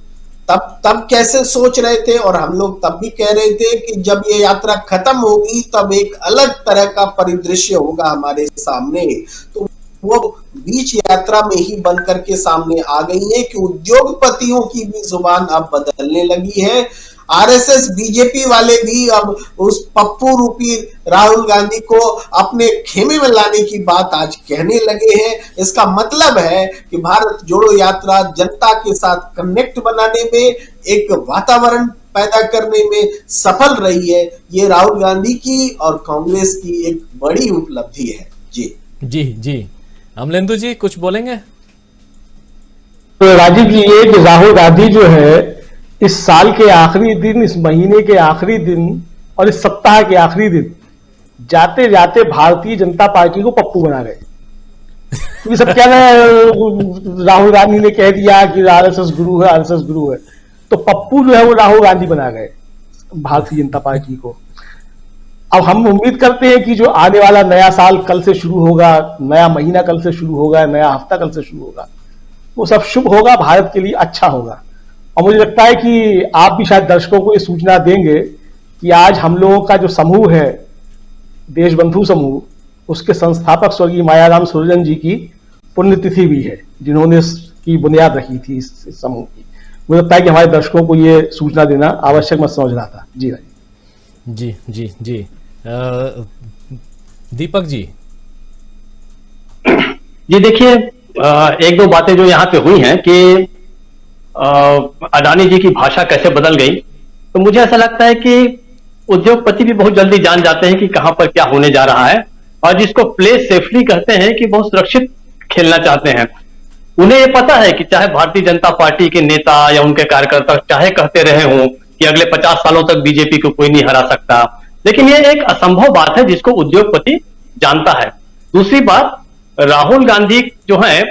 तब कैसे सोच रहे थे, और हम लोग तब भी कह रहे थे कि जब ये यात्रा खत्म होगी तब एक अलग तरह का परिदृश्य होगा हमारे सामने। तो वो बीच यात्रा में ही बन करके सामने आ गई है कि उद्योगपतियों की भी जुबान अब बदलने लगी है। आरएसएस बीजेपी वाले भी अब उस पप्पू रूपी राहुल गांधी को अपने खेमे में लाने की बात आज कहने लगे हैं। इसका मतलब है कि भारत जोड़ो यात्रा जनता के साथ कनेक्ट बनाने में, एक वातावरण पैदा करने में सफल रही है। ये राहुल गांधी की और कांग्रेस की एक बड़ी उपलब्धि है। जी अमलेंदु जी कुछ बोलेंगे। तो राजीव जी, ये जो राहुल गांधी जो है इस साल के आखिरी दिन, इस महीने के आखिरी दिन और इस सप्ताह के आखिरी दिन जाते जाते भारतीय जनता पार्टी को पप्पू बना गए। क्योंकि सब क्या राहुल गांधी ने कह दिया कि आरएसएस गुरु है, आरएसएस गुरु है, तो पप्पू जो है वो राहुल गांधी बना गए भारतीय जनता पार्टी को। अब हम उम्मीद करते हैं कि जो आने वाला नया साल कल से शुरू होगा, नया महीना कल से शुरू होगा, नया हफ्ता कल से शुरू होगा, वो सब शुभ होगा, भारत के लिए अच्छा होगा। और मुझे लगता है कि आप भी शायद दर्शकों को ये सूचना देंगे कि आज हम लोगों का जो समूह है, देशबंधु समूह, उसके संस्थापक स्वर्गीय मायाराम सुरजन जी की पुण्यतिथि भी है, जिन्होंने इसकी बुनियाद रखी थी इस समूह की। मुझे लगता है कि हमारे दर्शकों को ये सूचना देना आवश्यक मैं समझ रहा था। जी भाई। जी जी जी। दीपक जी। जी देखिए, एक दो बातें जो यहाँ पे हुई हैं कि अडानी जी की भाषा कैसे बदल गई, तो मुझे ऐसा लगता है कि उद्योगपति भी बहुत जल्दी जान जाते हैं कि कहां पर क्या होने जा रहा है, और जिसको प्ले सेफली कहते हैं कि बहुत सुरक्षित खेलना चाहते हैं। उन्हें ये पता है कि चाहे भारतीय जनता पार्टी के नेता या उनके कार्यकर्ता चाहे कहते रहे हों कि अगले 50 सालों तक बीजेपी को कोई नहीं हरा सकता, लेकिन ये एक असंभव बात है जिसको उद्योगपति जानता है। दूसरी बात, राहुल गांधी जो है,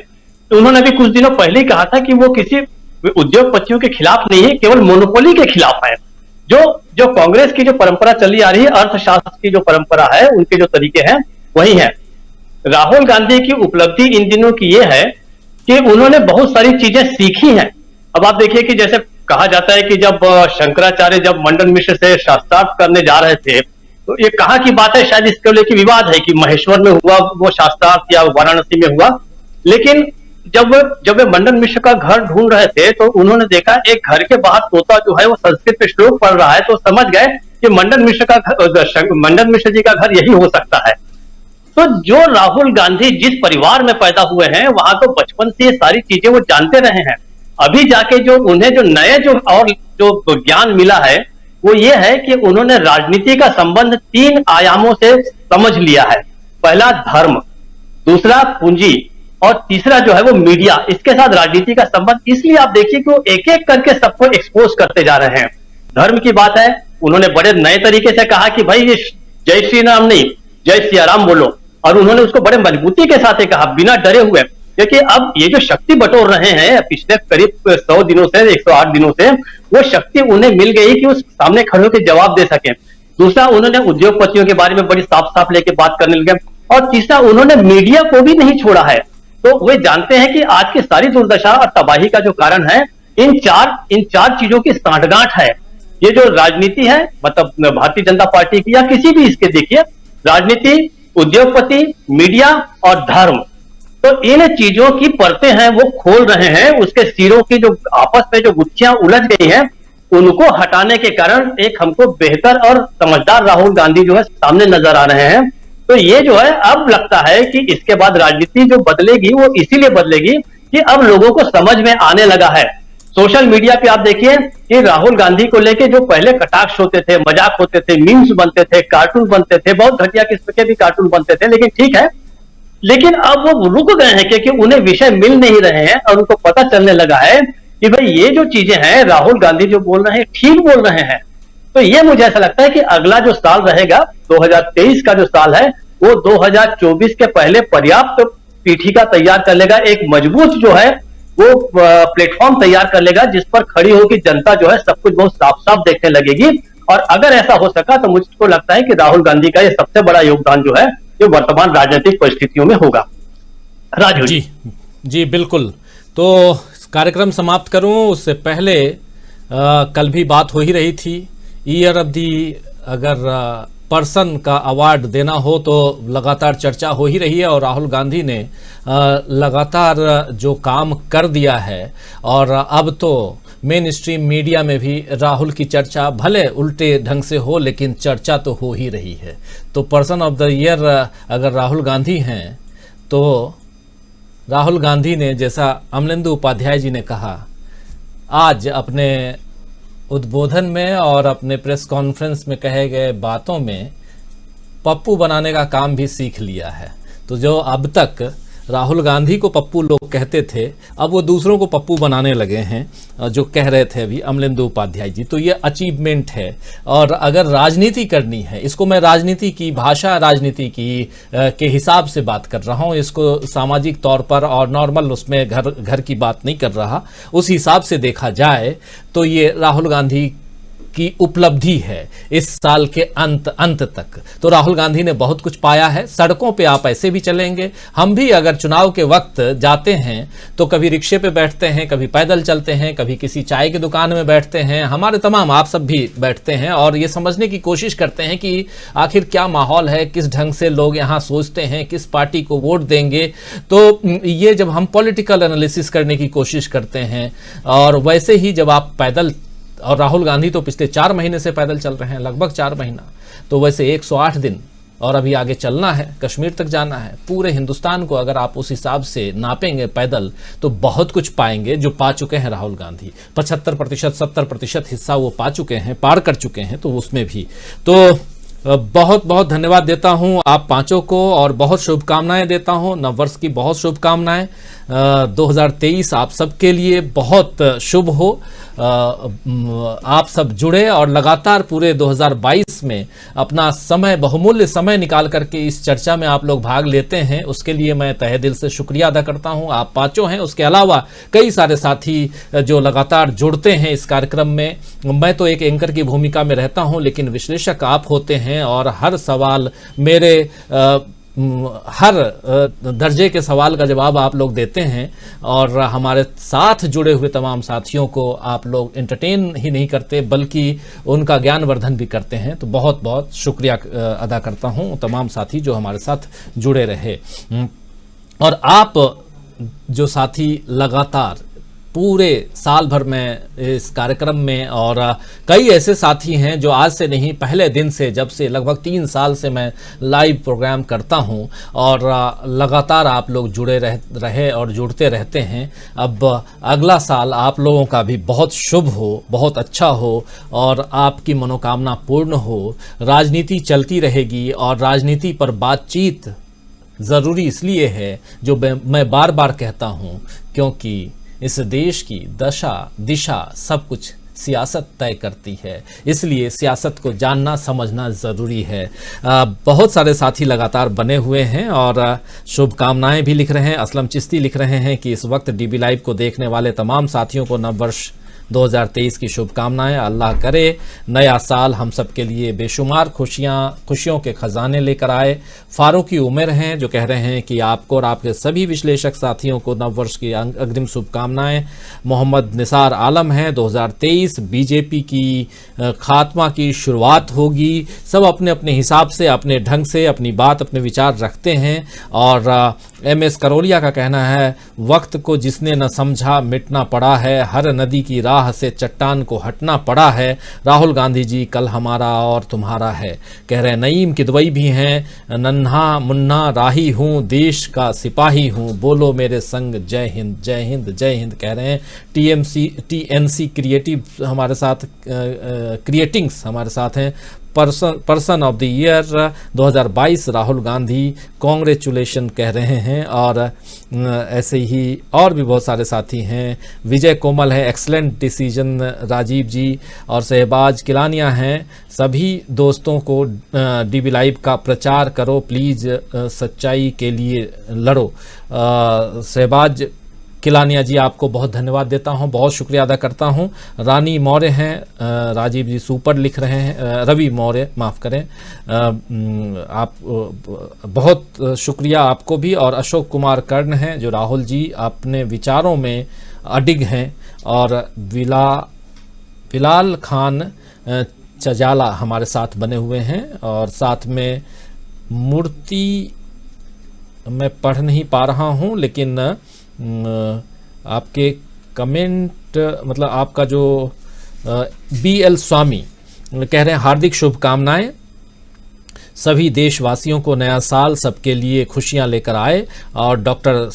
उन्होंने भी कुछ दिनों पहले ही कहा था कि वो किसी उद्योगपतियों के खिलाफ नहीं है, केवल मोनोपोली के खिलाफ है। जो कांग्रेस की जो परंपरा चली आ रही है, अर्थशास्त्र की जो परंपरा है, उनके जो तरीके हैं वही है। राहुल गांधी की उपलब्धि इन दिनों की ये है कि उन्होंने बहुत सारी चीजें सीखी हैं। अब आप देखिए कि जैसे कहा जाता है कि जब शंकराचार्य जब मंडन मिश्र से शास्त्रार्थ करने जा रहे थे, तो ये कहाँ की बात है, शायद इसको लेकर विवाद है कि महेश्वर में हुआ वो शास्त्रार्थ या वाराणसी में हुआ। लेकिन जब वे मंडन मिश्र का घर ढूंढ रहे थे, तो उन्होंने देखा एक घर के बाहर तोता जो है वो संस्कृत में श्लोक पढ़ रहा है, तो समझ गए कि मंडन मिश्र जी का घर यही हो सकता है। तो जो राहुल गांधी जिस परिवार में पैदा हुए हैं, वहां तो बचपन से ये सारी चीजें वो जानते रहे हैं। अभी जाके जो उन्हें जो नए जो ज्ञान मिला है, वो ये है कि उन्होंने राजनीति का संबंध 3 आयामों से समझ लिया है। पहला धर्म, दूसरा पूंजी, और तीसरा जो है वो मीडिया। इसके साथ राजनीति का संबंध, इसलिए आप देखिए कि वो एक एक करके सबको एक्सपोज करते जा रहे हैं। धर्म की बात है, उन्होंने बड़े नए तरीके से कहा कि भाई ये जय श्री राम नहीं, जय सियाराम बोलो, और उन्होंने उसको बड़े मजबूती के साथ कहा, बिना डरे हुए। क्योंकि अब ये जो शक्ति बटोर रहे हैं पिछले करीब 100 दिनों से, 108 दिनों से, वो शक्ति उन्हें मिल गई कि उस सामने खड़े होकर जवाब दे सके। दूसरा, उन्होंने उद्योगपतियों के बारे में बड़ी साफ साफ लेके बात करने लगे, और तीसरा, उन्होंने मीडिया को भी नहीं छोड़ा है। तो वे जानते हैं कि आज की सारी दुर्दशा और तबाही का जो कारण है, इन चार चीजों की सांठगांठ है। ये जो राजनीति है, मतलब भारतीय जनता पार्टी की या किसी भी इसके, देखिए राजनीति, उद्योगपति, मीडिया और धर्म, तो इन चीजों की परतें हैं वो खोल रहे हैं। उसके सिरों की जो आपस में जो गुत्थियां उलझ गई हैं, उनको हटाने के कारण एक हमको बेहतर और समझदार राहुल गांधी जो है सामने नजर आ रहे हैं। तो ये जो है, अब लगता है कि इसके बाद राजनीति जो बदलेगी वो इसीलिए बदलेगी कि अब लोगों को समझ में आने लगा है। सोशल मीडिया पे आप देखिए कि राहुल गांधी को लेके जो पहले कटाक्ष होते थे, मजाक होते थे, मीम्स बनते थे, कार्टून बनते थे, बहुत घटिया किस्म के भी कार्टून बनते थे, लेकिन ठीक है, लेकिन अब वो रुक गए हैं क्योंकि उन्हें विषय मिल नहीं रहे हैं और उनको पता चलने लगा है कि भाई ये जो चीजें हैं, राहुल गांधी जो बोल रहे हैं ठीक बोल रहे हैं। तो ये मुझे ऐसा लगता है कि अगला जो साल रहेगा, 2023 का जो साल है, वो 2024 के पहले पर्याप्त पीठिका तैयार कर लेगा, एक मजबूत जो है वो प्लेटफॉर्म तैयार कर लेगा जिस पर खड़ी होकर जनता जो है सब कुछ बहुत साफ साफ देखने लगेगी। और अगर ऐसा हो सका तो मुझको लगता है कि राहुल गांधी का ये सबसे बड़ा योगदान जो है ये वर्तमान राजनीतिक परिस्थितियों में होगा। राजू जी बिल्कुल। तो कार्यक्रम समाप्त करूं उससे पहले कल भी बात हो ही रही थी, ईयर ऑफ दी अगर पर्सन का अवार्ड देना हो तो लगातार चर्चा हो ही रही है, और राहुल गांधी ने लगातार जो काम कर दिया है, और अब तो मेन स्ट्रीम मीडिया में भी राहुल की चर्चा भले उल्टे ढंग से हो, लेकिन चर्चा तो हो ही रही है। तो पर्सन ऑफ द ईयर अगर राहुल गांधी हैं, तो राहुल गांधी ने, जैसा अमलेंदु उपाध्याय जी ने कहा, आज अपने उद्बोधन में और अपने प्रेस कॉन्फ्रेंस में कहे गए बातों में पप्पू बनाने का काम भी सीख लिया है। तो जो अब तक राहुल गांधी को पप्पू लोग कहते थे, अब वो दूसरों को पप्पू बनाने लगे हैं, जो कह रहे थे अभी अमलेंदु उपाध्याय जी। तो ये अचीवमेंट है। और अगर राजनीति करनी है, इसको मैं राजनीति की भाषा, राजनीति की के हिसाब से बात कर रहा हूँ, इसको सामाजिक तौर पर और नॉर्मल उसमें घर की बात नहीं कर रहा, उस हिसाब से देखा जाए तो ये राहुल गांधी की उपलब्धि है इस साल के अंत तक। तो राहुल गांधी ने बहुत कुछ पाया है। सड़कों पे आप ऐसे भी चलेंगे, हम भी अगर चुनाव के वक्त जाते हैं तो कभी रिक्शे पे बैठते हैं, कभी पैदल चलते हैं, कभी किसी चाय की दुकान में बैठते हैं, हमारे तमाम आप सब भी बैठते हैं और ये समझने की कोशिश करते हैं कि आखिर क्या माहौल है, किस ढंग से लोग यहाँ सोचते हैं, किस पार्टी को वोट देंगे। तो ये जब हम पॉलिटिकल एनालिसिस करने की कोशिश करते हैं, और वैसे ही जब आप पैदल, और राहुल गांधी तो पिछले 4 महीने से पैदल चल रहे हैं, लगभग 4 महीना, तो वैसे 108 दिन और अभी आगे चलना है, कश्मीर तक जाना है। पूरे हिंदुस्तान को अगर आप उस हिसाब से नापेंगे पैदल तो बहुत कुछ पाएंगे जो पा चुके हैं राहुल गांधी। 75% 70% हिस्सा वो पा चुके हैं, पार कर चुके हैं, तो उसमें भी तो बहुत बहुत धन्यवाद देता हूं आप पांचों को और बहुत शुभकामनाएं देता हूं। नववर्ष की बहुत शुभकामनाएं। 2023 आप सबके लिए बहुत शुभ हो। आप सब जुड़े और लगातार पूरे 2022 में अपना समय, बहुमूल्य समय निकाल करके इस चर्चा में आप लोग भाग लेते हैं, उसके लिए मैं तहे दिल से शुक्रिया अदा करता हूं। आप पांचों हैं, उसके अलावा कई सारे साथी जो लगातार जुड़ते हैं इस कार्यक्रम में। मैं तो एक एंकर की भूमिका में रहता हूं, लेकिन विश्लेषक आप होते हैं और हर सवाल मेरे हर दर्जे के सवाल का जवाब आप लोग देते हैं और हमारे साथ जुड़े हुए तमाम साथियों को आप लोग एंटरटेन ही नहीं करते बल्कि उनका ज्ञानवर्धन भी करते हैं। तो बहुत बहुत शुक्रिया अदा करता हूं तमाम साथी जो हमारे साथ जुड़े रहे। और आप जो साथी लगातार पूरे साल भर में इस कार्यक्रम में, और कई ऐसे साथी हैं जो आज से नहीं, पहले दिन से, जब से लगभग 3 साल से मैं लाइव प्रोग्राम करता हूं और लगातार आप लोग जुड़े रहे और जुड़ते रहते हैं। अब अगला साल आप लोगों का भी बहुत शुभ हो, बहुत अच्छा हो और आपकी मनोकामना पूर्ण हो। राजनीति चलती रहेगी और राजनीति पर बातचीत ज़रूरी इसलिए है, जो मैं बार बार कहता हूं, क्योंकि इस देश की दशा दिशा सब कुछ सियासत तय करती है, इसलिए सियासत को जानना समझना ज़रूरी है। बहुत सारे साथी लगातार बने हुए हैं और शुभकामनाएं भी लिख रहे हैं। असलम चिश्ती लिख रहे हैं कि इस वक्त डीबी लाइव को देखने वाले तमाम साथियों को नववर्ष 2023 की शुभकामनाएं। अल्लाह करे नया साल हम सब के लिए बेशुमार खुशियों के खजाने लेकर आए। फारूकी उमर हैं जो कह रहे हैं कि आपको और आपके सभी विश्लेषक साथियों को नववर्ष की अग्रिम शुभकामनाएं। मोहम्मद निसार आलम हैं 2023 बीजेपी की खात्मा की शुरुआत होगी। सब अपने अपने हिसाब से, अपने ढंग से अपनी बात, अपने विचार रखते हैं। और MS करोलिया का कहना है, वक्त को जिसने न समझा मिटना पड़ा है, हर नदी की राह से चट्टान को हटना पड़ा है। राहुल गांधी जी कल हमारा और तुम्हारा है, कह रहे हैं। नईम किदवई भी हैं, नन्हा मुन्ना राही हूँ, देश का सिपाही हूँ, बोलो मेरे संग जय हिंद जय हिंद जय हिंद, कह रहे हैं। TNC क्रिएटिव हमारे साथ, क्रिएटिंग्स हमारे साथ हैं। Person of the year 2022 Rahul Gandhi congratulation कह रहे हैं। और ऐसे ही और भी बहुत सारे साथी हैं। विजय कोमल है, एक्सलेंट डिसीजन राजीव जी। और शहबाज किलानिया हैं, सभी दोस्तों को डीबी लाइव का प्रचार करो प्लीज़, सच्चाई के लिए लड़ो। शहबाज किलानिया जी आपको बहुत धन्यवाद देता हूं, बहुत शुक्रिया अदा करता हूं। रानी मौर्य हैं, राजीव जी सुपर लिख रहे हैं, रवि मौर्य माफ़ करें, आप बहुत शुक्रिया आपको भी। और अशोक कुमार कर्ण हैं जो राहुल जी अपने विचारों में अडिग हैं। और बिलाल खान चजाला हमारे साथ बने हुए हैं। और साथ में मूर्ति मैं पढ़ नहीं पा रहा हूं, लेकिन आपके कमेंट, मतलब आपका जो BL स्वामी कह रहे हैं हार्दिक शुभकामनाएं, सभी देशवासियों को नया साल सबके लिए खुशियां लेकर आए। और डॉक्टर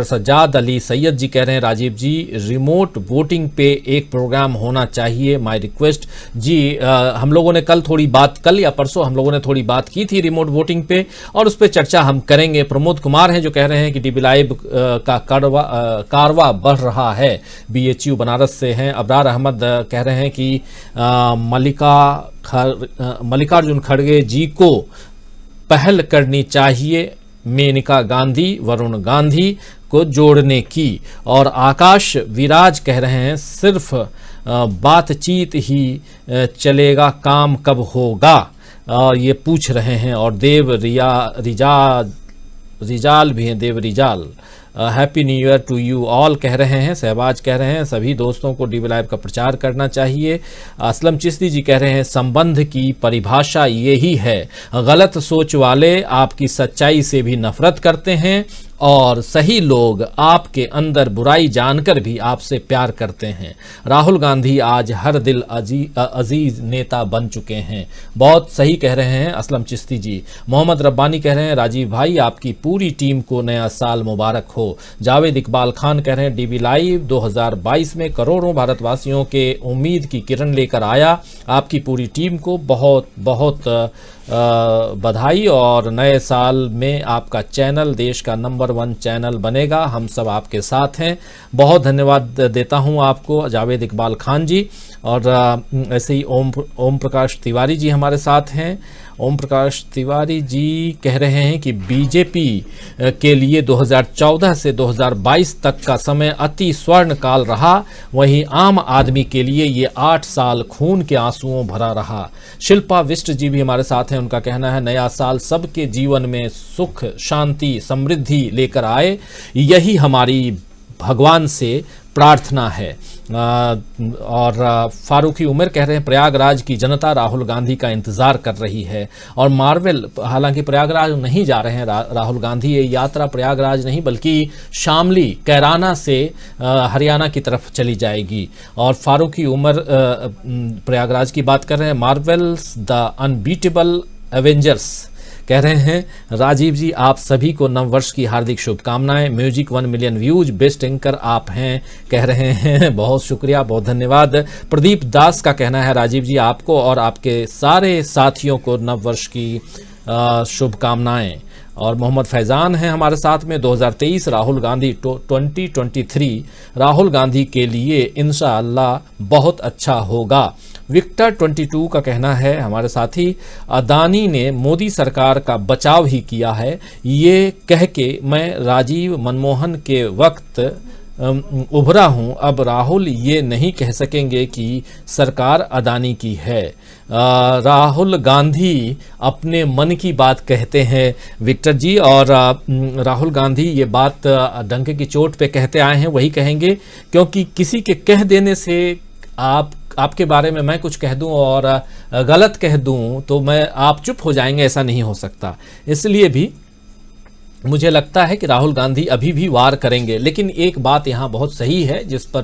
सज्जाद अली सैयद जी कह रहे हैं, राजीव जी रिमोट वोटिंग पे एक प्रोग्राम होना चाहिए, माय रिक्वेस्ट। जी हम लोगों ने कल थोड़ी बात, कल या परसों हम लोगों ने थोड़ी बात की थी रिमोट वोटिंग पे, और उस पर चर्चा हम करेंगे। प्रमोद कुमार हैं जो कह रहे हैं कि डीबी लाइव का कारवा बढ़ रहा है, BHU बनारस से हैं। अबरार अहमद कह रहे हैं कि मल्लिकार्जुन खड़गे जी को पहल करनी चाहिए मेनका गांधी, वरुण गांधी को जोड़ने की। और आकाश विराज कह रहे हैं, सिर्फ बातचीत ही चलेगा, काम कब होगा, ये पूछ रहे हैं। और देव रिजाल भी हैं, Dev Rijal, happy new year to you all कह रहे हैं। सहबाज कह रहे हैं सभी दोस्तों को डीबी लाइव का प्रचार करना चाहिए। असलम चिश्ती जी कह रहे हैं संबंध की परिभाषा यही है, गलत सोच वाले आपकी सच्चाई से भी नफरत करते हैं और सही लोग आपके अंदर बुराई जानकर भी आपसे प्यार करते हैं। राहुल गांधी आज हर दिल अजीज नेता बन चुके हैं। बहुत सही कह रहे हैं असलम चिश्ती जी। मोहम्मद रब्बानी कह रहे हैं राजीव भाई आपकी पूरी टीम को नया साल मुबारक हो। जावेद इकबाल खान कह रहे हैं डीबी लाइव 2022 में करोड़ों भारतवासियों के उम्मीद की किरण लेकर आया। आपकी पूरी टीम को बहुत बहुत बधाई और नए साल में आपका चैनल देश का नंबर 1 चैनल बनेगा। हम सब आपके साथ हैं। बहुत धन्यवाद देता हूं आपको जावेद इकबाल खान जी। और ऐसे ही ओम प्रकाश तिवारी जी हमारे साथ हैं। ओम प्रकाश तिवारी जी कह रहे हैं कि बीजेपी के लिए 2014 से 2022 तक का समय अति स्वर्ण काल रहा, वहीं आम आदमी के लिए ये 8 साल खून के आंसुओं भरा रहा। शिल्पा विष्ट जी भी हमारे साथ हैं। उनका कहना है नया साल सबके जीवन में सुख, शांति, समृद्धि लेकर आए, यही हमारी भगवान से प्रार्थना है। और फारूकी उमर कह रहे हैं प्रयागराज की जनता राहुल गांधी का इंतजार कर रही है। और मार्वेल, हालांकि प्रयागराज नहीं जा रहे हैं राहुल गांधी, ये यात्रा प्रयागराज नहीं बल्कि शामली कैराना से हरियाणा की तरफ चली जाएगी। और फारूकी उमर प्रयागराज की बात कर रहे हैं। मार्वेल्स द अनबीटेबल एवेंजर्स कह रहे हैं राजीव जी आप सभी को नववर्ष की हार्दिक शुभकामनाएं। Music 1 million views, best anchor आप हैं कह रहे हैं। बहुत शुक्रिया, बहुत धन्यवाद। प्रदीप दास का कहना है राजीव जी आपको और आपके सारे साथियों को नववर्ष की शुभकामनाएं। और मोहम्मद फैज़ान हैं हमारे साथ में। 2023 राहुल गांधी 2023 राहुल गांधी के लिए इंशाअल्लाह बहुत अच्छा होगा। विक्टर 22 का कहना है हमारे साथी अदानी ने मोदी सरकार का बचाव ही किया है, ये कह के मैं राजीव मनमोहन के वक्त उभरा हूं, अब राहुल ये नहीं कह सकेंगे कि सरकार अदानी की है। राहुल गांधी अपने मन की बात कहते हैं विक्टर जी। और राहुल गांधी ये बात डंके की चोट पे कहते आए हैं, वही कहेंगे, क्योंकि किसी के कह देने से आपके बारे में मैं कुछ कह दूं और गलत कह दूं तो आप चुप हो जाएंगे, ऐसा नहीं हो सकता। इसलिए भी मुझे लगता है कि राहुल गांधी अभी भी वार करेंगे। लेकिन एक बात यहाँ बहुत सही है जिस पर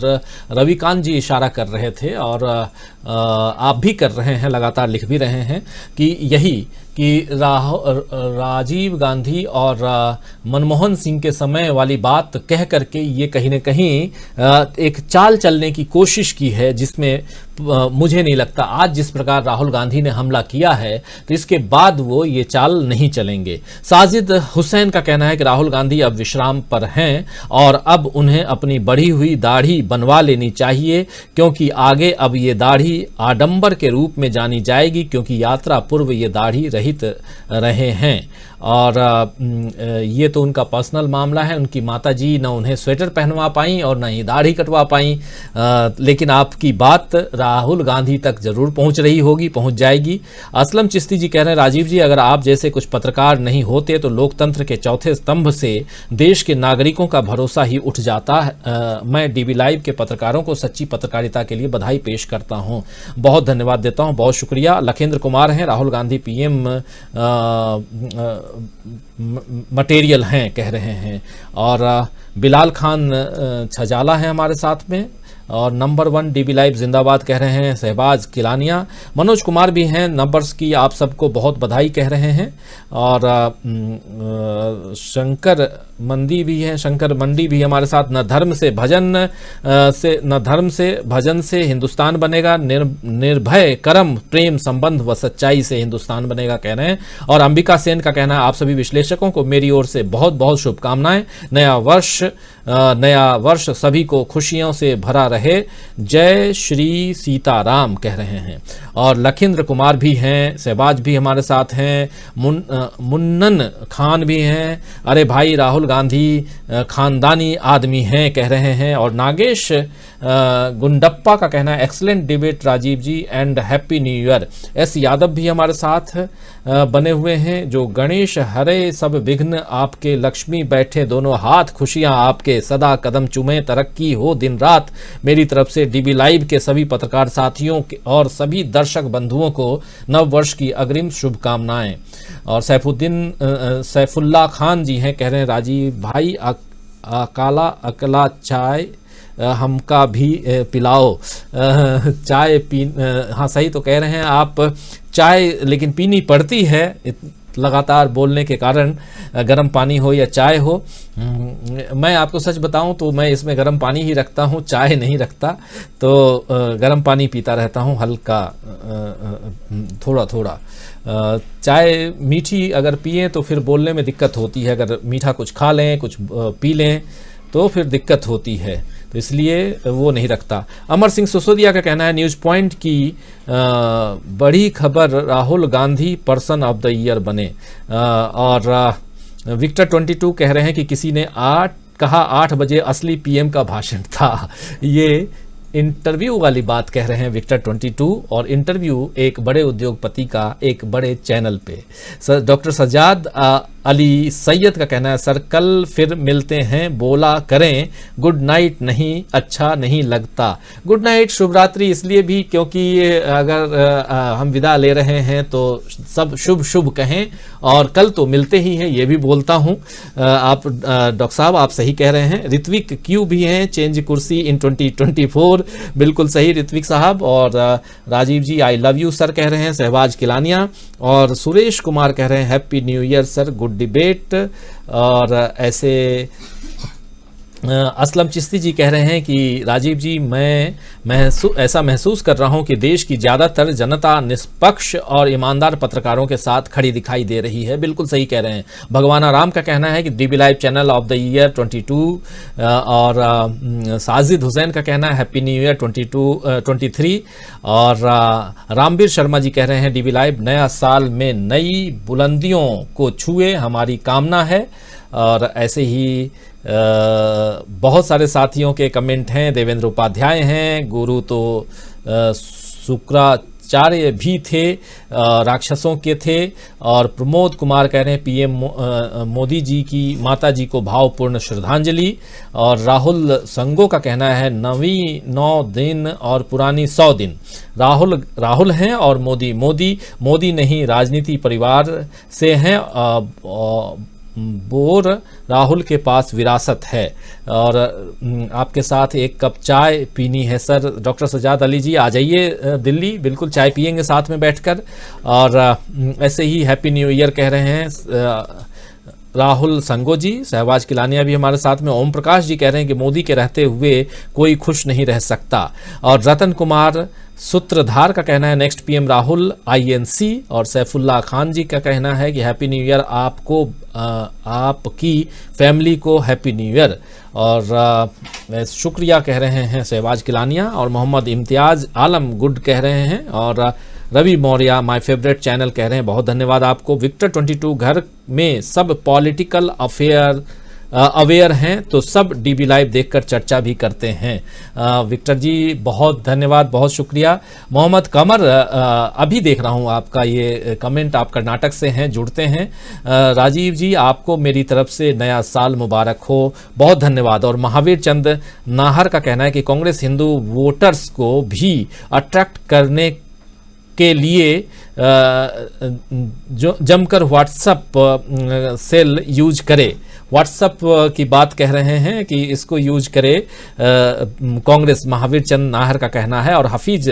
रविकांत जी इशारा कर रहे थे और आप भी कर रहे हैं, लगातार लिख भी रहे हैं कि यही कि राजीव गांधी और मनमोहन सिंह के समय वाली बात कह करके ये कहीं न कहीं एक चाल चलने की कोशिश की है, जिसमें मुझे नहीं लगता आज जिस प्रकार राहुल गांधी ने हमला किया है तो इसके बाद वो ये चाल नहीं चलेंगे। साजिद हुसैन का कहना है कि राहुल गांधी अब विश्राम पर हैं और अब उन्हें अपनी बढ़ी हुई दाढ़ी बनवा लेनी चाहिए, क्योंकि आगे अब ये दाढ़ी आडंबर के रूप में जानी जाएगी, क्योंकि यात्रा पूर्व ये दाढ़ी रहित रहे हैं। और ये तो उनका पर्सनल मामला है। उनकी माताजी न उन्हें स्वेटर पहनवा पाई और न ही दाढ़ी कटवा पाई, लेकिन आपकी बात राहुल गांधी तक जरूर पहुंच रही होगी, पहुंच जाएगी। असलम चिश्ती जी कह रहे हैं राजीव जी अगर आप जैसे कुछ पत्रकार नहीं होते तो लोकतंत्र के चौथे स्तंभ से देश के नागरिकों का भरोसा ही उठ जाता है। मैं डीबी लाइव के पत्रकारों को सच्ची पत्रकारिता के लिए बधाई पेश करता हूं। बहुत धन्यवाद देता हूं, बहुत शुक्रिया। लखेंद्र कुमार हैं राहुल गांधी पीएम मटेरियल हैं कह रहे हैं। और बिलाल खान छजाला हैं हमारे साथ में। और नंबर 1 डीबी लाइव जिंदाबाद कह रहे हैं सहबाज किलानिया। मनोज कुमार भी हैं, नंबर्स की आप सबको बहुत बधाई कह रहे हैं। और शंकर मंडी भी हैं, शंकर मंडी भी हमारे साथ। न धर्म से भजन से हिंदुस्तान बनेगा, निर्भय कर्म प्रेम संबंध व सच्चाई से हिंदुस्तान बनेगा कह रहे हैं। और अंबिका सेन का कहना है आप सभी विश्लेषकों को मेरी ओर से बहुत बहुत शुभकामनाएं। नया वर्ष सभी को खुशियों से भरा रहे, जय श्री सीताराम कह रहे हैं। और लखिंद्र कुमार भी हैं, सहबाज भी हमारे साथ हैं, मुन्नन खान भी हैं। अरे भाई राहुल गांधी खानदानी आदमी हैं कह रहे हैं। और नागेश गुंडप्पा का कहना है excellent debate Rajiv ji and happy new year. S Yadav भी हमारे साथ बने हुए हैं, जो गणेश हरे सब विघ्न आपके, लक्ष्मी बैठे दोनों हाथ, खुशियां आपके, सदा कदम चूमे, तरक्की हो दिन रात। मेरी तरफ से डीबी लाइव के सभी पत्रकार साथियों और सभी दर्शक बंधुओं को नव वर्ष की अग्रिम शुभकामनाएं। और सैफुल्ला खान जी हैं, कह रहे हैं राजीव भाई काला अकला चाय हमका भी पिलाओ। चाय पी, हाँ सही तो कह रहे हैं आप, चाय लेकिन पीनी पड़ती है लगातार बोलने के कारण, गर्म पानी हो या चाय हो। मैं आपको सच बताऊं तो मैं इसमें गर्म पानी ही रखता हूं, चाय नहीं रखता, तो गर्म पानी पीता रहता हूं हल्का, थोड़ा थोड़ा। चाय मीठी अगर पिए तो फिर बोलने में दिक्कत होती है, अगर मीठा कुछ खा लें कुछ पी लें तो फिर दिक्कत होती है, तो इसलिए वो नहीं रखता। अमर सिंह सिसोदिया का कहना है न्यूज़ पॉइंट की बड़ी खबर, Rahul Gandhi person of the year बने। और विक्टर 22 कह रहे हैं कि किसी ने 8 बजे असली पीएम का भाषण था। ये इंटरव्यू वाली बात कह रहे हैं विक्टर 22, और इंटरव्यू एक बड़े उद्योगपति का एक बड़े चैनल पे। डॉक्टर सजाद अली सैयद का कहना है सर कल फिर मिलते हैं, बोला करें गुड नाइट, नहीं अच्छा नहीं लगता। गुड नाइट, शुभ रात्रि इसलिए भी क्योंकि अगर हम विदा ले रहे हैं तो सब शुभ शुभ कहें, और कल तो मिलते ही हैं ये भी बोलता हूं। आप डॉक्टर साहब आप सही कह रहे हैं। ऋत्विक क्यू भी हैं, चेंज कुर्सी इन 2024, बिल्कुल सही ऋत्विक साहब। और राजीव जी आई लव यू सर कह रहे हैं सहवाज किलानिया। और सुरेश कुमार कह रहे हैं happy new year sir, good debate. और ऐसे असलम चिश्ती जी कह रहे हैं कि राजीव जी मैं ऐसा महसूस कर रहा हूं कि देश की ज़्यादातर जनता निष्पक्ष और ईमानदार पत्रकारों के साथ खड़ी दिखाई दे रही है। बिल्कुल सही कह रहे हैं। भगवाना राम का कहना है कि dB live channel of the year 22। और साजिद हुसैन का कहना है हैप्पी न्यू ईयर 23। और रामवीर शर्मा जी कह रहे हैं डीबी लाइव नया साल में नई बुलंदियों को छुए हमारी कामना है। और ऐसे ही बहुत सारे साथियों के कमेंट हैं। देवेंद्र उपाध्याय हैं, गुरु तो शुक्राचार्य भी थे, राक्षसों के थे। और प्रमोद कुमार कह रहे हैं पीएम मोदी जी की माता जी को भावपूर्ण श्रद्धांजलि। और राहुल संगो का कहना है नवी 9 दिन और पुरानी 100 दिन। राहुल हैं और मोदी नहीं, राजनीति परिवार से हैं, बोर राहुल के पास विरासत है। और आपके साथ एक कप चाय पीनी है सर। डॉक्टर सजाद अली जी आ जाइए दिल्ली, बिल्कुल चाय पियेंगे साथ में बैठकर। और ऐसे ही हैप्पी न्यू ईयर कह रहे हैं राहुल संगो जी। सहवाज किलानिया भी हमारे साथ में। ओम प्रकाश जी कह रहे हैं कि मोदी के रहते हुए कोई खुश नहीं रह सकता। और रतन कुमार सूत्रधार का कहना है नेक्स्ट पीएम राहुल INC। और सैफुल्ला खान जी का कहना है कि हैप्पी न्यू ईयर आपको, आपकी फैमिली को हैप्पी न्यू ईयर। और शुक्रिया कह रहे हैं सहवाज किलानिया। और मोहम्मद इम्तियाज आलम गुड कह रहे हैं। और Ravi Maurya my favourite channel कह रहे हैं बहुत धन्यवाद आपको। विक्टर 22 घर में सब पॉलिटिकल अवेयर हैं तो सब डीबी लाइव देखकर चर्चा भी करते हैं। विक्टर जी बहुत धन्यवाद, बहुत शुक्रिया। मोहम्मद कमर अभी देख रहा हूं आपका ये कमेंट, आप कर्नाटक से हैं, जुड़ते हैं। राजीव जी आपको मेरी तरफ से नया साल मुबारक हो, बहुत धन्यवाद। और महावीर चंद नाहर का कहना है कि कांग्रेस हिंदू वोटर्स को भी अट्रैक्ट करने के लिए जो जमकर व्हाट्सएप सेल यूज करे। व्हाट्सएप की बात कह रहे हैं कि इसको यूज करे कांग्रेस, महावीर चंद नाहर का कहना है। और हफीज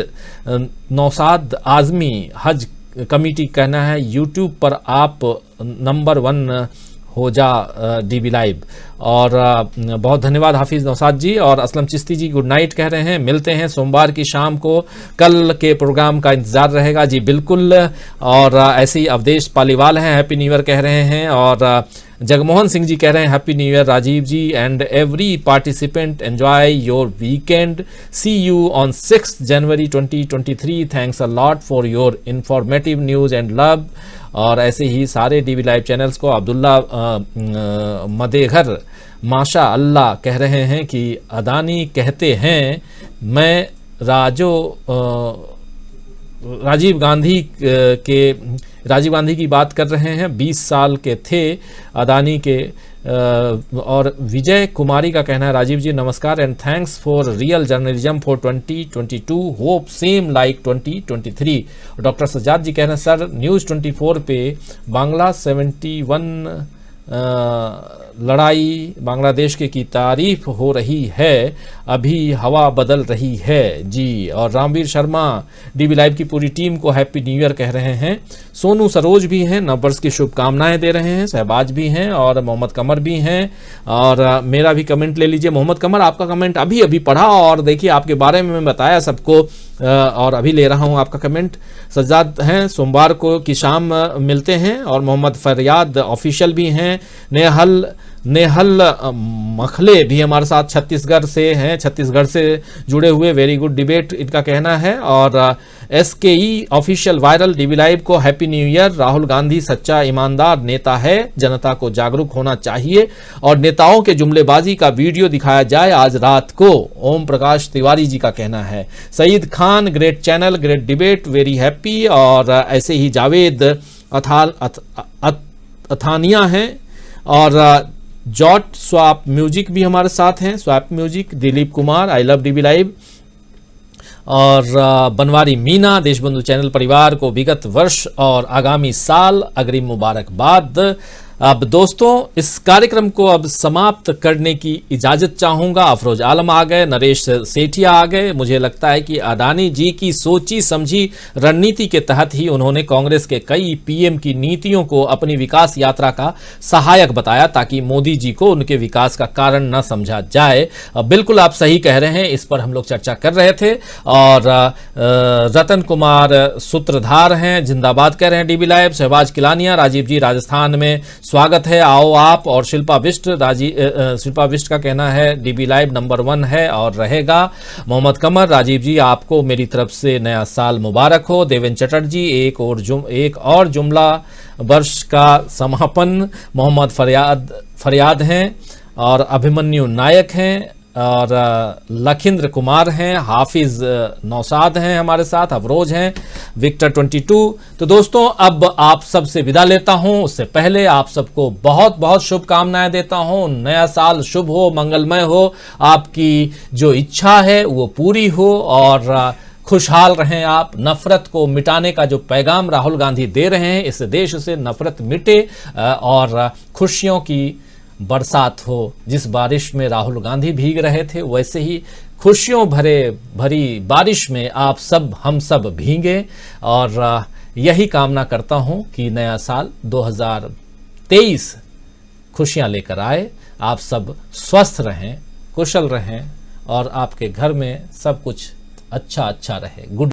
नौसाद आजमी हज कमेटी कहना है यूट्यूब पर आप नंबर 1 हो जा डीबी लाइव। और बहुत धन्यवाद हाफिज नौसाद जी। और असलम चिश्ती जी गुड नाइट कह रहे हैं, मिलते हैं सोमवार की शाम को, कल के प्रोग्राम का इंतजार रहेगा जी बिल्कुल। और ऐसे ही अवधेश पालीवाल हैं हैप्पी न्यू ईयर कह रहे हैं। और जगमोहन सिंह जी कह रहे हैं happy new year Rajiv ji and every participant, enjoy your weekend, see you on 6 January 2023, thanks a lot for your informative news and love. और ऐसे ही सारे डीबी लाइव चैनल्स को, अब्दुल्ला मदेघर माशा अल्लाह कह रहे हैं कि अदानी कहते हैं मैं राजीव गांधी की बात कर रहे हैं, 20 साल के थे अदानी के। और विजय कुमारी का कहना है, राजीव जी नमस्कार and thanks for real journalism for 2022, hope same like 2023। Doctor Sajjad ji कह रहे हैं सर न्यूज़ 24 पे बांग्ला 71 लड़ाई बांग्लादेश की तारीफ हो रही है, अभी हवा बदल रही है जी। और रामवीर शर्मा डीबी लाइव की पूरी टीम को हैप्पी न्यू ईयर कह रहे हैं। सोनू सरोज भी हैं, नववर्ष की शुभकामनाएं दे रहे हैं, सहबाज भी हैं और मोहम्मद कमर भी हैं। और मेरा भी कमेंट ले लीजिए। मोहम्मद कमर आपका कमेंट अभी पढ़ा और देखिए आपके बारे में मैं बताया सबको, और अभी ले रहा हूं आपका कमेंट। सज्जाद हैं, सोमवार को की शाम मिलते हैं। और मोहम्मद फरियाद ऑफिशियल भी हैं। नेहल मखले भी हमारे साथ छत्तीसगढ़ से हैं, छत्तीसगढ़ से जुड़े हुए, वेरी गुड डिबेट इनका कहना है। और SKE official viral DB live को happy new year. Rahul Gandhi सच्चा ईमानदार नेता है, जनता को जागरूक होना चाहिए और नेताओं के जुमलेबाजी का वीडियो दिखाया जाए आज रात को, ओम प्रकाश तिवारी जी का कहना है। Saeed Khan great channel, great debate, very happy. और ऐसे ही जावेद अथानिया हैं और जॉट स्वैप म्यूजिक भी हमारे साथ हैं, swap music, Dilip Kumar, I love dB live. और बनवारी मीना, देशबंधु चैनल परिवार को विगत वर्ष और आगामी साल अग्रिम मुबारकबाद। अब दोस्तों इस कार्यक्रम को अब समाप्त करने की इजाजत चाहूंगा। अफरोज आलम आ गए, नरेश सेठिया आ गए। मुझे लगता है कि अडानी जी की सोची समझी रणनीति के तहत ही उन्होंने कांग्रेस के कई PM की नीतियों को अपनी विकास यात्रा का सहायक बताया ताकि मोदी जी को उनके विकास का कारण न समझा जाए। बिल्कुल आप सही कह रहे हैं, इस पर हम लोग चर्चा कर रहे थे। और रतन कुमार सूत्रधार हैं, जिंदाबाद कह रहे हैं डीबी लाइव। शहबाज किलानिया, राजीव जी राजस्थान में स्वागत है, आओ आप। और शिल्पा बिष्ट का कहना है डीबी लाइव नंबर 1 है और रहेगा। मोहम्मद कमर, राजीव जी आपको मेरी तरफ से नया साल मुबारक हो। देवेंद्र चटर्जी, एक और जुमला वर्ष का समापन। मोहम्मद फरियाद हैं और अभिमन्यु नायक हैं और लखिंद्र कुमार हैं, हाफिज नौसाद हैं हमारे साथ, अवरोज हैं, विक्टर 22। तो दोस्तों अब आप सबसे विदा लेता हूं, उससे पहले आप सबको बहुत बहुत शुभकामनाएं देता हूं। नया साल शुभ हो, मंगलमय हो, आपकी जो इच्छा है वो पूरी हो और खुशहाल रहें आप। नफरत को मिटाने का जो पैगाम राहुल गांधी दे रहे हैं, इस देश से नफरत मिटे और खुशियों की बरसात हो। जिस बारिश में राहुल गांधी भीग रहे थे वैसे ही खुशियों भरी बारिश में हम सब भीगे। और यही कामना करता हूं कि नया साल 2023 खुशियां लेकर आए। आप सब स्वस्थ रहें, कुशल रहें और आपके घर में सब कुछ अच्छा रहे। गुड